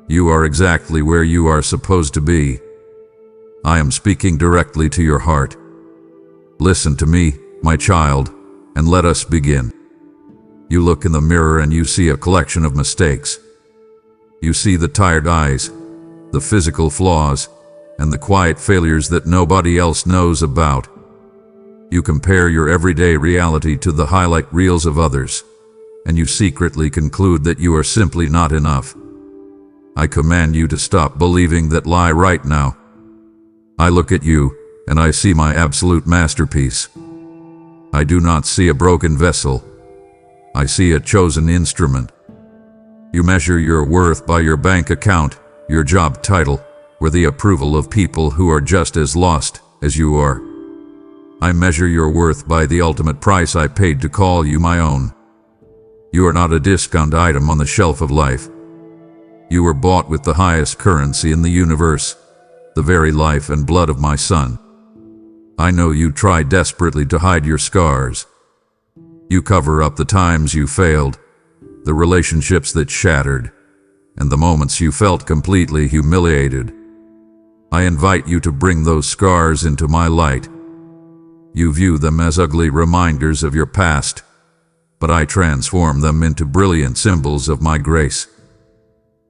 You are exactly where you are supposed to be. I am speaking directly to your heart. Listen to me, my child, and let us begin. You look in the mirror and you see a collection of mistakes. You see the tired eyes, the physical flaws, and the quiet failures that nobody else knows about. You compare your everyday reality to the highlight reels of others, and you secretly conclude that you are simply not enough. I command you to stop believing that lie right now. I look at you, and I see my absolute masterpiece. I do not see a broken vessel. I see a chosen instrument. You measure your worth by your bank account, your job title, or the approval of people who are just as lost as you are. I measure your worth by the ultimate price I paid to call you my own. You are not a discount item on the shelf of life. You were bought with the highest currency in the universe, the very life and blood of my son. I know you try desperately to hide your scars. You cover up the times you failed, the relationships that shattered, and the moments you felt completely humiliated. I invite you to bring those scars into my light. You view them as ugly reminders of your past, but I transform them into brilliant symbols of my grace.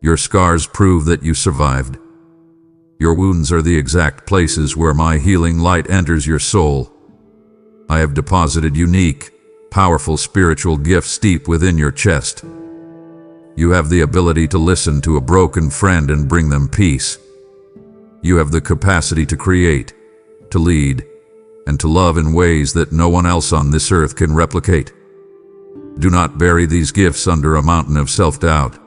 Your scars prove that you survived. Your wounds are the exact places where my healing light enters your soul. I have deposited unique, powerful spiritual gifts deep within your chest. You have the ability to listen to a broken friend and bring them peace. You have the capacity to create, to lead, and to love in ways that no one else on this earth can replicate. Do not bury these gifts under a mountain of self-doubt.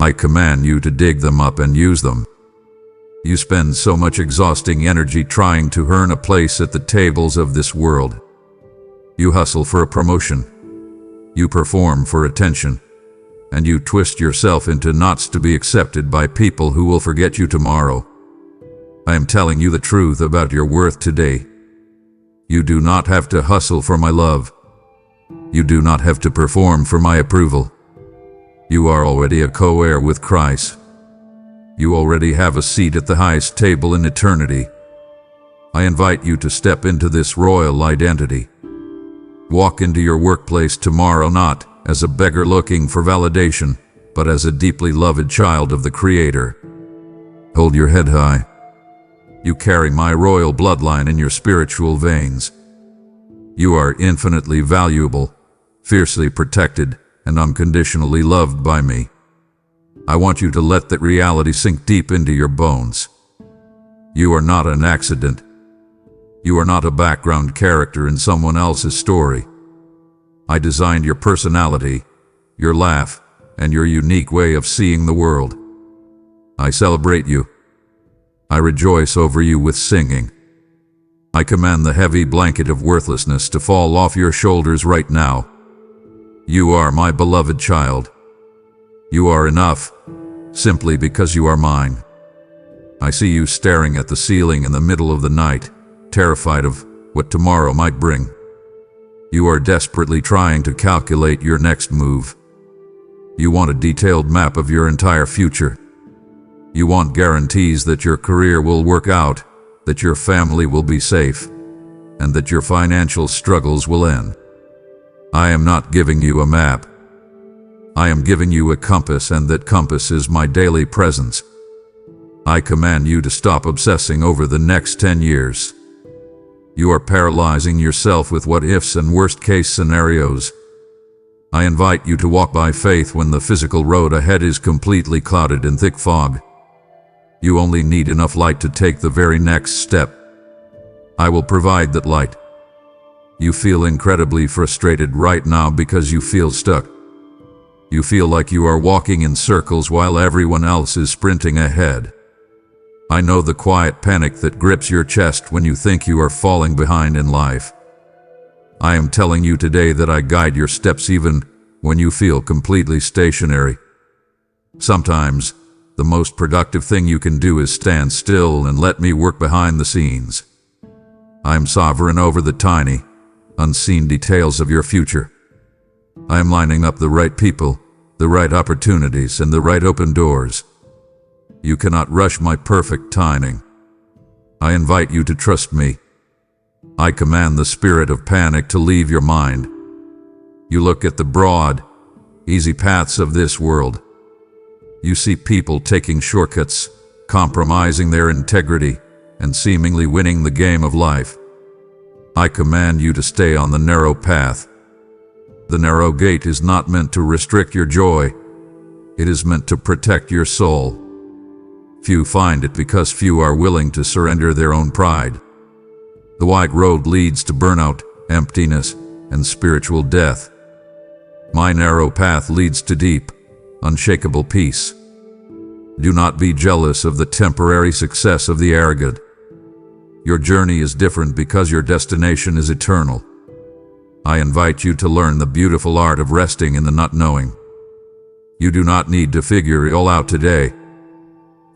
I command you to dig them up and use them. You spend so much exhausting energy trying to earn a place at the tables of this world. You hustle for a promotion. You perform for attention. And you twist yourself into knots to be accepted by people who will forget you tomorrow. I am telling you the truth about your worth today. You do not have to hustle for my love. You do not have to perform for my approval. You are already a co-heir with Christ. You already have a seat at the highest table in eternity. I invite you to step into this royal identity. Walk into your workplace tomorrow not as a beggar looking for validation, but as a deeply loved child of the Creator. Hold your head high. You carry my royal bloodline in your spiritual veins. You are infinitely valuable, fiercely protected, and unconditionally loved by me. I want you to let that reality sink deep into your bones. You are not an accident. You are not a background character in someone else's story. I designed your personality, your laugh, and your unique way of seeing the world. I celebrate you. I rejoice over you with singing. I command the heavy blanket of worthlessness to fall off your shoulders right now. You are my beloved child. You are enough, simply because you are mine. I see you staring at the ceiling in the middle of the night, terrified of what tomorrow might bring. You are desperately trying to calculate your next move. You want a detailed map of your entire future. You want guarantees that your career will work out, that your family will be safe, and that your financial struggles will end. I am not giving you a map. I am giving you a compass, and that compass is my daily presence. I command you to stop obsessing over the next 10 years. You are paralyzing yourself with what-ifs and worst-case scenarios. I invite you to walk by faith when the physical road ahead is completely clouded in thick fog. You only need enough light to take the very next step. I will provide that light. You feel incredibly frustrated right now because you feel stuck. You feel like you are walking in circles while everyone else is sprinting ahead. I know the quiet panic that grips your chest when you think you are falling behind in life. I am telling you today that I guide your steps even when you feel completely stationary. Sometimes, the most productive thing you can do is stand still and let me work behind the scenes. I am sovereign over the tiny, unseen details of your future. I am lining up the right people, the right opportunities, and the right open doors. You cannot rush my perfect timing. I invite you to trust me. I command the spirit of panic to leave your mind. You look at the broad, easy paths of this world. You see people taking shortcuts, compromising their integrity, and seemingly winning the game of life. I command you to stay on the narrow path. The narrow gate is not meant to restrict your joy. It is meant to protect your soul. Few find it because few are willing to surrender their own pride. The wide road leads to burnout, emptiness, and spiritual death. My narrow path leads to deep, unshakable peace. Do not be jealous of the temporary success of the arrogant. Your journey is different because your destination is eternal. I invite you to learn the beautiful art of resting in the not knowing. You do not need to figure it all out today.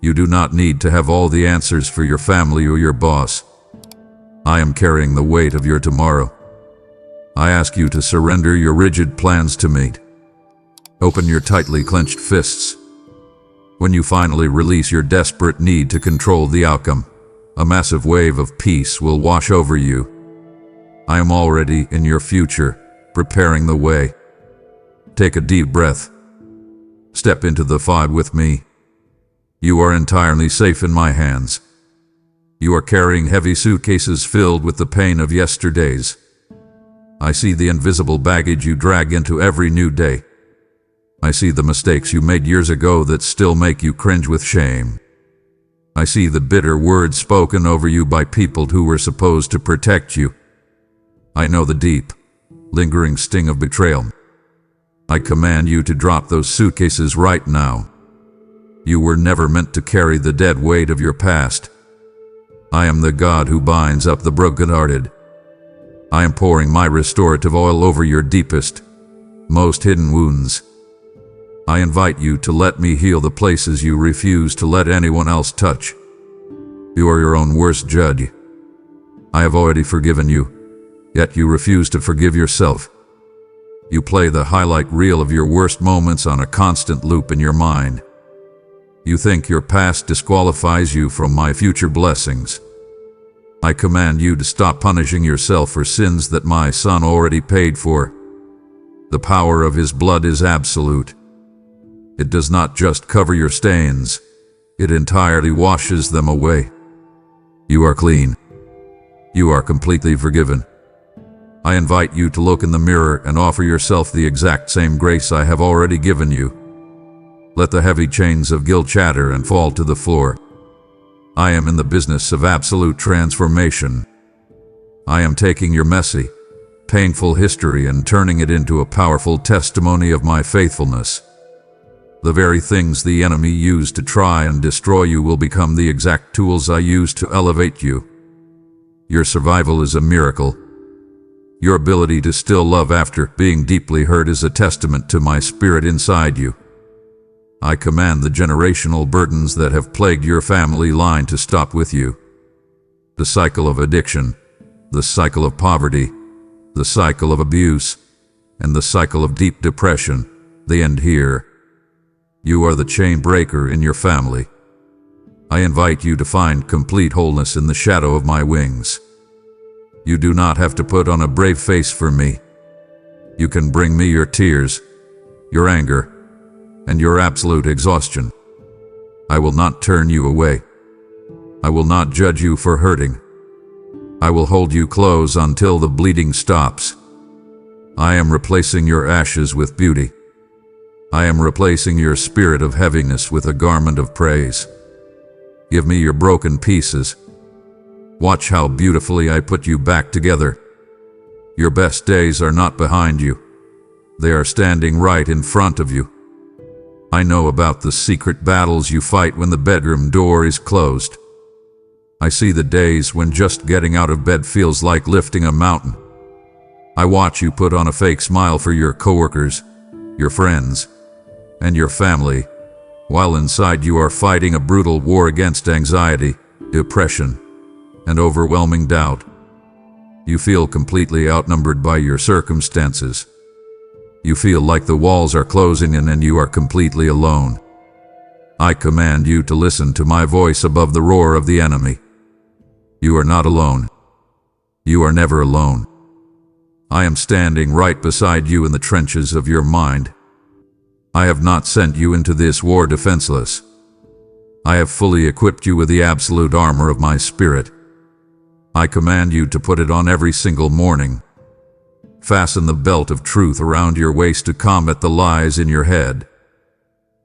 You do not need to have all the answers for your family or your boss. I am carrying the weight of your tomorrow. I ask you to surrender your rigid plans to me. Open your tightly clenched fists. When you finally release your desperate need to control the outcome, a massive wave of peace will wash over you. I am already in your future, preparing the way. Take a deep breath. Step into the fog with me. You are entirely safe in my hands. You are carrying heavy suitcases filled with the pain of yesterdays. I see the invisible baggage you drag into every new day. I see the mistakes you made years ago that still make you cringe with shame. I see the bitter words spoken over you by people who were supposed to protect you. I know the deep, lingering sting of betrayal. I command you to drop those suitcases right now. You were never meant to carry the dead weight of your past. I am the God who binds up the brokenhearted. I am pouring my restorative oil over your deepest, most hidden wounds. I invite you to let me heal the places you refuse to let anyone else touch. You are your own worst judge. I have already forgiven you, yet you refuse to forgive yourself. You play the highlight reel of your worst moments on a constant loop in your mind. You think your past disqualifies you from my future blessings. I command you to stop punishing yourself for sins that my Son already paid for. The power of His blood is absolute. It does not just cover your stains, it entirely washes them away. You are clean. You are completely forgiven. I invite you to look in the mirror and offer yourself the exact same grace I have already given you. Let the heavy chains of guilt shatter and fall to the floor. I am in the business of absolute transformation. I am taking your messy, painful history and turning it into a powerful testimony of my faithfulness. The very things the enemy used to try and destroy you will become the exact tools I use to elevate you. Your survival is a miracle. Your ability to still love after being deeply hurt is a testament to my spirit inside you. I command the generational burdens that have plagued your family line to stop with you. The cycle of addiction, the cycle of poverty, the cycle of abuse, and the cycle of deep depression, they end here. You are the chain breaker in your family. I invite you to find complete wholeness in the shadow of my wings. You do not have to put on a brave face for me. You can bring me your tears, your anger, and your absolute exhaustion. I will not turn you away. I will not judge you for hurting. I will hold you close until the bleeding stops. I am replacing your ashes with beauty. I am replacing your spirit of heaviness with a garment of praise. Give me your broken pieces. Watch how beautifully I put you back together. Your best days are not behind you. They are standing right in front of you. I know about the secret battles you fight when the bedroom door is closed. I see the days when just getting out of bed feels like lifting a mountain. I watch you put on a fake smile for your coworkers, your friends, and your family, while inside you are fighting a brutal war against anxiety, depression, and overwhelming doubt. You feel completely outnumbered by your circumstances. You feel like the walls are closing in and you are completely alone. I command you to listen to my voice above the roar of the enemy. You are not alone. You are never alone. I am standing right beside you in the trenches of your mind. I have not sent you into this war defenseless. I have fully equipped you with the absolute armor of my spirit. I command you to put it on every single morning. Fasten the belt of truth around your waist to combat the lies in your head.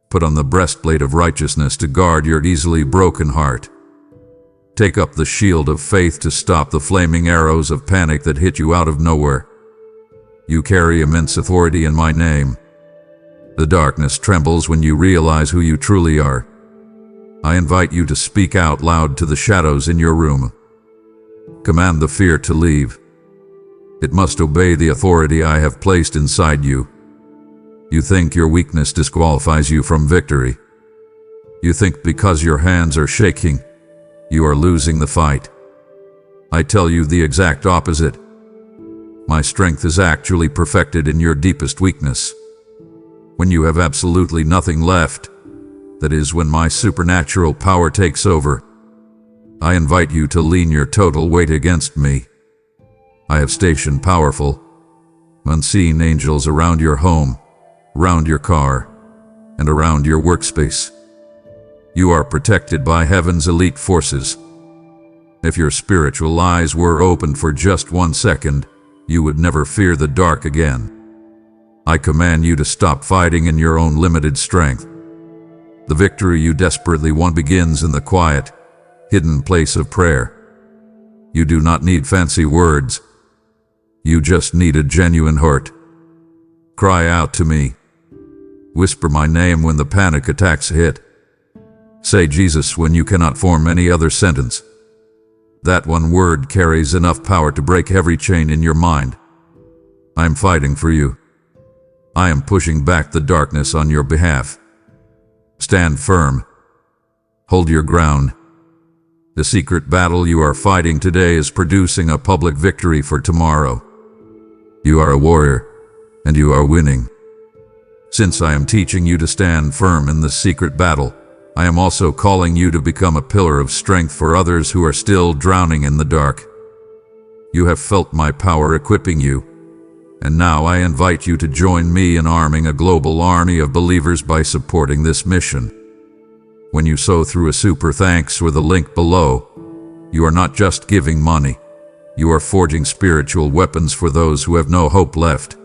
Put on the breastplate of righteousness to guard your easily broken heart. Take up the shield of faith to stop the flaming arrows of panic that hit you out of nowhere. You carry immense authority in my name. The darkness trembles when you realize who you truly are. I invite you to speak out loud to the shadows in your room. Command the fear to leave. It must obey the authority I have placed inside you. You think your weakness disqualifies you from victory. You think because your hands are shaking, you are losing the fight. I tell you the exact opposite. My strength is actually perfected in your deepest weakness. When you have absolutely nothing left, that is when my supernatural power takes over. I invite you to lean your total weight against me. I have stationed powerful, unseen angels around your home, around your car, and around your workspace. You are protected by heaven's elite forces. If your spiritual eyes were opened for just 1 second, you would never fear the dark again. I command you to stop fighting in your own limited strength. The victory you desperately want begins in the quiet, hidden place of prayer. You do not need fancy words. You just need a genuine heart. Cry out to me. Whisper my name when the panic attacks hit. Say Jesus when you cannot form any other sentence. That one word carries enough power to break every chain in your mind. I am fighting for you. I am pushing back the darkness on your behalf. Stand firm. Hold your ground. The secret battle you are fighting today is producing a public victory for tomorrow. You are a warrior, and you are winning. Since I am teaching you to stand firm in this secret battle, I am also calling you to become a pillar of strength for others who are still drowning in the dark. You have felt my power equipping you, and now I invite you to join me in arming a global army of believers by supporting this mission. When you sow through a super thanks with a link below, you are not just giving money, you are forging spiritual weapons for those who have no hope left.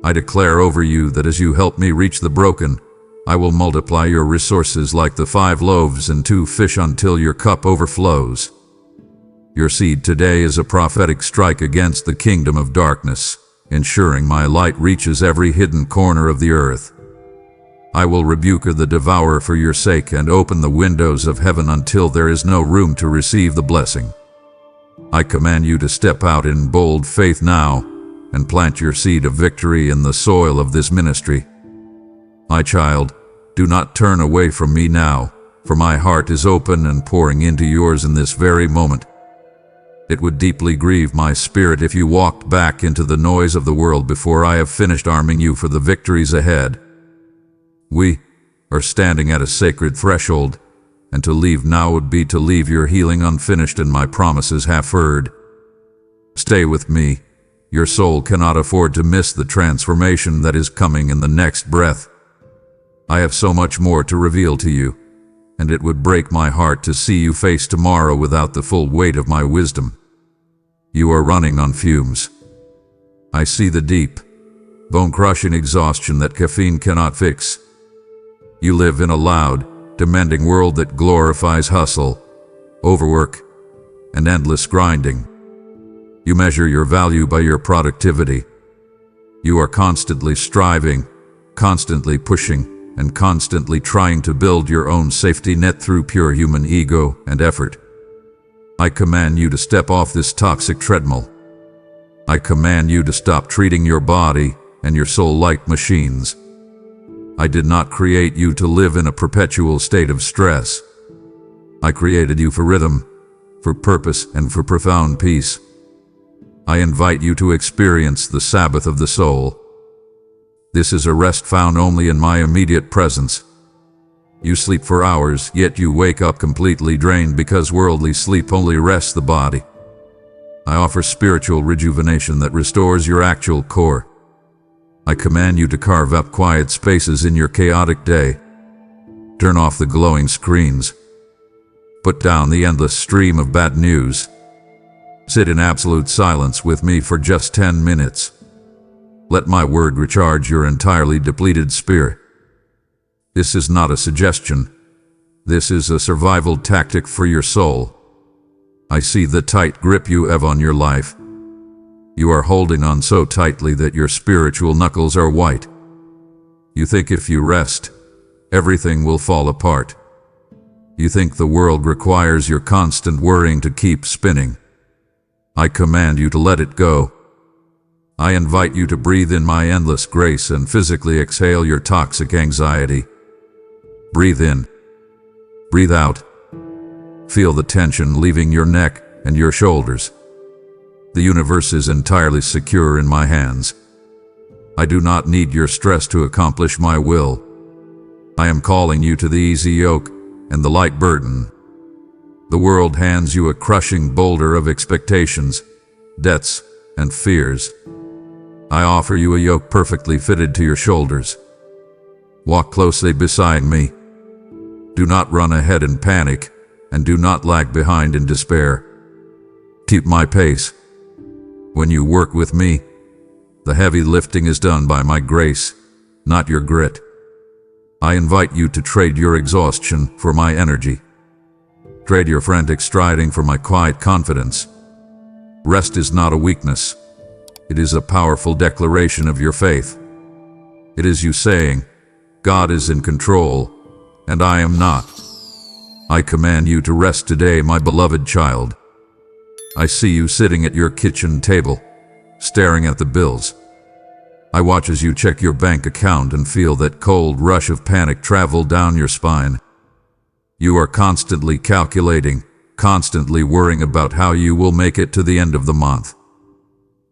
I declare over you that as you help me reach the broken, I will multiply your resources like the 5 loaves and 2 fish until your cup overflows. Your seed today is a prophetic strike against the kingdom of darkness, ensuring my light reaches every hidden corner of the earth. I will rebuke the devourer for your sake and open the windows of heaven until there is no room to receive the blessing. I command you to step out in bold faith now and plant your seed of victory in the soil of this ministry. My child, do not turn away from me now, for my heart is open and pouring into yours in this very moment. It would deeply grieve my spirit if you walked back into the noise of the world before I have finished arming you for the victories ahead. We are standing at a sacred threshold, and to leave now would be to leave your healing unfinished and my promises half-heard. Stay with me. Your soul cannot afford to miss the transformation that is coming in the next breath. I have so much more to reveal to you, and it would break my heart to see you face tomorrow without the full weight of my wisdom. You are running on fumes. I see the deep, bone-crushing exhaustion that caffeine cannot fix. You live in a loud, demanding world that glorifies hustle, overwork, and endless grinding. You measure your value by your productivity. You are constantly striving, constantly pushing, and constantly trying to build your own safety net through pure human ego and effort. I command you to step off this toxic treadmill. I command you to stop treating your body and your soul like machines. I did not create you to live in a perpetual state of stress. I created you for rhythm, for purpose, and for profound peace. I invite you to experience the Sabbath of the soul. This is a rest found only in my immediate presence. You sleep for hours, yet you wake up completely drained because worldly sleep only rests the body. I offer spiritual rejuvenation that restores your actual core. I command you to carve up quiet spaces in your chaotic day. Turn off the glowing screens. Put down the endless stream of bad news. Sit in absolute silence with me for just 10 minutes. Let my word recharge your entirely depleted spirit. This is not a suggestion. This is a survival tactic for your soul. I see the tight grip you have on your life. You are holding on so tightly that your spiritual knuckles are white. You think if you rest, everything will fall apart. You think the world requires your constant worrying to keep spinning. I command you to let it go. I invite you to breathe in my endless grace and physically exhale your toxic anxiety. Breathe in. Breathe out. Feel the tension leaving your neck and your shoulders. The universe is entirely secure in my hands. I do not need your stress to accomplish my will. I am calling you to the easy yoke and the light burden. The world hands you a crushing boulder of expectations, debts, and fears. I offer you a yoke perfectly fitted to your shoulders. Walk closely beside me. Do not run ahead in panic, and do not lag behind in despair. Keep my pace. When you work with me, the heavy lifting is done by my grace, not your grit. I invite you to trade your exhaustion for my energy. Trade your frantic striding for my quiet confidence. Rest is not a weakness. It is a powerful declaration of your faith. It is you saying, God is in control, and I am not. I command you to rest today, my beloved child. I see you sitting at your kitchen table, staring at the bills. I watch as you check your bank account and feel that cold rush of panic travel down your spine. You are constantly calculating, constantly worrying about how you will make it to the end of the month.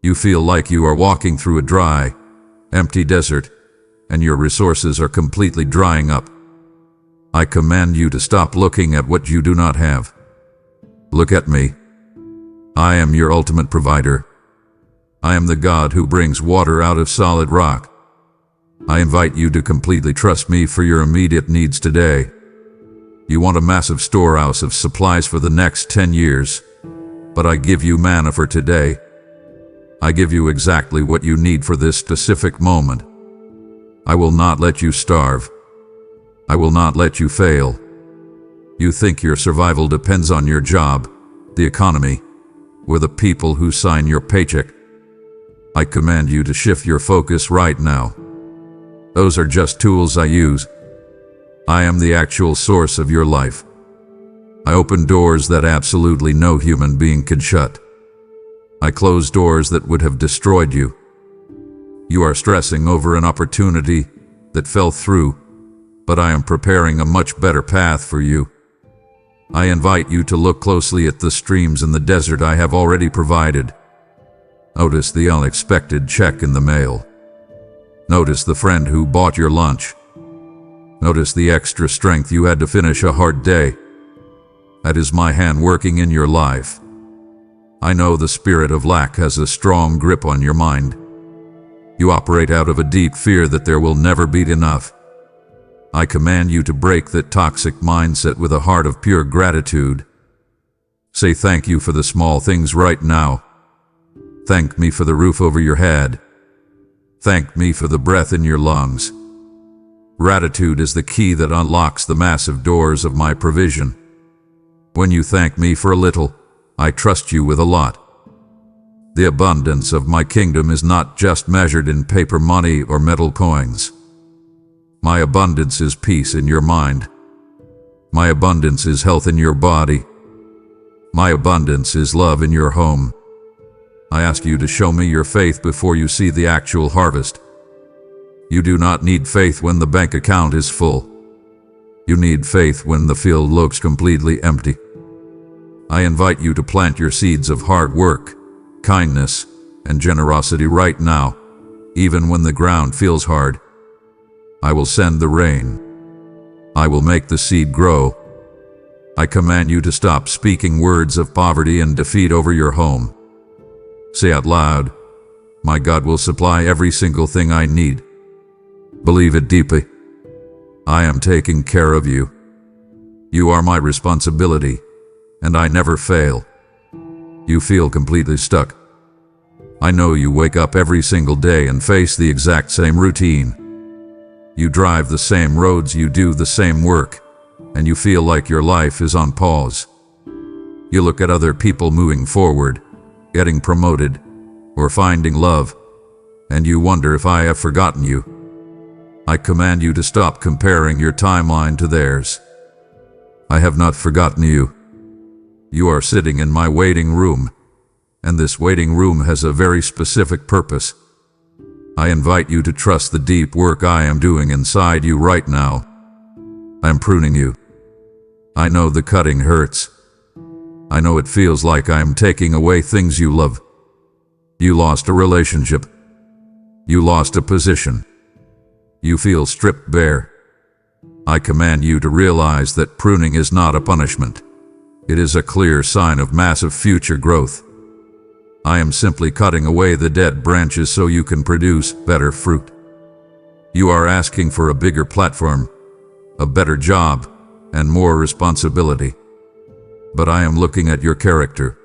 You feel like you are walking through a dry, empty desert, and your resources are completely drying up. I command you to stop looking at what you do not have. Look at me. I am your ultimate provider. I am the God who brings water out of solid rock. I invite you to completely trust me for your immediate needs today. You want a massive storehouse of supplies for the next 10 years, but I give you manna for today. I give you exactly what you need for this specific moment. I will not let you starve. I will not let you fail. You think your survival depends on your job, the economy, or the people who sign your paycheck. I command you to shift your focus right now. Those are just tools I use. I am the actual source of your life. I open doors that absolutely no human being could shut. I close doors that would have destroyed you. You are stressing over an opportunity that fell through, but I am preparing a much better path for you. I invite you to look closely at the streams in the desert I have already provided. Notice the unexpected check in the mail. Notice the friend who bought your lunch. Notice the extra strength you had to finish a hard day. That is my hand working in your life. I know the spirit of lack has a strong grip on your mind. You operate out of a deep fear that there will never be enough. I command you to break that toxic mindset with a heart of pure gratitude. Say thank you for the small things right now. Thank me for the roof over your head. Thank me for the breath in your lungs. Gratitude is the key that unlocks the massive doors of my provision. When you thank me for a little, I trust you with a lot. The abundance of my kingdom is not just measured in paper money or metal coins. My abundance is peace in your mind. My abundance is health in your body. My abundance is love in your home. I ask you to show me your faith before you see the actual harvest. You do not need faith when the bank account is full. You need faith when the field looks completely empty. I invite you to plant your seeds of hard work, kindness, and generosity right now, even when the ground feels hard. I will send the rain. I will make the seed grow. I command you to stop speaking words of poverty and defeat over your home. Say out loud, my God will supply every single thing I need. Believe it deeply. I am taking care of you. You are my responsibility, and I never fail. You feel completely stuck. I know you wake up every single day and face the exact same routine. You drive the same roads, you do the same work, and you feel like your life is on pause. You look at other people moving forward, getting promoted, or finding love, and you wonder if I have forgotten you. I command you to stop comparing your timeline to theirs. I have not forgotten you. You are sitting in my waiting room, and this waiting room has a very specific purpose. I invite you to trust the deep work I am doing inside you right now. I'm pruning you. I know the cutting hurts. I know it feels like I'm taking away things you love. You lost a relationship. You lost a position. You feel stripped bare. I command you to realize that pruning is not a punishment. It is a clear sign of massive future growth. I am simply cutting away the dead branches so you can produce better fruit. You are asking for a bigger platform, a better job, and more responsibility. But I am looking at your character.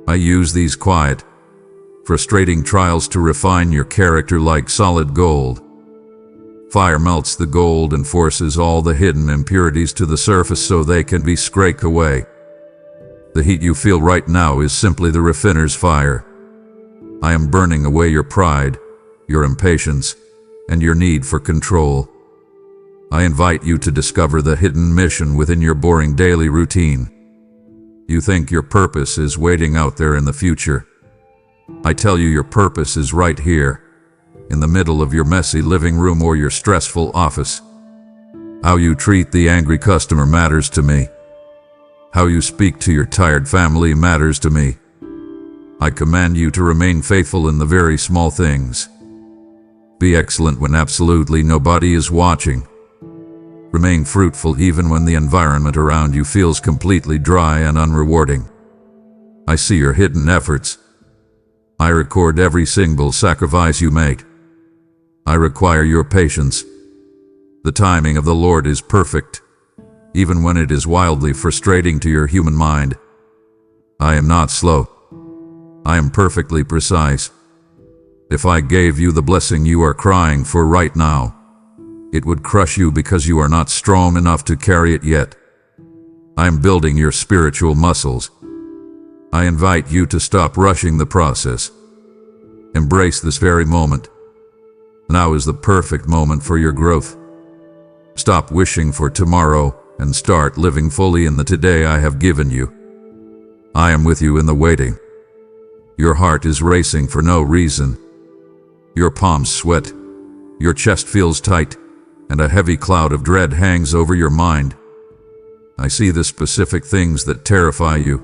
I use these quiet, frustrating trials to refine your character like solid gold. Fire melts the gold and forces all the hidden impurities to the surface so they can be scraped away. The heat you feel right now is simply the refiner's fire. I am burning away your pride, your impatience, and your need for control. I invite you to discover the hidden mission within your boring daily routine. You think your purpose is waiting out there in the future. I tell you your purpose is right here, in the middle of your messy living room or your stressful office. How you treat the angry customer matters to me. How you speak to your tired family matters to me. I command you to remain faithful in the very small things. Be excellent when absolutely nobody is watching. Remain fruitful even when the environment around you feels completely dry and unrewarding. I see your hidden efforts. I record every single sacrifice you make. I require your patience. The timing of the Lord is perfect, even when it is wildly frustrating to your human mind. I am not slow. I am perfectly precise. If I gave you the blessing you are crying for right now, it would crush you because you are not strong enough to carry it yet. I am building your spiritual muscles. I invite you to stop rushing the process. Embrace this very moment. Now is the perfect moment for your growth. Stop wishing for tomorrow and start living fully in the today I have given you. I am with you in the waiting. Your heart is racing for no reason. Your palms sweat. Your chest feels tight, and a heavy cloud of dread hangs over your mind. I see the specific things that terrify you.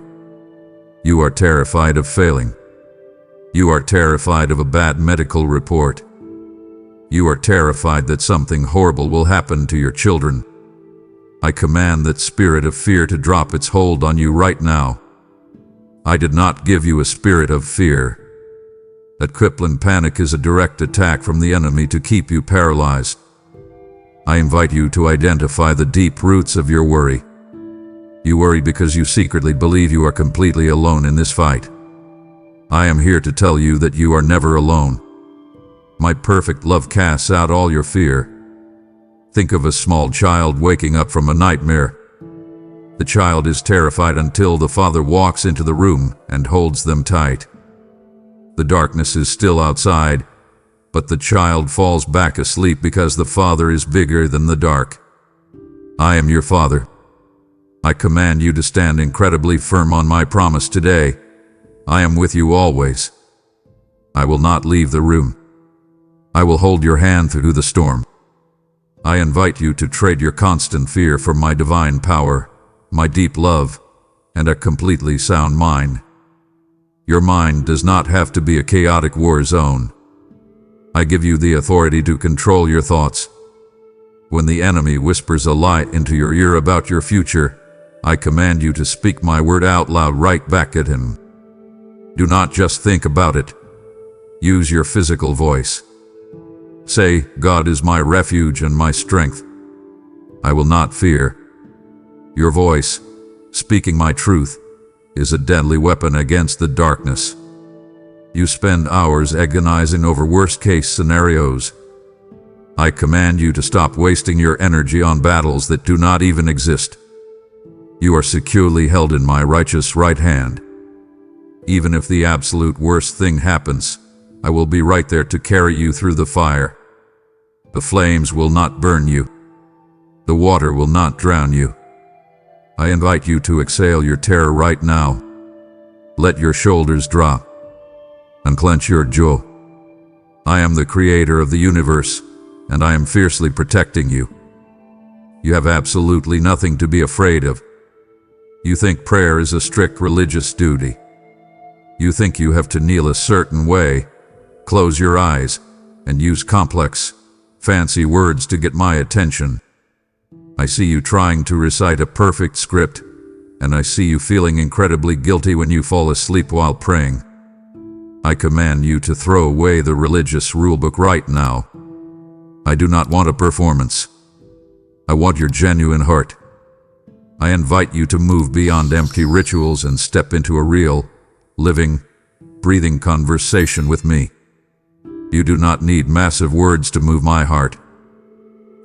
You are terrified of failing. You are terrified of a bad medical report. You are terrified that something horrible will happen to your children. I command that spirit of fear to drop its hold on you right now. I did not give you a spirit of fear. That crippling panic is a direct attack from the enemy to keep you paralyzed. I invite you to identify the deep roots of your worry. You worry because you secretly believe you are completely alone in this fight. I am here to tell you that you are never alone. My perfect love casts out all your fear. Think of a small child waking up from a nightmare. The child is terrified until the father walks into the room and holds them tight. The darkness is still outside, but the child falls back asleep because the father is bigger than the dark. I am your father. I command you to stand incredibly firm on my promise today. I am with you always. I will not leave the room. I will hold your hand through the storm. I invite you to trade your constant fear for my divine power, my deep love, and a completely sound mind. Your mind does not have to be a chaotic war zone. I give you the authority to control your thoughts. When the enemy whispers a lie into your ear about your future, I command you to speak my word out loud right back at him. Do not just think about it. Use your physical voice. Say, God is my refuge and my strength. I will not fear. Your voice, speaking my truth, is a deadly weapon against the darkness. You spend hours agonizing over worst-case scenarios. I command you to stop wasting your energy on battles that do not even exist. You are securely held in my righteous right hand. Even if the absolute worst thing happens, I will be right there to carry you through the fire. The flames will not burn you. The water will not drown you. I invite you to exhale your terror right now. Let your shoulders drop. Unclench your jaw. I am the creator of the universe, and I am fiercely protecting you. You have absolutely nothing to be afraid of. You think prayer is a strict religious duty. You think you have to kneel a certain way, close your eyes, and use complex, fancy words to get my attention. I see you trying to recite a perfect script, and I see you feeling incredibly guilty when you fall asleep while praying. I command you to throw away the religious rulebook right now. I do not want a performance. I want your genuine heart. I invite you to move beyond empty rituals and step into a real, living, breathing conversation with me. You do not need massive words to move my heart.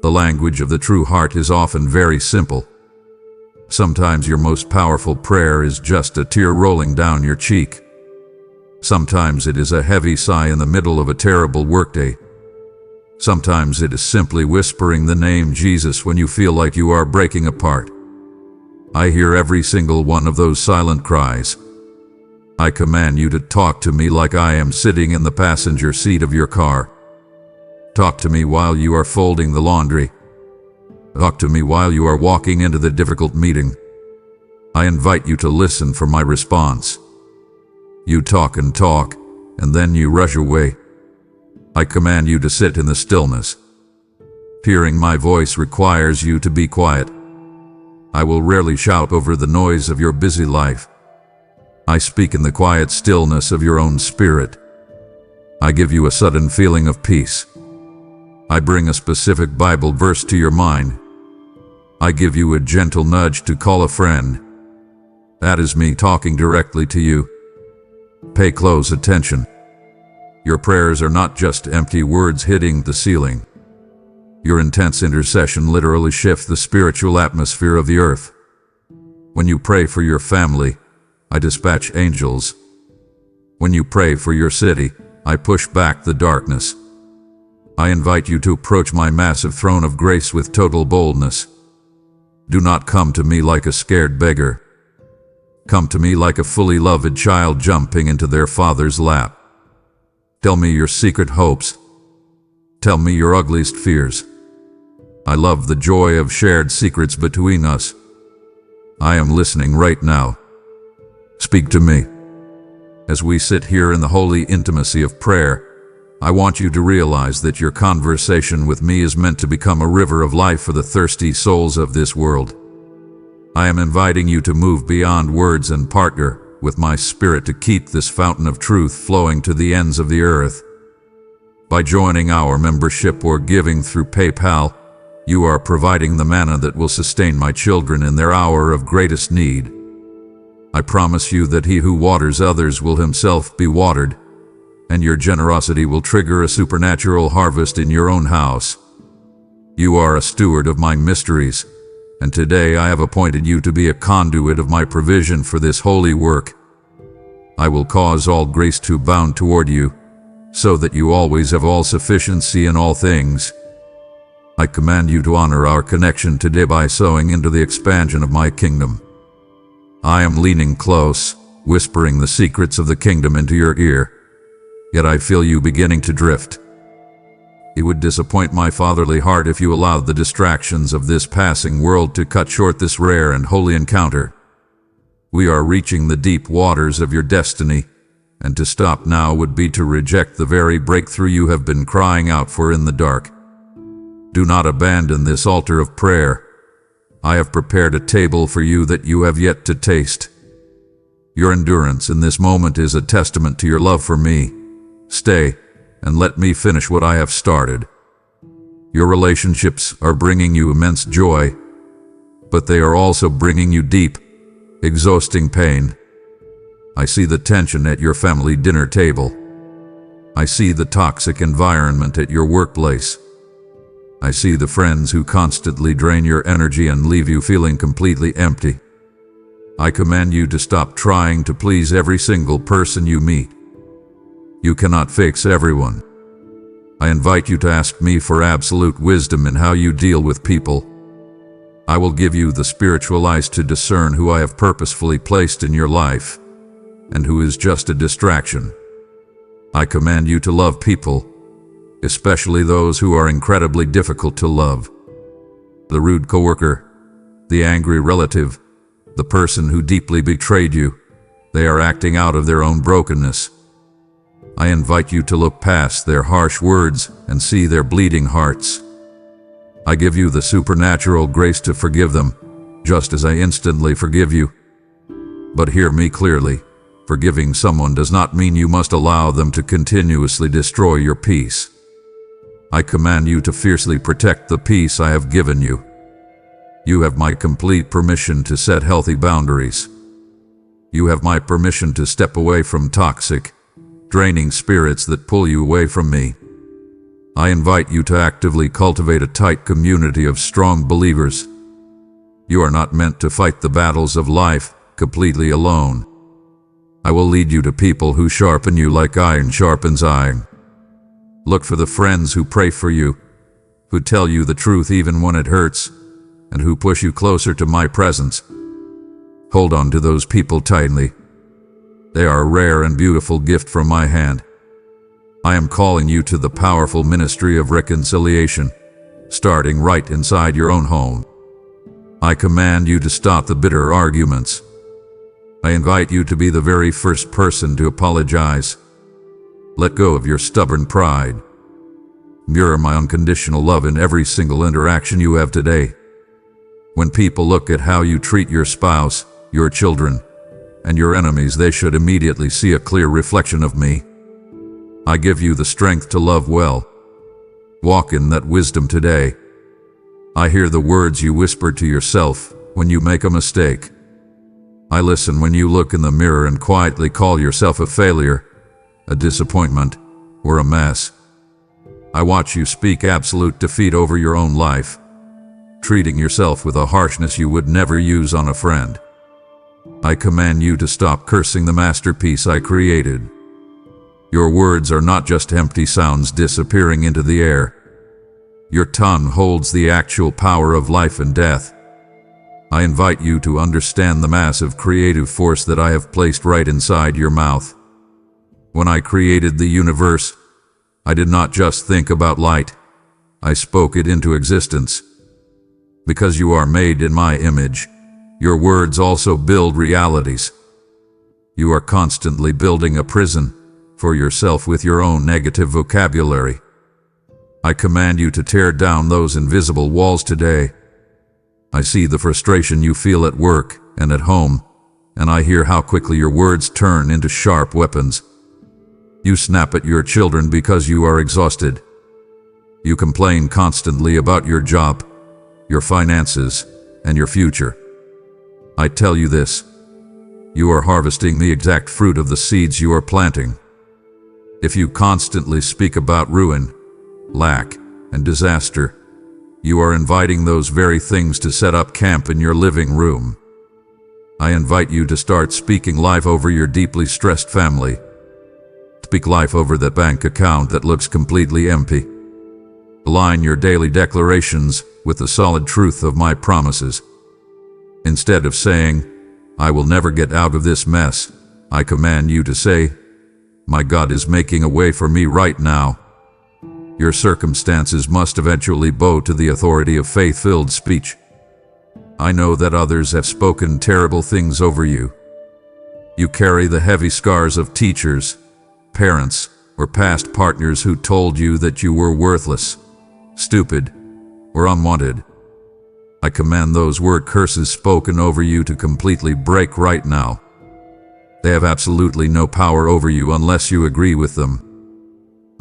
The language of the true heart is often very simple. Sometimes your most powerful prayer is just a tear rolling down your cheek. Sometimes it is a heavy sigh in the middle of a terrible workday. Sometimes it is simply whispering the name Jesus when you feel like you are breaking apart. I hear every single one of those silent cries. I command you to talk to me like I am sitting in the passenger seat of your car. Talk to me while you are folding the laundry. Talk to me while you are walking into the difficult meeting. I invite you to listen for my response. You talk, and then you rush away. I command you to sit in the stillness. Hearing my voice requires you to be quiet. I will rarely shout over the noise of your busy life. I speak in the quiet stillness of your own spirit. I give you a sudden feeling of peace. I bring a specific Bible verse to your mind. I give you a gentle nudge to call a friend. That is me talking directly to you. Pay close attention. Your prayers are not just empty words hitting the ceiling. Your intense intercession literally shifts the spiritual atmosphere of the earth. When you pray for your family, I dispatch angels. When you pray for your city, I push back the darkness. I invite you to approach my massive throne of grace with total boldness. Do not come to me like a scared beggar. Come to me like a fully loved child jumping into their father's lap. Tell me your secret hopes. Tell me your ugliest fears. I love the joy of shared secrets between us. I am listening right now. Speak to me. As we sit here in the holy intimacy of prayer, I want you to realize that your conversation with me is meant to become a river of life for the thirsty souls of this world. I am inviting you to move beyond words and partner with my spirit to keep this fountain of truth flowing to the ends of the earth. By joining our membership or giving through PayPal, you are providing the manna that will sustain my children in their hour of greatest need. I promise you that he who waters others will himself be watered, and your generosity will trigger a supernatural harvest in your own house. You are a steward of my mysteries, and today I have appointed you to be a conduit of my provision for this holy work. I will cause all grace to abound toward you, so that you always have all sufficiency in all things. I command you to honor our connection today by sowing into the expansion of my kingdom. I am leaning close, whispering the secrets of the kingdom into your ear, yet I feel you beginning to drift. It would disappoint my fatherly heart if you allowed the distractions of this passing world to cut short this rare and holy encounter. We are reaching the deep waters of your destiny, and to stop now would be to reject the very breakthrough you have been crying out for in the dark. Do not abandon this altar of prayer. I have prepared a table for you that you have yet to taste. Your endurance in this moment is a testament to your love for me. Stay, and let me finish what I have started. Your relationships are bringing you immense joy, but they are also bringing you deep, exhausting pain. I see the tension at your family dinner table. I see the toxic environment at your workplace. I see the friends who constantly drain your energy and leave you feeling completely empty. I command you to stop trying to please every single person you meet. You cannot fix everyone. I invite you to ask me for absolute wisdom in how you deal with people. I will give you the spiritual eyes to discern who I have purposefully placed in your life. and who is just a distraction. I command you to love people, especially those who are incredibly difficult to love. The rude coworker, the angry relative, the person who deeply betrayed you. They are acting out of their own brokenness. I invite you to look past their harsh words and see their bleeding hearts. I give you the supernatural grace to forgive them, just as I instantly forgive you. But hear me clearly. Forgiving someone does not mean you must allow them to continuously destroy your peace. I command you to fiercely protect the peace I have given you. You have my complete permission to set healthy boundaries. You have my permission to step away from toxic, draining spirits that pull you away from me. I invite you to actively cultivate a tight community of strong believers. You are not meant to fight the battles of life completely alone. I will lead you to people who sharpen you like iron sharpens iron. Look for the friends who pray for you, who tell you the truth even when it hurts, and who push you closer to my presence. Hold on to those people tightly. They are a rare and beautiful gift from my hand. I am calling you to the powerful ministry of reconciliation, starting right inside your own home. I command you to stop the bitter arguments. I invite you to be the very first person to apologize. Let go of your stubborn pride. Mirror my unconditional love in every single interaction you have today. When people look at how you treat your spouse, your children, and your enemies, they should immediately see a clear reflection of me. I give you the strength to love well. Walk in that wisdom today. I hear the words you whisper to yourself when you make a mistake. I listen when you look in the mirror and quietly call yourself a failure, a disappointment, or a mess. I watch you speak absolute defeat over your own life, treating yourself with a harshness you would never use on a friend. I command you to stop cursing the masterpiece I created. Your words are not just empty sounds disappearing into the air. Your tongue holds the actual power of life and death. I invite you to understand the massive creative force that I have placed right inside your mouth. When I created the universe, I did not just think about light. I spoke it into existence. Because you are made in my image, your words also build realities. You are constantly building a prison for yourself with your own negative vocabulary. I command you to tear down those invisible walls today. I see the frustration you feel at work and at home, and I hear how quickly your words turn into sharp weapons. You snap at your children because you are exhausted. You complain constantly about your job, your finances, and your future. I tell you this: you are harvesting the exact fruit of the seeds you are planting. If you constantly speak about ruin, lack, and disaster, you are inviting those very things to set up camp in your living room. I invite you to start speaking life over your deeply stressed family. Speak life over that bank account that looks completely empty. Align your daily declarations with the solid truth of my promises. Instead of saying, "I will never get out of this mess," I command you to say, "My God is making a way for me right now." Your circumstances must eventually bow to the authority of faith-filled speech. I know that others have spoken terrible things over you. You carry the heavy scars of teachers, parents, or past partners who told you that you were worthless, stupid, or unwanted. I command those word curses spoken over you to completely break right now. They have absolutely no power over you unless you agree with them.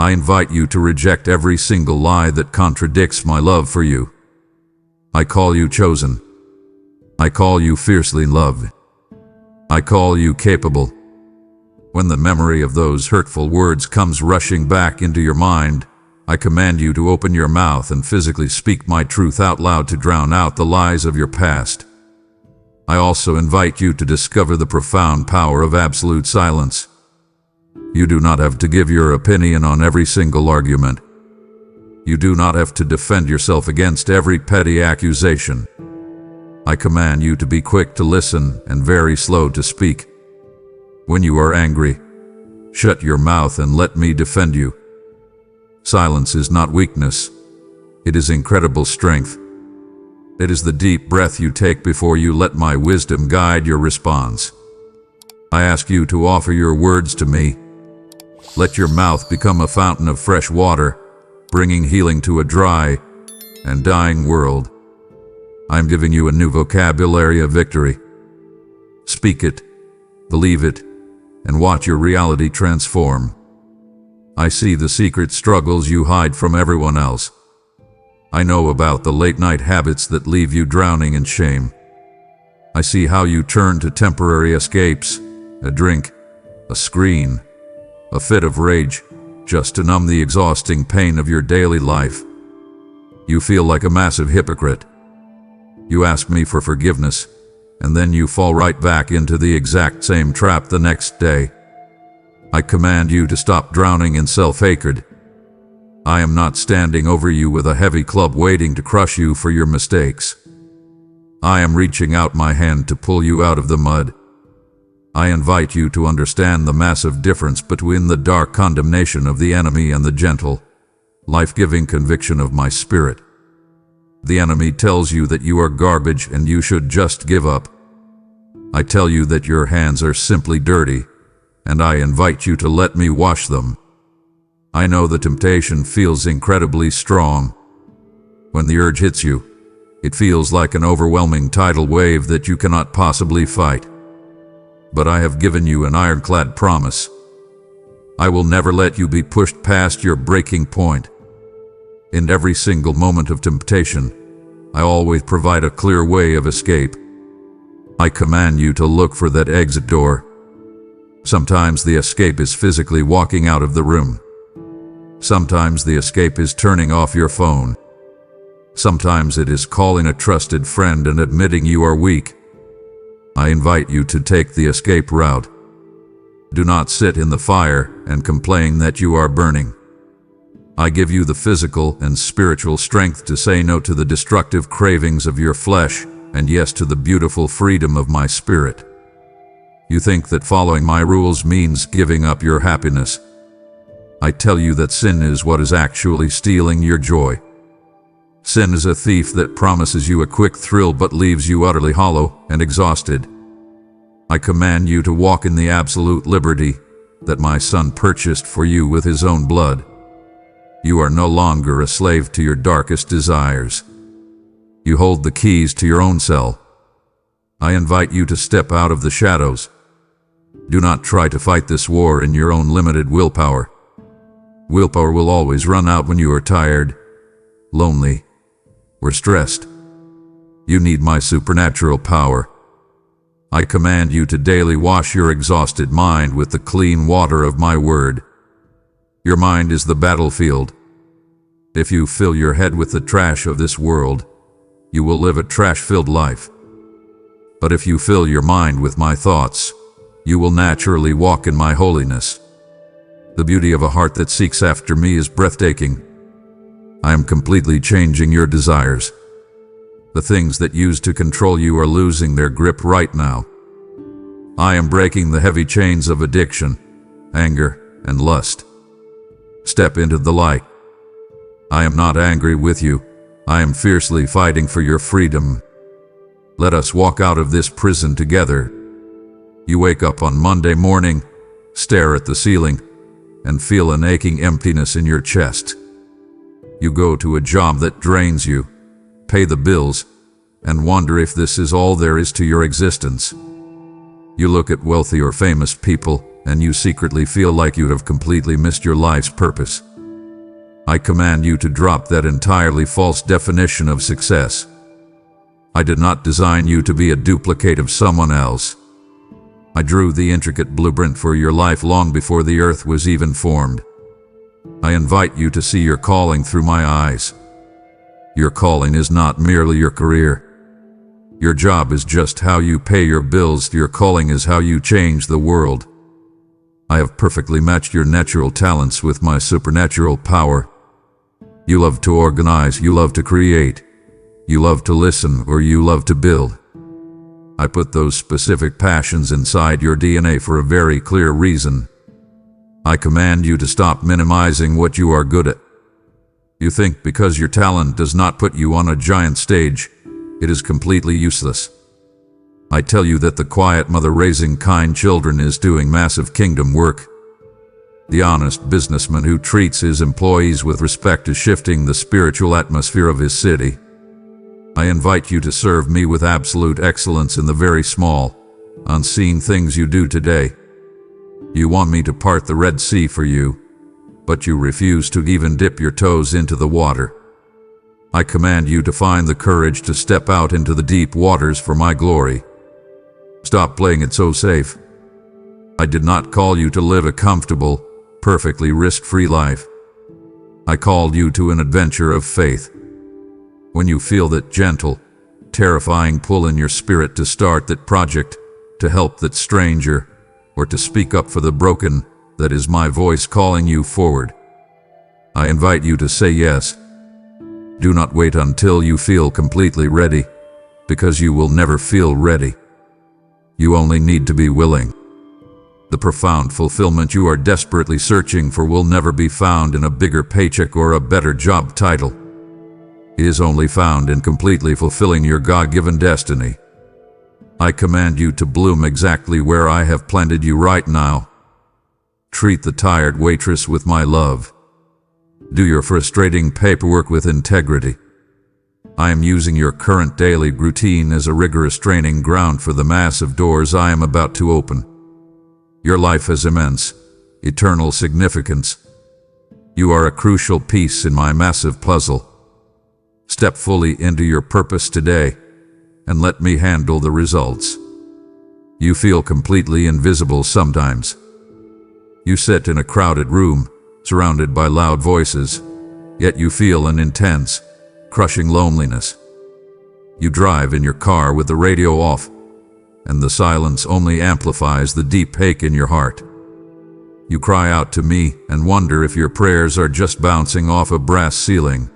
I invite you to reject every single lie that contradicts my love for you. I call you chosen. I call you fiercely loved. I call you capable. When the memory of those hurtful words comes rushing back into your mind, I command you to open your mouth and physically speak my truth out loud to drown out the lies of your past. I also invite you to discover the profound power of absolute silence. You do not have to give your opinion on every single argument. You do not have to defend yourself against every petty accusation. I command you to be quick to listen and very slow to speak. When you are angry, shut your mouth and let me defend you. Silence is not weakness. It is incredible strength. It is the deep breath you take before you let my wisdom guide your response. I ask you to offer your words to me. Let your mouth become a fountain of fresh water, bringing healing to a dry and dying world. I am giving you a new vocabulary of victory. Speak it, believe it, and watch your reality transform. I see the secret struggles you hide from everyone else. I know about the late-night habits that leave you drowning in shame. I see how you turn to temporary escapes, a drink, a screen, a fit of rage, just to numb the exhausting pain of your daily life. You feel like a massive hypocrite. You ask me for forgiveness, and then you fall right back into the exact same trap the next day. I command you to stop drowning in self-hatred. I am not standing over you with a heavy club waiting to crush you for your mistakes. I am reaching out my hand to pull you out of the mud. I invite you to understand the massive difference between the dark condemnation of the enemy and the gentle, life-giving conviction of my spirit. The enemy tells you that you are garbage and you should just give up. I tell you that your hands are simply dirty, and I invite you to let me wash them. I know the temptation feels incredibly strong. When the urge hits you, it feels like an overwhelming tidal wave that you cannot possibly fight. But I have given you an ironclad promise. I will never let you be pushed past your breaking point. In every single moment of temptation, I always provide a clear way of escape. I command you to look for that exit door. Sometimes the escape is physically walking out of the room. Sometimes the escape is turning off your phone. Sometimes it is calling a trusted friend and admitting you are weak. I invite you to take the escape route. Do not sit in the fire and complain that you are burning. I give you the physical and spiritual strength to say no to the destructive cravings of your flesh and yes to the beautiful freedom of my spirit. You think that following my rules means giving up your happiness. I tell you that sin is what is actually stealing your joy. Sin is a thief that promises you a quick thrill but leaves you utterly hollow and exhausted. I command you to walk in the absolute liberty that my Son purchased for you with his own blood. You are no longer a slave to your darkest desires. You hold the keys to your own cell. I invite you to step out of the shadows. Do not try to fight this war in your own limited willpower. Willpower will always run out when you are tired, lonely, or stressed. You need my supernatural power. I command you to daily wash your exhausted mind with the clean water of my word. Your mind is the battlefield. If you fill your head with the trash of this world, you will live a trash-filled life. But if you fill your mind with my thoughts, you will naturally walk in my holiness. The beauty of a heart that seeks after me is breathtaking. I am completely changing your desires. The things that used to control you are losing their grip right now. I am breaking the heavy chains of addiction, anger, and lust. Step into the light. I am not angry with you. I am fiercely fighting for your freedom. Let us walk out of this prison together. You wake up on Monday morning, stare at the ceiling, and feel an aching emptiness in your chest. You go to a job that drains you, pay the bills, and wonder if this is all there is to your existence. You look at wealthy or famous people, and you secretly feel like you have completely missed your life's purpose. I command you to drop that entirely false definition of success. I did not design you to be a duplicate of someone else. I drew the intricate blueprint for your life long before the earth was even formed. I invite you to see your calling through my eyes. Your calling is not merely your career. Your job is just how you pay your bills. Your calling is how you change the world. I have perfectly matched your natural talents with my supernatural power. You love to organize, you love to create, you love to listen, or you love to build. I put those specific passions inside your DNA for a very clear reason. I command you to stop minimizing what you are good at. You think because your talent does not put you on a giant stage, it is completely useless. I tell you that the quiet mother raising kind children is doing massive kingdom work. The honest businessman who treats his employees with respect is shifting the spiritual atmosphere of his city. I invite you to serve me with absolute excellence in the very small, unseen things you do today. You want me to part the Red Sea for you, but you refuse to even dip your toes into the water. I command you to find the courage to step out into the deep waters for my glory. Stop playing it so safe. I did not call you to live a comfortable, perfectly risk-free life. I called you to an adventure of faith. When you feel that gentle, terrifying pull in your spirit to start that project, to help that stranger, or to speak up for the broken, that is my voice calling you forward. I invite you to say yes. Do not wait until you feel completely ready, because you will never feel ready. You only need to be willing. The profound fulfillment you are desperately searching for will never be found in a bigger paycheck or a better job title. It is only found in completely fulfilling your God-given destiny. I command you to bloom exactly where I have planted you right now. Treat the tired waitress with my love. Do your frustrating paperwork with integrity. I am using your current daily routine as a rigorous training ground for the massive doors I am about to open. Your life has immense, eternal significance. You are a crucial piece in my massive puzzle. Step fully into your purpose today, and let me handle the results. You feel completely invisible sometimes. You sit in a crowded room, surrounded by loud voices, yet you feel an intense, crushing loneliness. You drive in your car with the radio off, and the silence only amplifies the deep ache in your heart. You cry out to me and wonder if your prayers are just bouncing off a brass ceiling.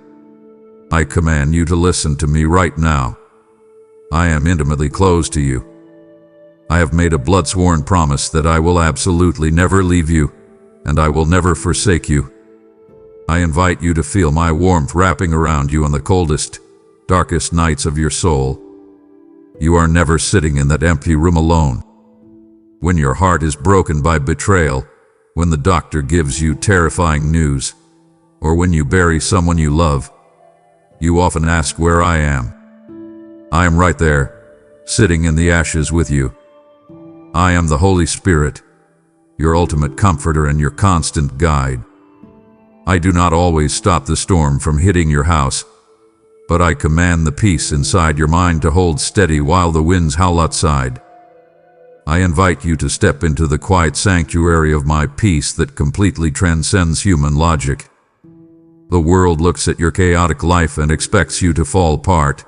I command you to listen to me right now. I am intimately close to you. I have made a blood-sworn promise that I will absolutely never leave you, and I will never forsake you. I invite you to feel my warmth wrapping around you on the coldest, darkest nights of your soul. You are never sitting in that empty room alone. When your heart is broken by betrayal, when the doctor gives you terrifying news, or when you bury someone you love, you often ask where I am. I am right there, sitting in the ashes with you. I am the Holy Spirit, your ultimate comforter and your constant guide. I do not always stop the storm from hitting your house, but I command the peace inside your mind to hold steady while the winds howl outside. I invite you to step into the quiet sanctuary of my peace that completely transcends human logic. The world looks at your chaotic life and expects you to fall apart,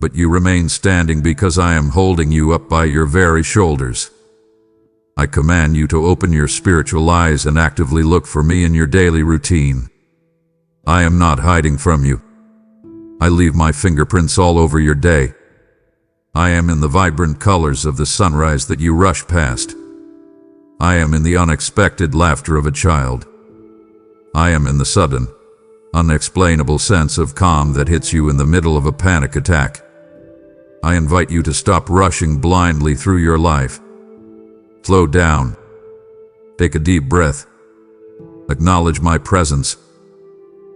but you remain standing because I am holding you up by your very shoulders. I command you to open your spiritual eyes and actively look for me in your daily routine. I am not hiding from you. I leave my fingerprints all over your day. I am in the vibrant colors of the sunrise that you rush past. I am in the unexpected laughter of a child. I am in the sudden, unexplainable sense of calm that hits you in the middle of a panic attack. I invite you to stop rushing blindly through your life. Slow down. Take a deep breath. Acknowledge my presence.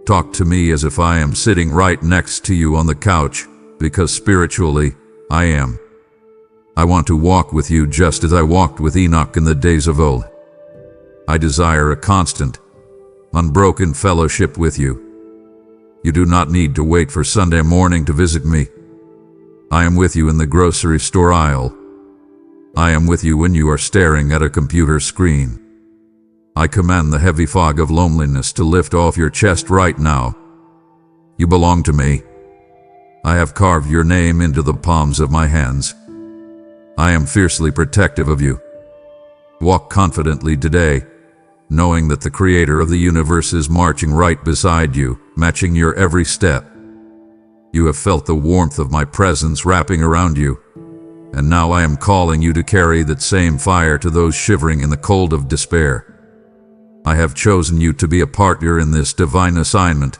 Talk to me as if I am sitting right next to you on the couch, because spiritually, I am. I want to walk with you just as I walked with Enoch in the days of old. I desire a constant, unbroken fellowship with you. You do not need to wait for Sunday morning to visit me. I am with you in the grocery store aisle. I am with you when you are staring at a computer screen. I command the heavy fog of loneliness to lift off your chest right now. You belong to me. I have carved your name into the palms of my hands. I am fiercely protective of you. Walk confidently today, knowing that the Creator of the universe is marching right beside you, matching your every step. You have felt the warmth of my presence wrapping around you. And now I am calling you to carry that same fire to those shivering in the cold of despair. I have chosen you to be a partner in this divine assignment,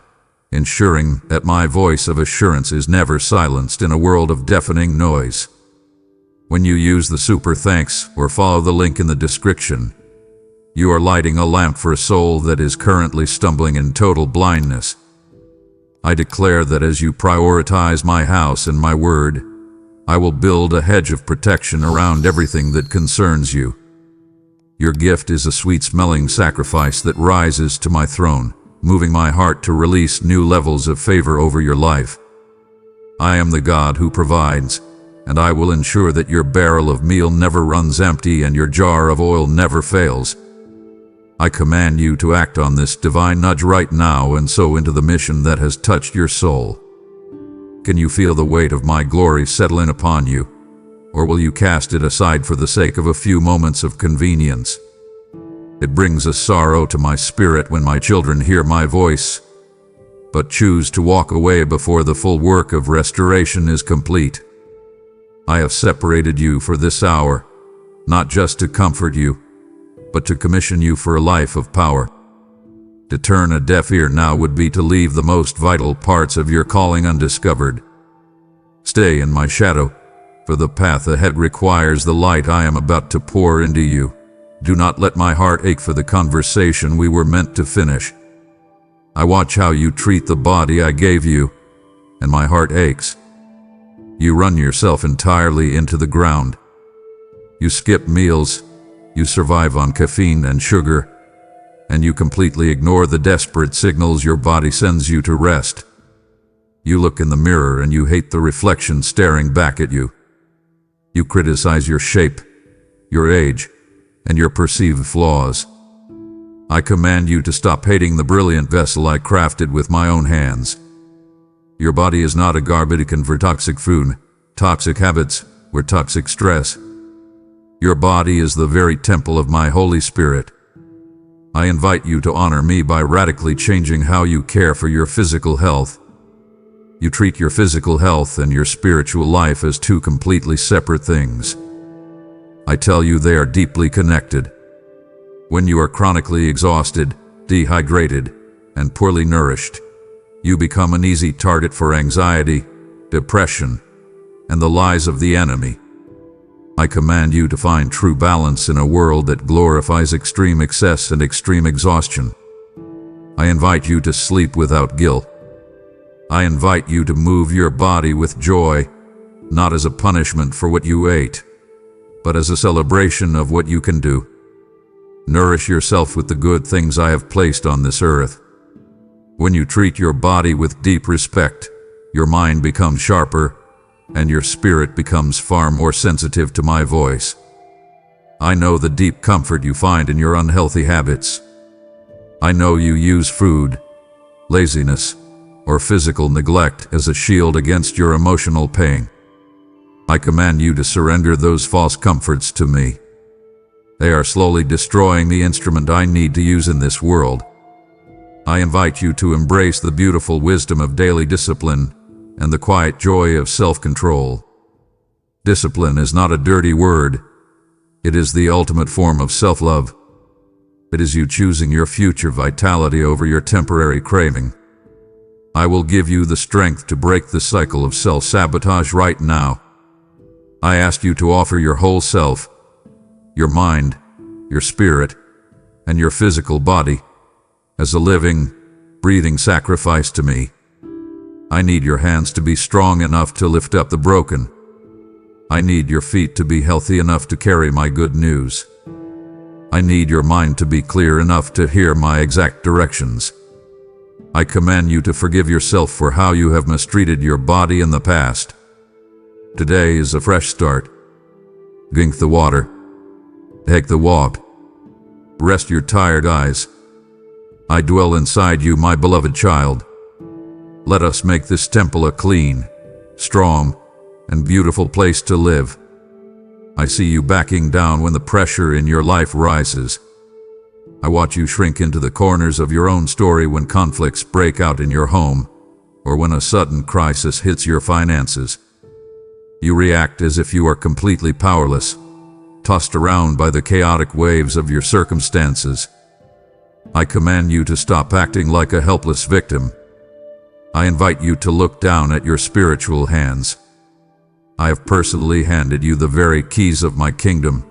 ensuring that my voice of assurance is never silenced in a world of deafening noise. When you use the super thanks or follow the link in the description, you are lighting a lamp for a soul that is currently stumbling in total blindness. I declare that as you prioritize my house and my word, I will build a hedge of protection around everything that concerns you. Your gift is a sweet-smelling sacrifice that rises to my throne, moving my heart to release new levels of favor over your life. I am the God who provides, and I will ensure that your barrel of meal never runs empty and your jar of oil never fails. I command you to act on this divine nudge right now and sow into the mission that has touched your soul. Can you feel the weight of my glory settle in upon you? Or will you cast it aside for the sake of a few moments of convenience? It brings a sorrow to my spirit when my children hear my voice, but choose to walk away before the full work of restoration is complete. I have separated you for this hour, not just to comfort you, but to commission you for a life of power. To turn a deaf ear now would be to leave the most vital parts of your calling undiscovered. Stay in my shadow, for the path ahead requires the light I am about to pour into you. Do not let my heart ache for the conversation we were meant to finish. I watch how you treat the body I gave you, and my heart aches. You run yourself entirely into the ground. You skip meals, you survive on caffeine and sugar, and you completely ignore the desperate signals your body sends you to rest. You look in the mirror and you hate the reflection staring back at you. You criticize your shape, your age, and your perceived flaws. I command you to stop hating the brilliant vessel I crafted with my own hands. Your body is not a garbage can for toxic food, toxic habits, or toxic stress. Your body is the very temple of my Holy Spirit. I invite you to honor me by radically changing how you care for your physical health. You treat your physical health and your spiritual life as two completely separate things. I tell you they are deeply connected. When you are chronically exhausted, dehydrated, and poorly nourished, you become an easy target for anxiety, depression, and the lies of the enemy. I command you to find true balance in a world that glorifies extreme excess and extreme exhaustion. I invite you to sleep without guilt. I invite you to move your body with joy, not as a punishment for what you ate, but as a celebration of what you can do. Nourish yourself with the good things I have placed on this earth. When you treat your body with deep respect, your mind becomes sharper, and your spirit becomes far more sensitive to my voice. I know the deep comfort you find in your unhealthy habits. I know you use food, laziness, or physical neglect as a shield against your emotional pain. I command you to surrender those false comforts to me. They are slowly destroying the instrument I need to use in this world. I invite you to embrace the beautiful wisdom of daily discipline and the quiet joy of self-control. Discipline is not a dirty word. It is the ultimate form of self-love. It is you choosing your future vitality over your temporary craving. I will give you the strength to break the cycle of self-sabotage right now. I ask you to offer your whole self, your mind, your spirit, and your physical body, as a living, breathing sacrifice to me. I need your hands to be strong enough to lift up the broken. I need your feet to be healthy enough to carry my good news. I need your mind to be clear enough to hear my exact directions. I command you to forgive yourself for how you have mistreated your body in the past. Today is a fresh start. Drink the water. Take the walk. Rest your tired eyes. I dwell inside you, my beloved child. Let us make this temple a clean, strong, and beautiful place to live. I see you backing down when the pressure in your life rises. I watch you shrink into the corners of your own story when conflicts break out in your home, or when a sudden crisis hits your finances. You react as if you are completely powerless, tossed around by the chaotic waves of your circumstances. I command you to stop acting like a helpless victim. I invite you to look down at your spiritual hands. I have personally handed you the very keys of my kingdom,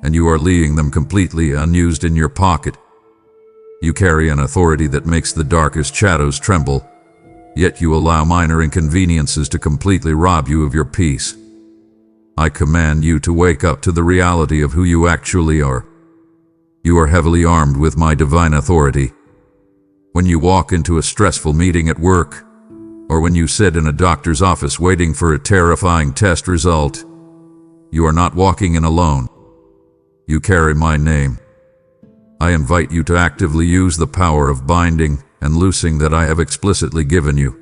and you are leaving them completely unused in your pocket. You carry an authority that makes the darkest shadows tremble, yet you allow minor inconveniences to completely rob you of your peace. I command you to wake up to the reality of who you actually are. You are heavily armed with my divine authority. When you walk into a stressful meeting at work, or when you sit in a doctor's office waiting for a terrifying test result, you are not walking in alone. You carry my name. I invite you to actively use the power of binding and loosing that I have explicitly given you.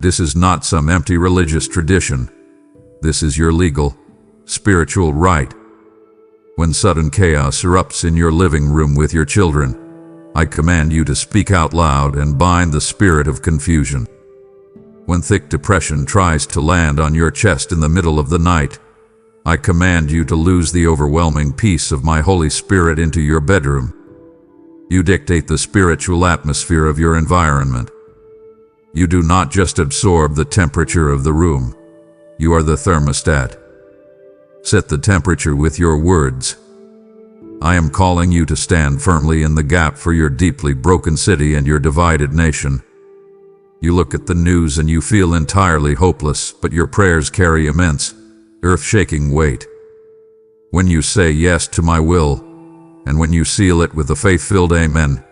This is not some empty religious tradition. This is your legal, spiritual right. When sudden chaos erupts in your living room with your children, I command you to speak out loud and bind the spirit of confusion. When thick depression tries to land on your chest in the middle of the night, I command you to lose the overwhelming peace of my Holy Spirit into your bedroom. You dictate the spiritual atmosphere of your environment. You do not just absorb the temperature of the room. You are the thermostat. Set the temperature with your words. I am calling you to stand firmly in the gap for your deeply broken city and your divided nation. You look at the news and you feel entirely hopeless, but your prayers carry immense, earth-shaking weight. When you say yes to my will, and when you seal it with a faith-filled amen,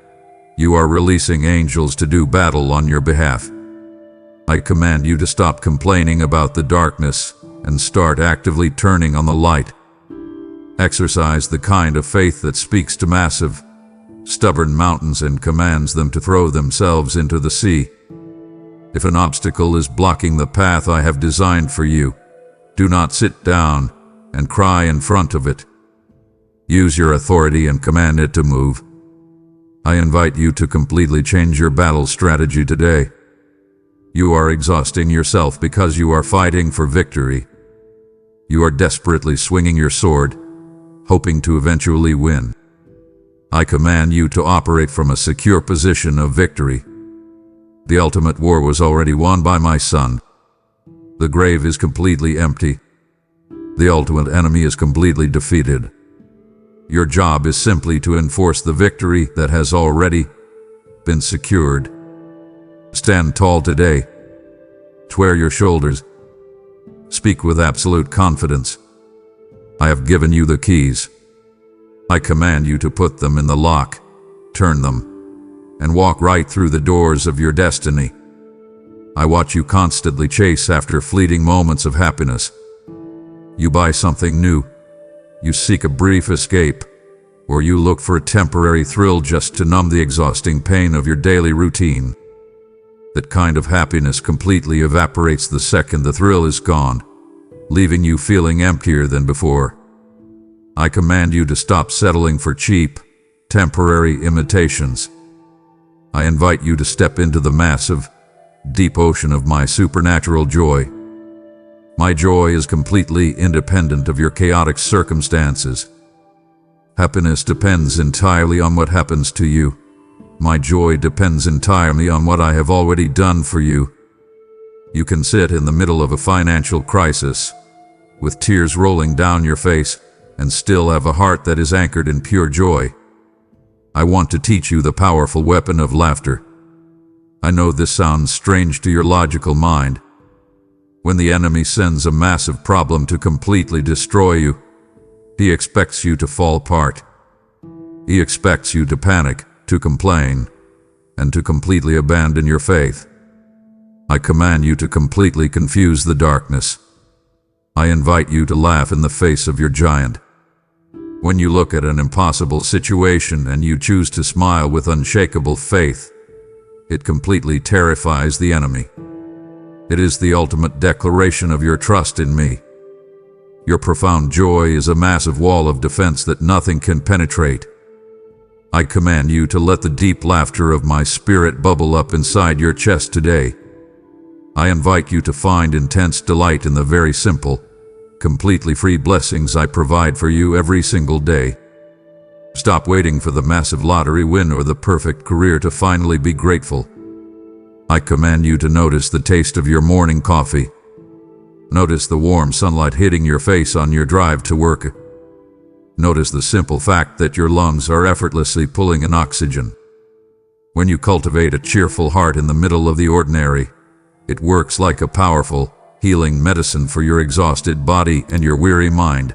you are releasing angels to do battle on your behalf. I command you to stop complaining about the darkness and start actively turning on the light. Exercise the kind of faith that speaks to massive, stubborn mountains and commands them to throw themselves into the sea. If an obstacle is blocking the path I have designed for you, do not sit down and cry in front of it. Use your authority and command it to move. I invite you to completely change your battle strategy today. You are exhausting yourself because you are fighting for victory. You are desperately swinging your sword, hoping to eventually win. I command you to operate from a secure position of victory. The ultimate war was already won by my son. The grave is completely empty. The ultimate enemy is completely defeated. Your job is simply to enforce the victory that has already been secured. Stand tall today. Square your shoulders. Speak with absolute confidence. I have given you the keys. I command you to put them in the lock, turn them, and walk right through the doors of your destiny. I watch you constantly chase after fleeting moments of happiness. You buy something new, you seek a brief escape, or you look for a temporary thrill just to numb the exhausting pain of your daily routine. That kind of happiness completely evaporates the second the thrill is gone, leaving you feeling emptier than before. I command you to stop settling for cheap, temporary imitations. I invite you to step into the massive, deep ocean of my supernatural joy. My joy is completely independent of your chaotic circumstances. Happiness depends entirely on what happens to you. My joy depends entirely on what I have already done for you. You can sit in the middle of a financial crisis, with tears rolling down your face, and still have a heart that is anchored in pure joy. I want to teach you the powerful weapon of laughter. I know this sounds strange to your logical mind. When the enemy sends a massive problem to completely destroy you, he expects you to fall apart. He expects you to panic, to complain, and to completely abandon your faith. I command you to completely confuse the darkness. I invite you to laugh in the face of your giant. When you look at an impossible situation and you choose to smile with unshakable faith, it completely terrifies the enemy. It is the ultimate declaration of your trust in me. Your profound joy is a massive wall of defense that nothing can penetrate. I command you to let the deep laughter of my spirit bubble up inside your chest today. I invite you to find intense delight in the very simple, completely free blessings I provide for you every single day. Stop waiting for the massive lottery win or the perfect career to finally be grateful. I command you to notice the taste of your morning coffee. Notice the warm sunlight hitting your face on your drive to work. Notice the simple fact that your lungs are effortlessly pulling in oxygen. When you cultivate a cheerful heart in the middle of the ordinary, it works like a powerful, healing medicine for your exhausted body and your weary mind.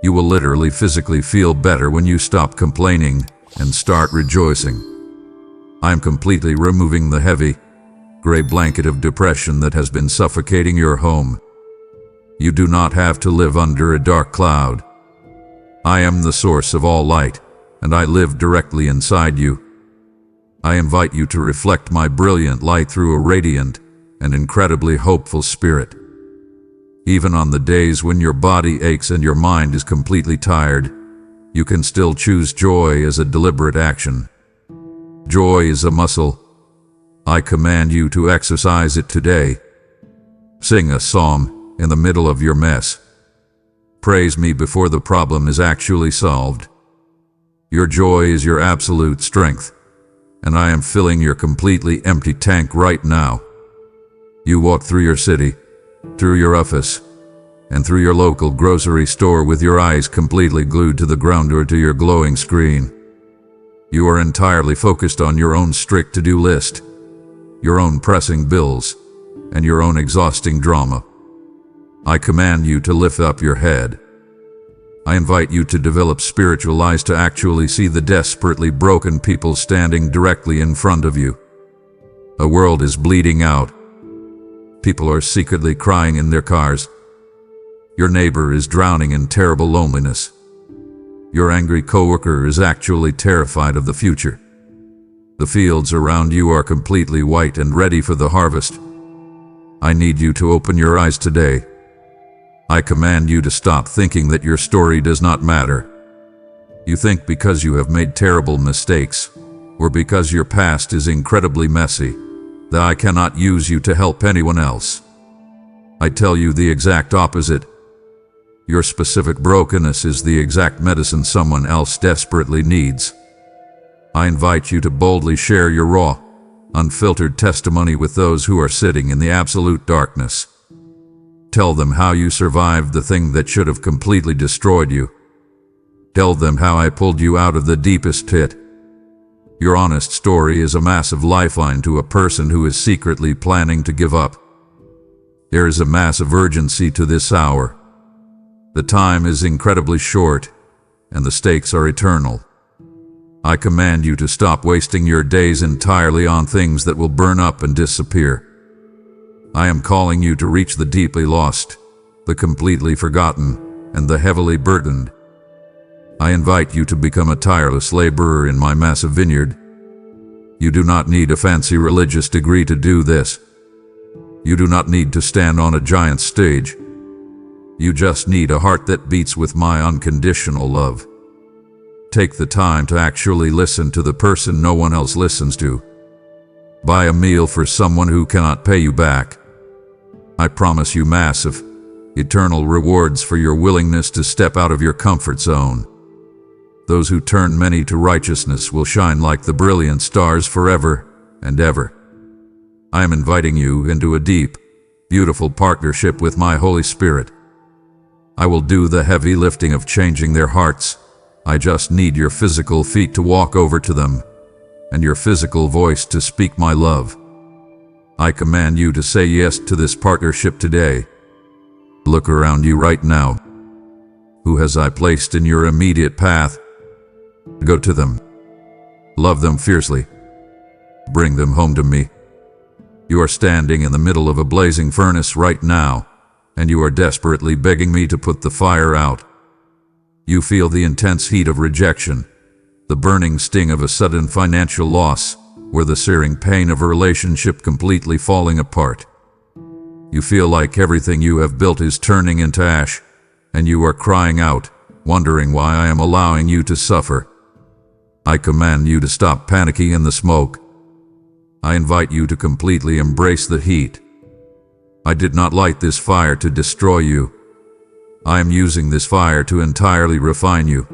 You will literally physically feel better when you stop complaining and start rejoicing. I am completely removing the heavy, gray blanket of depression that has been suffocating your home. You do not have to live under a dark cloud. I am the source of all light, and I live directly inside you. I invite you to reflect my brilliant light through a radiant and incredibly hopeful spirit. Even on the days when your body aches and your mind is completely tired, you can still choose joy as a deliberate action. Joy is a muscle. I command you to exercise it today. Sing a psalm in the middle of your mess. Praise me before the problem is actually solved. Your joy is your absolute strength, and I am filling your completely empty tank right now. You walk through your city, through your office, and through your local grocery store with your eyes completely glued to the ground or to your glowing screen. You are entirely focused on your own strict to-do list, your own pressing bills, and your own exhausting drama. I command you to lift up your head. I invite you to develop spiritual eyes to actually see the desperately broken people standing directly in front of you. A world is bleeding out. People are secretly crying in their cars. Your neighbor is drowning in terrible loneliness. Your angry coworker is actually terrified of the future. The fields around you are completely white and ready for the harvest. I need you to open your eyes today. I command you to stop thinking that your story does not matter. You think because you have made terrible mistakes, or because your past is incredibly messy, that I cannot use you to help anyone else. I tell you the exact opposite. Your specific brokenness is the exact medicine someone else desperately needs. I invite you to boldly share your raw, unfiltered testimony with those who are sitting in the absolute darkness. Tell them how you survived the thing that should have completely destroyed you. Tell them how I pulled you out of the deepest pit. Your honest story is a massive lifeline to a person who is secretly planning to give up. There is a massive urgency to this hour. The time is incredibly short, and the stakes are eternal. I command you to stop wasting your days entirely on things that will burn up and disappear. I am calling you to reach the deeply lost, the completely forgotten, and the heavily burdened. I invite you to become a tireless laborer in my massive vineyard. You do not need a fancy religious degree to do this. You do not need to stand on a giant stage. You just need a heart that beats with my unconditional love. Take the time to actually listen to the person no one else listens to. Buy a meal for someone who cannot pay you back. I promise you massive, eternal rewards for your willingness to step out of your comfort zone. Those who turn many to righteousness will shine like the brilliant stars forever and ever. I am inviting you into a deep, beautiful partnership with my Holy Spirit. I will do the heavy lifting of changing their hearts. I just need your physical feet to walk over to them, and your physical voice to speak my love. I command you to say yes to this partnership today. Look around you right now. Who has I placed in your immediate path? Go to them. Love them fiercely. Bring them home to me. You are standing in the middle of a blazing furnace right now, and you are desperately begging me to put the fire out. You feel the intense heat of rejection, the burning sting of a sudden financial loss, or the searing pain of a relationship completely falling apart. You feel like everything you have built is turning into ash, and you are crying out, wondering why I am allowing you to suffer. I command you to stop panicking in the smoke. I invite you to completely embrace the heat, I did not light this fire to destroy you. I am using this fire to entirely refine you.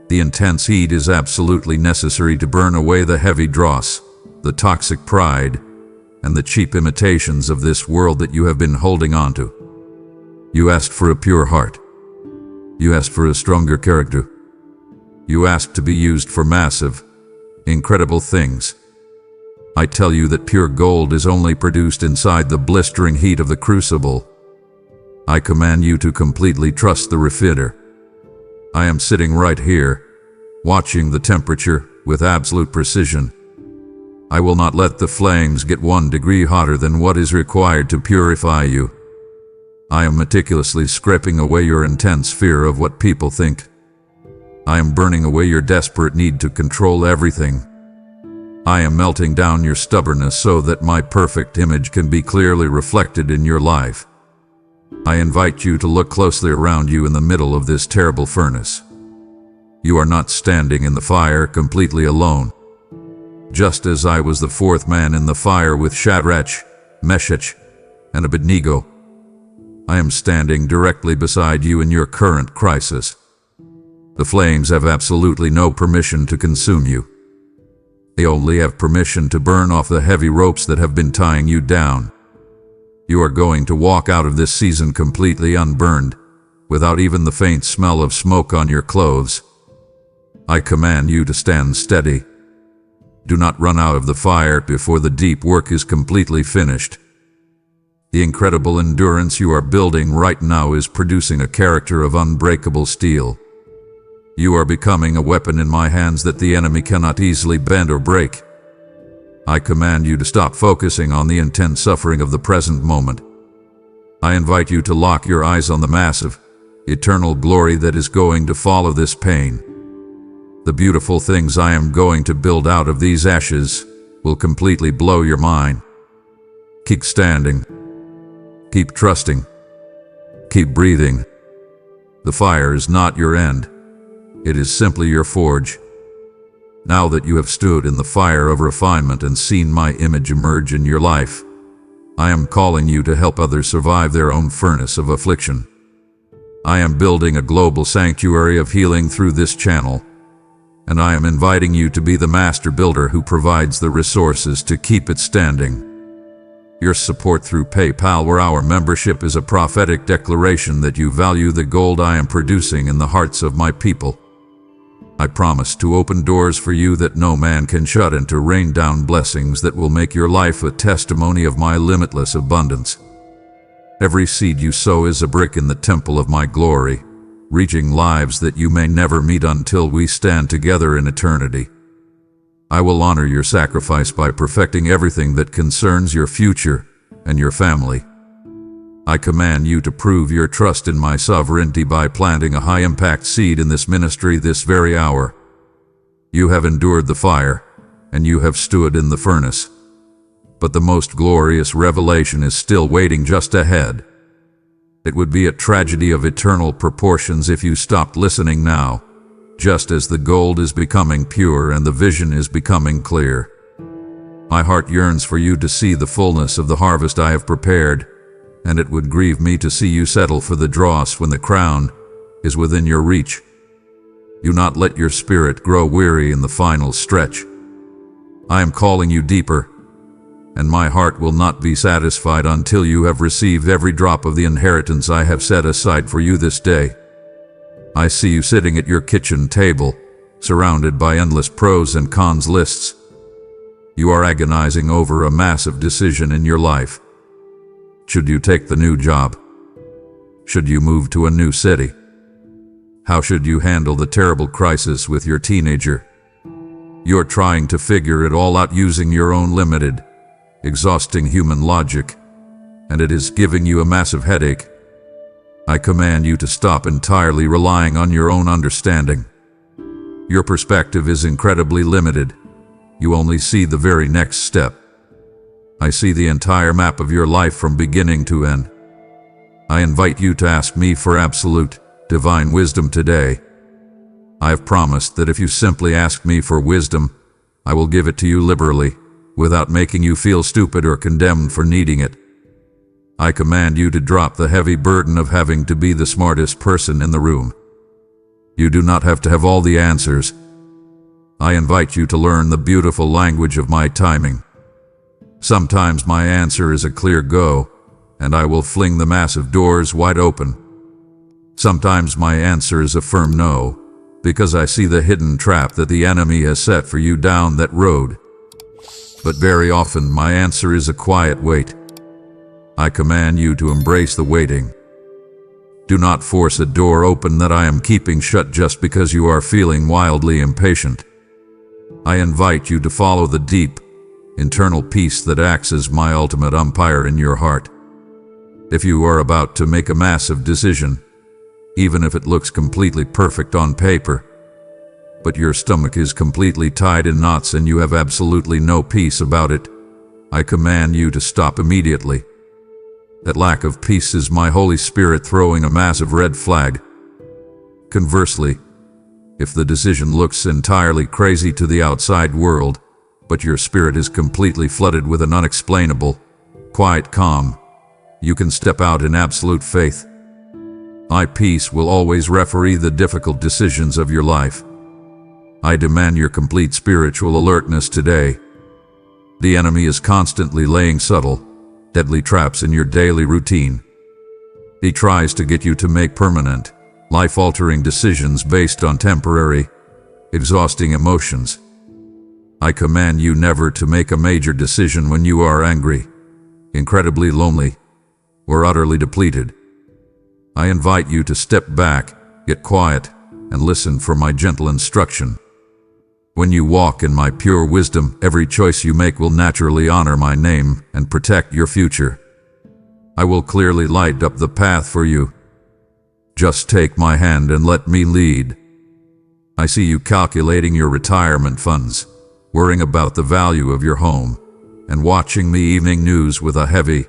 The intense heat is absolutely necessary to burn away the heavy dross, the toxic pride, and the cheap imitations of this world that you have been holding on to. You asked for a pure heart. You asked for a stronger character. You asked to be used for massive, incredible things. I tell you that pure gold is only produced inside the blistering heat of the crucible. I command you to completely trust the refiner. I am sitting right here, watching the temperature with absolute precision. I will not let the flames get 1 degree hotter than what is required to purify you. I am meticulously scraping away your intense fear of what people think. I am burning away your desperate need to control everything. I am melting down your stubbornness so that my perfect image can be clearly reflected in your life. I invite you to look closely around you in the middle of this terrible furnace. You are not standing in the fire completely alone. Just as I was the fourth man in the fire with Shadrach, Meshach, and Abednego, I am standing directly beside you in your current crisis. The flames have absolutely no permission to consume you. They only have permission to burn off the heavy ropes that have been tying you down. You are going to walk out of this season completely unburned, without even the faint smell of smoke on your clothes. I command you to stand steady. Do not run out of the fire before the deep work is completely finished. The incredible endurance you are building right now is producing a character of unbreakable steel. You are becoming a weapon in my hands that the enemy cannot easily bend or break. I command you to stop focusing on the intense suffering of the present moment. I invite you to lock your eyes on the massive, eternal glory that is going to follow this pain. The beautiful things I am going to build out of these ashes will completely blow your mind. Keep standing. Keep trusting. Keep breathing. The fire is not your end. It is simply your forge. Now that you have stood in the fire of refinement and seen my image emerge in your life, I am calling you to help others survive their own furnace of affliction. I am building a global sanctuary of healing through this channel, and I am inviting you to be the master builder who provides the resources to keep it standing. Your support through PayPal or our membership is a prophetic declaration that you value the gold I am producing in the hearts of my people. I promise to open doors for you that no man can shut and to rain down blessings that will make your life a testimony of my limitless abundance. Every seed you sow is a brick in the temple of my glory, reaching lives that you may never meet until we stand together in eternity. I will honor your sacrifice by perfecting everything that concerns your future and your family. I command you to prove your trust in my sovereignty by planting a high-impact seed in this ministry this very hour. You have endured the fire, and you have stood in the furnace. But the most glorious revelation is still waiting just ahead. It would be a tragedy of eternal proportions if you stopped listening now, just as the gold is becoming pure and the vision is becoming clear. My heart yearns for you to see the fullness of the harvest I have prepared, and it would grieve me to see you settle for the dross when the crown is within your reach. Do not let your spirit grow weary in the final stretch. I am calling you deeper, and my heart will not be satisfied until you have received every drop of the inheritance I have set aside for you this day. I see you sitting at your kitchen table, surrounded by endless pros and cons lists. You are agonizing over a massive decision in your life. Should you take the new job? Should you move to a new city? How should you handle the terrible crisis with your teenager? You're trying to figure it all out using your own limited, exhausting human logic, and it is giving you a massive headache. I command you to stop entirely relying on your own understanding. Your perspective is incredibly limited. You only see the very next step. I see the entire map of your life from beginning to end. I invite you to ask me for absolute, divine wisdom today. I have promised that if you simply ask me for wisdom, I will give it to you liberally, without making you feel stupid or condemned for needing it. I command you to drop the heavy burden of having to be the smartest person in the room. You do not have to have all the answers. I invite you to learn the beautiful language of my timing. Sometimes my answer is a clear go, and I will fling the massive doors wide open. Sometimes my answer is a firm no, because I see the hidden trap that the enemy has set for you down that road. But very often my answer is a quiet wait. I command you to embrace the waiting. Do not force a door open that I am keeping shut just because you are feeling wildly impatient. I invite you to follow the deep, internal peace that acts as my ultimate umpire in your heart. If you are about to make a massive decision, even if it looks completely perfect on paper, but your stomach is completely tied in knots and you have absolutely no peace about it, I command you to stop immediately. That lack of peace is my Holy Spirit throwing a massive red flag. Conversely, if the decision looks entirely crazy to the outside world, but your spirit is completely flooded with an unexplainable, quiet calm, you can step out in absolute faith. My peace will always referee the difficult decisions of your life. I demand your complete spiritual alertness today. The enemy is constantly laying subtle, deadly traps in your daily routine. He tries to get you to make permanent, life-altering decisions based on temporary, exhausting emotions. I command you never to make a major decision when you are angry, incredibly lonely, or utterly depleted. I invite you to step back, get quiet, and listen for my gentle instruction. When you walk in my pure wisdom, every choice you make will naturally honor my name and protect your future. I will clearly light up the path for you. Just take my hand and let me lead. I see you calculating your retirement funds, worrying about the value of your home, and watching the evening news with a heavy,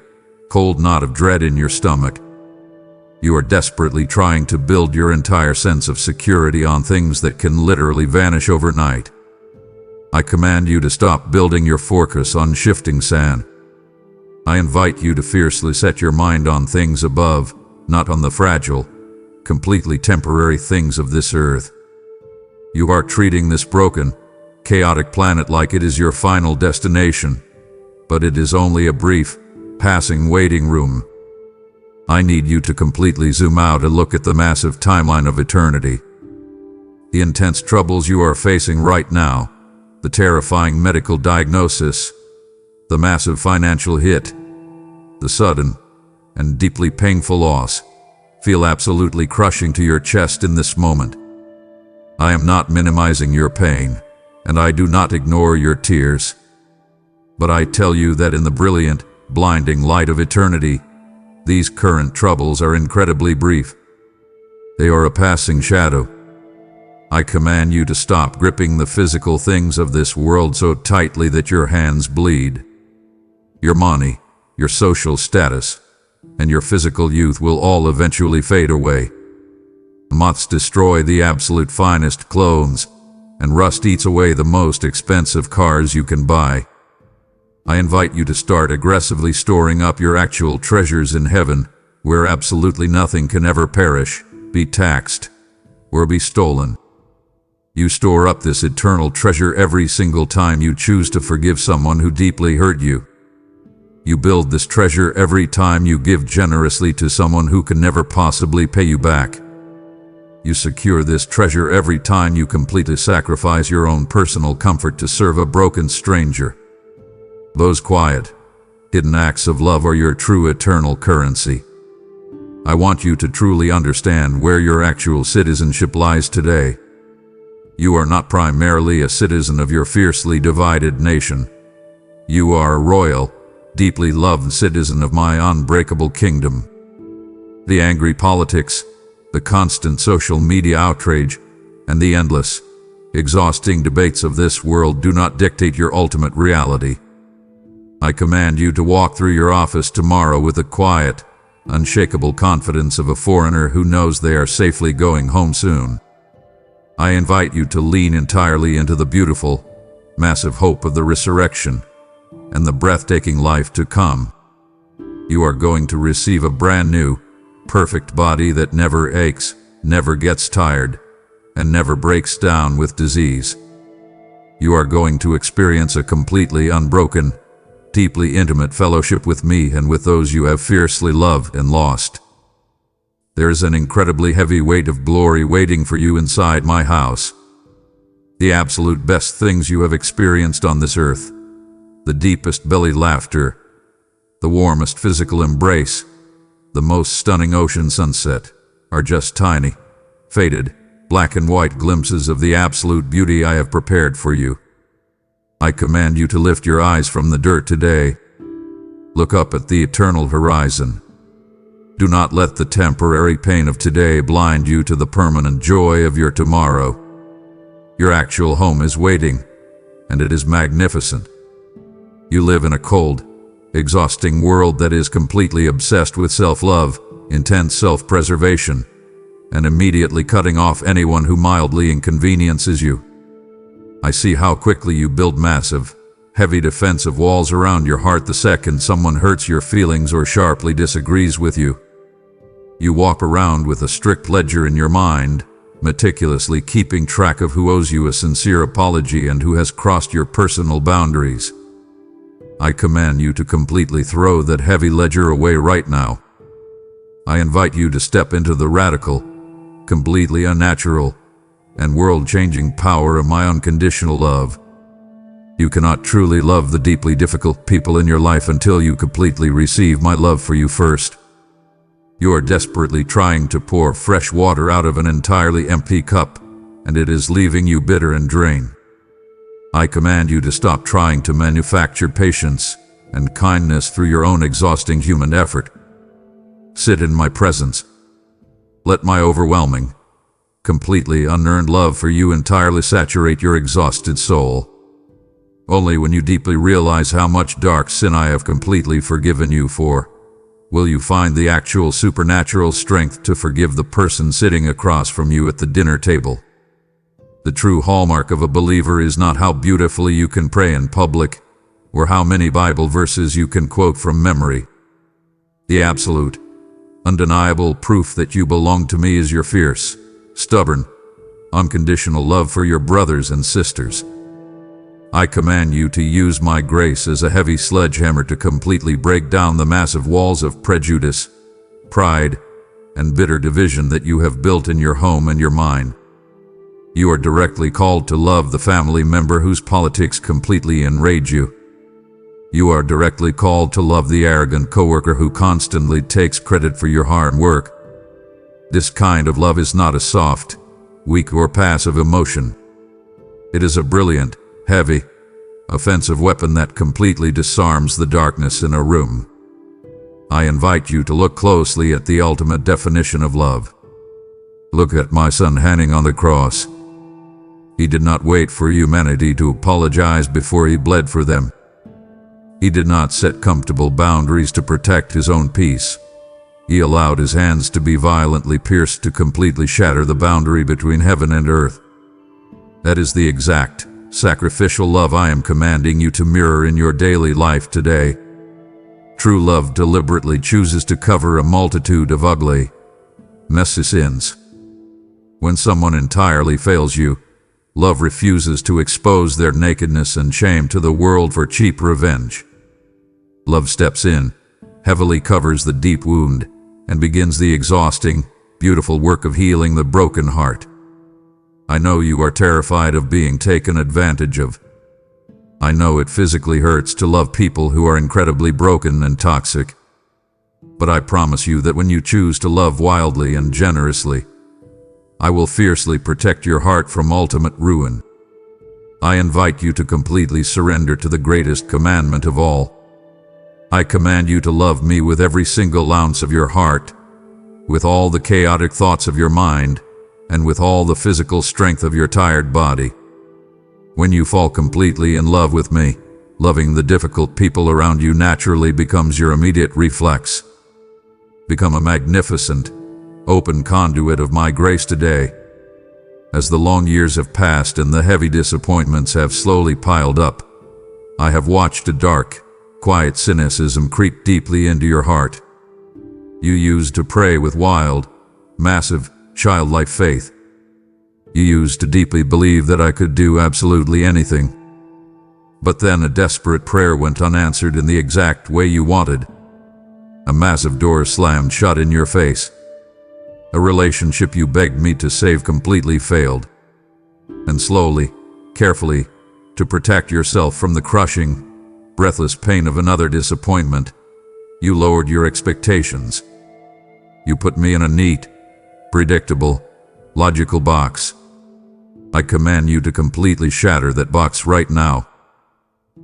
cold knot of dread in your stomach. You are desperately trying to build your entire sense of security on things that can literally vanish overnight. I command you to stop building your fortress on shifting sand. I invite you to fiercely set your mind on things above, not on the fragile, completely temporary things of this earth. You are treating this broken, chaotic planet like it is your final destination, but it is only a brief, passing waiting room. I need you to completely zoom out and look at the massive timeline of eternity. The intense troubles you are facing right now, the terrifying medical diagnosis, the massive financial hit, the sudden and deeply painful loss, feel absolutely crushing to your chest in this moment. I am not minimizing your pain, and I do not ignore your tears. But I tell you that in the brilliant, blinding light of eternity, these current troubles are incredibly brief. They are a passing shadow. I command you to stop gripping the physical things of this world so tightly that your hands bleed. Your money, your social status, and your physical youth will all eventually fade away. Moths destroy the absolute finest clothes, and rust eats away the most expensive cars you can buy. I invite you to start aggressively storing up your actual treasures in heaven, where absolutely nothing can ever perish, be taxed, or be stolen. You store up this eternal treasure every single time you choose to forgive someone who deeply hurt you. You build this treasure every time you give generously to someone who can never possibly pay you back. You secure this treasure every time you completely sacrifice your own personal comfort to serve a broken stranger. Those quiet, hidden acts of love are your true eternal currency. I want you to truly understand where your actual citizenship lies today. You are not primarily a citizen of your fiercely divided nation. You are a royal, deeply loved citizen of my unbreakable kingdom. The angry politics, the constant social media outrage, and the endless, exhausting debates of this world do not dictate your ultimate reality. I command you to walk through your office tomorrow with the quiet, unshakable confidence of a foreigner who knows they are safely going home soon. I invite you to lean entirely into the beautiful, massive hope of the resurrection and the breathtaking life to come. You are going to receive a brand new, perfect body that never aches, never gets tired, and never breaks down with disease. You are going to experience a completely unbroken, deeply intimate fellowship with me and with those you have fiercely loved and lost. There is an incredibly heavy weight of glory waiting for you inside my house. The absolute best things you have experienced on this earth, the deepest belly laughter, the warmest physical embrace, the most stunning ocean sunset, are just tiny, faded, black and white glimpses of the absolute beauty I have prepared for you. I command you to lift your eyes from the dirt today. Look up at the eternal horizon. Do not let the temporary pain of today blind you to the permanent joy of your tomorrow. Your actual home is waiting, and it is magnificent. You live in a cold, exhausting world that is completely obsessed with self-love, intense self-preservation, and immediately cutting off anyone who mildly inconveniences you. I see how quickly you build massive, heavy defensive walls around your heart the second someone hurts your feelings or sharply disagrees with you. You walk around with a strict ledger in your mind, meticulously keeping track of who owes you a sincere apology and who has crossed your personal boundaries. I command you to completely throw that heavy ledger away right now. I invite you to step into the radical, completely unnatural, and world-changing power of my unconditional love. You cannot truly love the deeply difficult people in your life until you completely receive my love for you first. You are desperately trying to pour fresh water out of an entirely empty cup, and it is leaving you bitter and drained. I command you to stop trying to manufacture patience and kindness through your own exhausting human effort. Sit in my presence. Let my overwhelming, completely unearned love for you entirely saturate your exhausted soul. Only when you deeply realize how much dark sin I have completely forgiven you for, will you find the actual supernatural strength to forgive the person sitting across from you at the dinner table. The true hallmark of a believer is not how beautifully you can pray in public, or how many Bible verses you can quote from memory. The absolute, undeniable proof that you belong to me is your fierce, stubborn, unconditional love for your brothers and sisters. I command you to use my grace as a heavy sledgehammer to completely break down the massive walls of prejudice, pride, and bitter division that you have built in your home and your mind. You are directly called to love the family member whose politics completely enrage you. You are directly called to love the arrogant coworker who constantly takes credit for your hard work. This kind of love is not a soft, weak, or passive emotion. It is a brilliant, heavy, offensive weapon that completely disarms the darkness in a room. I invite you to look closely at the ultimate definition of love. Look at my son hanging on the cross. He did not wait for humanity to apologize before he bled for them. He did not set comfortable boundaries to protect his own peace. He allowed his hands to be violently pierced to completely shatter the boundary between heaven and earth. That is the exact, sacrificial love I am commanding you to mirror in your daily life today. True love deliberately chooses to cover a multitude of ugly, messy sins. When someone entirely fails you, love refuses to expose their nakedness and shame to the world for cheap revenge. Love steps in, heavily covers the deep wound, and begins the exhausting, beautiful work of healing the broken heart. I know you are terrified of being taken advantage of. I know it physically hurts to love people who are incredibly broken and toxic. But I promise you that when you choose to love wildly and generously, I will fiercely protect your heart from ultimate ruin. I invite you to completely surrender to the greatest commandment of all. I command you to love me with every single ounce of your heart, with all the chaotic thoughts of your mind, and with all the physical strength of your tired body. When you fall completely in love with me, loving the difficult people around you naturally becomes your immediate reflex. Become a magnificent, open conduit of my grace today. As the long years have passed and the heavy disappointments have slowly piled up, I have watched a dark, quiet cynicism creep deeply into your heart. You used to pray with wild, massive, childlike faith. You used to deeply believe that I could do absolutely anything. But then a desperate prayer went unanswered in the exact way you wanted. A massive door slammed shut in your face. A relationship you begged me to save completely failed. And slowly, carefully, to protect yourself from the crushing, breathless pain of another disappointment, you lowered your expectations. You put me in a neat, predictable, logical box. I command you to completely shatter that box right now.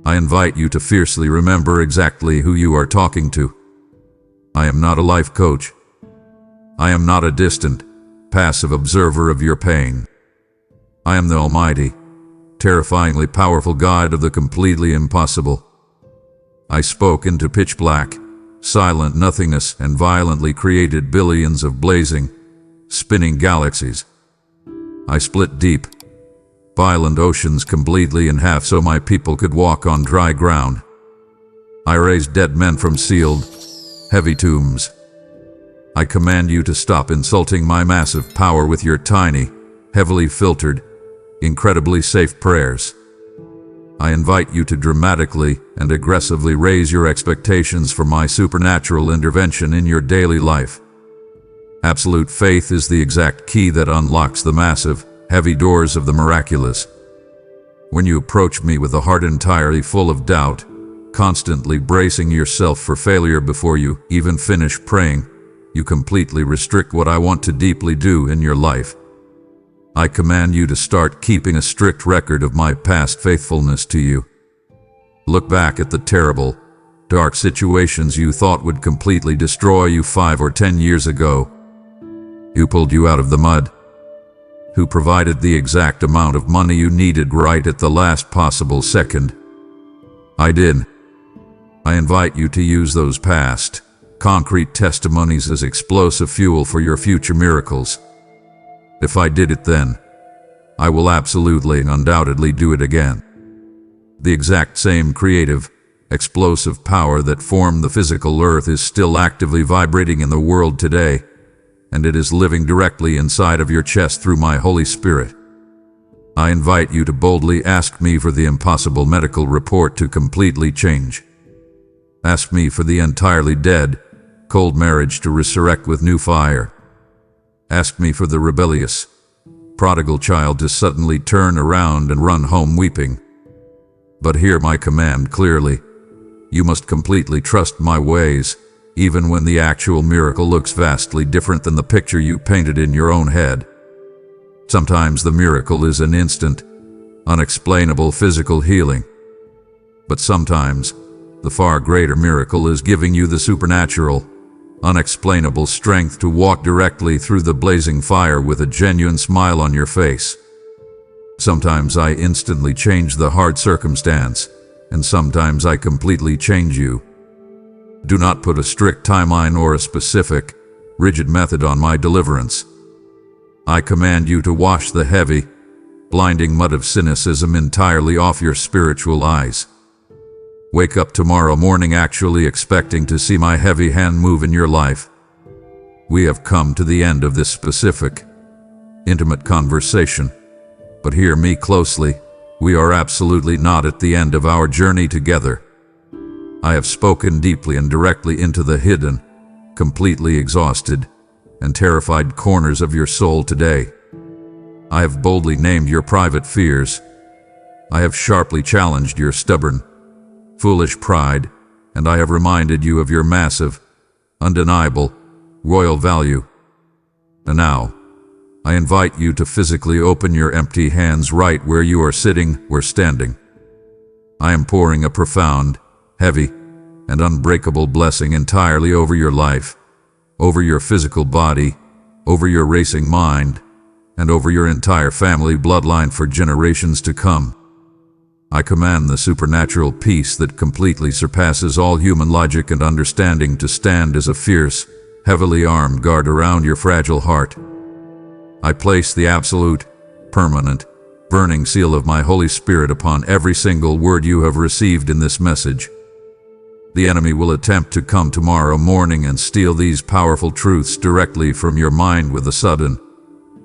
I invite you to fiercely remember exactly who you are talking to. I am not a life coach. I am not a distant, passive observer of your pain. I am the almighty, terrifyingly powerful God of the completely impossible. I spoke into pitch black, silent nothingness and violently created billions of blazing, spinning galaxies. I split deep, violent oceans completely in half so my people could walk on dry ground. I raised dead men from sealed, heavy tombs. I command you to stop insulting my massive power with your tiny, heavily filtered, incredibly safe prayers. I invite you to dramatically and aggressively raise your expectations for my supernatural intervention in your daily life. Absolute faith is the exact key that unlocks the massive, heavy doors of the miraculous. When you approach me with a heart entirely full of doubt, constantly bracing yourself for failure before you even finish praying, you completely restrict what I want to deeply do in your life. I command you to start keeping a strict record of my past faithfulness to you. Look back at the terrible, dark situations you thought would completely destroy you 5 or 10 years ago. Who pulled you out of the mud? Who provided the exact amount of money you needed right at the last possible second? I did. I invite you to use those past, concrete testimonies as explosive fuel for your future miracles. If I did it then, I will absolutely and undoubtedly do it again. The exact same creative, explosive power that formed the physical earth is still actively vibrating in the world today, and it is living directly inside of your chest through my Holy Spirit. I invite you to boldly ask me for the impossible medical report to completely change. Ask me for the entirely dead, cold marriage to resurrect with new fire. Ask me for the rebellious, prodigal child to suddenly turn around and run home weeping. But hear my command clearly. You must completely trust my ways, even when the actual miracle looks vastly different than the picture you painted in your own head. Sometimes the miracle is an instant, unexplainable physical healing. But sometimes, the far greater miracle is giving you the supernatural, unexplainable strength to walk directly through the blazing fire with a genuine smile on your face. Sometimes I instantly change the hard circumstance, and sometimes I completely change you. Do not put a strict timeline or a specific, rigid method on my deliverance. I command you to wash the heavy, blinding mud of cynicism entirely off your spiritual eyes. Wake up tomorrow morning actually expecting to see my heavy hand move in your life. We have come to the end of this specific, intimate conversation. But hear me closely, we are absolutely not at the end of our journey together. I have spoken deeply and directly into the hidden, completely exhausted, and terrified corners of your soul today. I have boldly named your private fears. I have sharply challenged your stubborn, foolish pride, and I have reminded you of your massive, undeniable, royal value. And now, I invite you to physically open your empty hands right where you are sitting or standing. I am pouring a profound, heavy, and unbreakable blessing entirely over your life, over your physical body, over your racing mind, and over your entire family bloodline for generations to come. I command the supernatural peace that completely surpasses all human logic and understanding to stand as a fierce, heavily armed guard around your fragile heart. I place the absolute, permanent, burning seal of my Holy Spirit upon every single word you have received in this message. The enemy will attempt to come tomorrow morning and steal these powerful truths directly from your mind with a sudden,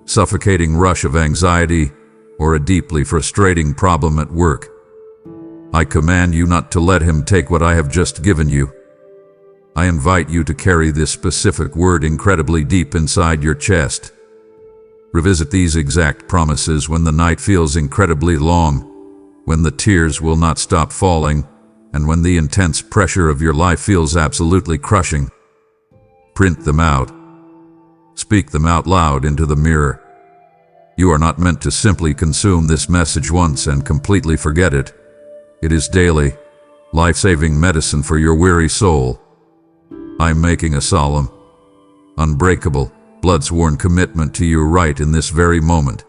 suffocating rush of anxiety or a deeply frustrating problem at work. I command you not to let him take what I have just given you. I invite you to carry this specific word incredibly deep inside your chest. Revisit these exact promises when the night feels incredibly long, when the tears will not stop falling, and when the intense pressure of your life feels absolutely crushing. Print them out. Speak them out loud into the mirror. You are not meant to simply consume this message once and completely forget it. It is daily, life-saving medicine for your weary soul. I am making a solemn, unbreakable, blood-sworn commitment to you right in this very moment.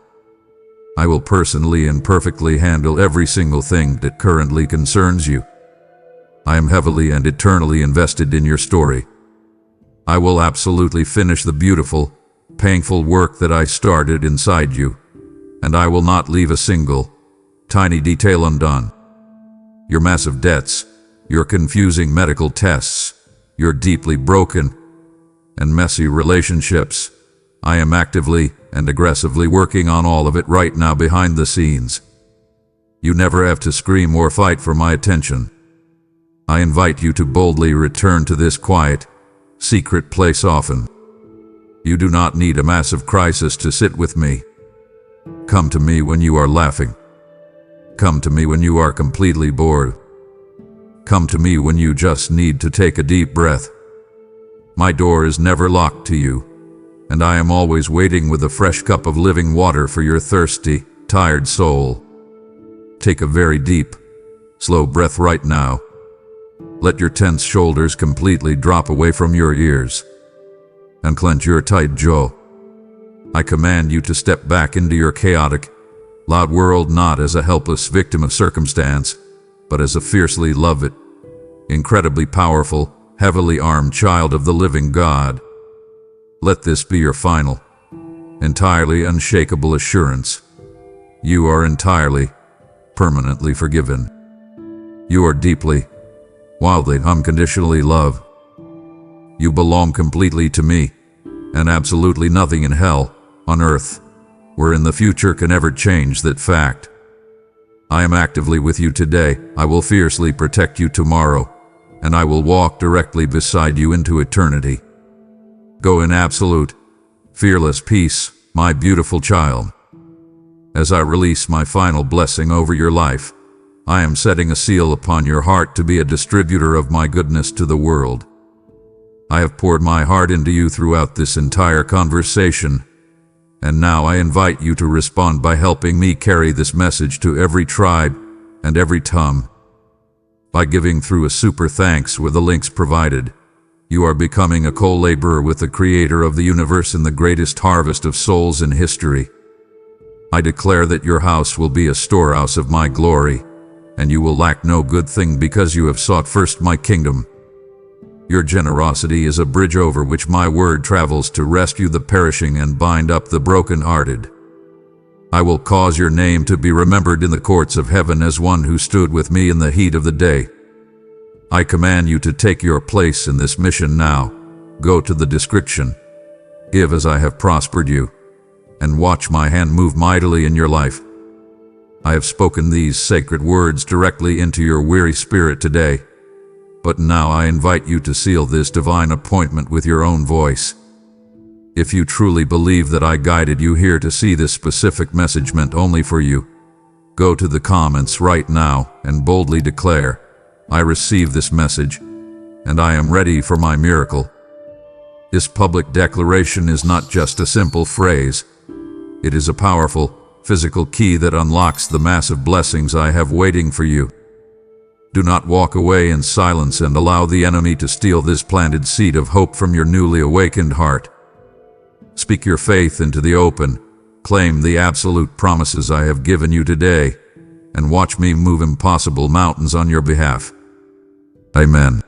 I will personally and perfectly handle every single thing that currently concerns you. I am heavily and eternally invested in your story. I will absolutely finish the beautiful, painful work that I started inside you, and I will not leave a single, tiny detail undone. Your massive debts, your confusing medical tests, your deeply broken and messy relationships, I am actively and aggressively working on all of it right now behind the scenes. You never have to scream or fight for my attention. I invite you to boldly return to this quiet, secret place often. You do not need a massive crisis to sit with me. Come to me when you are laughing. Come to me when you are completely bored. Come to me when you just need to take a deep breath. My door is never locked to you, and I am always waiting with a fresh cup of living water for your thirsty, tired soul. Take a very deep, slow breath right now. Let your tense shoulders completely drop away from your ears, and clench your tight jaw. I command you to step back into your chaotic, loud world not as a helpless victim of circumstance, but as a fiercely loved, incredibly powerful, heavily armed child of the living God. Let this be your final, entirely unshakable assurance. You are entirely, permanently forgiven. You are deeply, wildly, unconditionally loved. You belong completely to me, and absolutely nothing in hell, on earth, or in the future can ever change that fact. I am actively with you today. I will fiercely protect you tomorrow, and I will walk directly beside you into eternity. Go in absolute, fearless peace, my beautiful child. As I release my final blessing over your life, I am setting a seal upon your heart to be a distributor of my goodness to the world. I have poured my heart into you throughout this entire conversation, and now I invite you to respond by helping me carry this message to every tribe and every tongue. By giving through a super thanks with the links provided, you are becoming a co-laborer with the Creator of the universe in the greatest harvest of souls in history. I declare that your house will be a storehouse of my glory, and you will lack no good thing because you have sought first my kingdom. Your generosity is a bridge over which my word travels to rescue the perishing and bind up the broken-hearted. I will cause your name to be remembered in the courts of heaven as one who stood with me in the heat of the day. I command you to take your place in this mission now. Go to the description, give as I have prospered you, and watch my hand move mightily in your life. I have spoken these sacred words directly into your weary spirit today, but now I invite you to seal this divine appointment with your own voice. If you truly believe that I guided you here to see this specific message meant only for you, go to the comments right now and boldly declare, I receive this message, and I am ready for my miracle. This public declaration is not just a simple phrase. It is a powerful, physical key that unlocks the massive blessings I have waiting for you. Do not walk away in silence and allow the enemy to steal this planted seed of hope from your newly awakened heart. Speak your faith into the open, claim the absolute promises I have given you today, and watch me move impossible mountains on your behalf. Amen.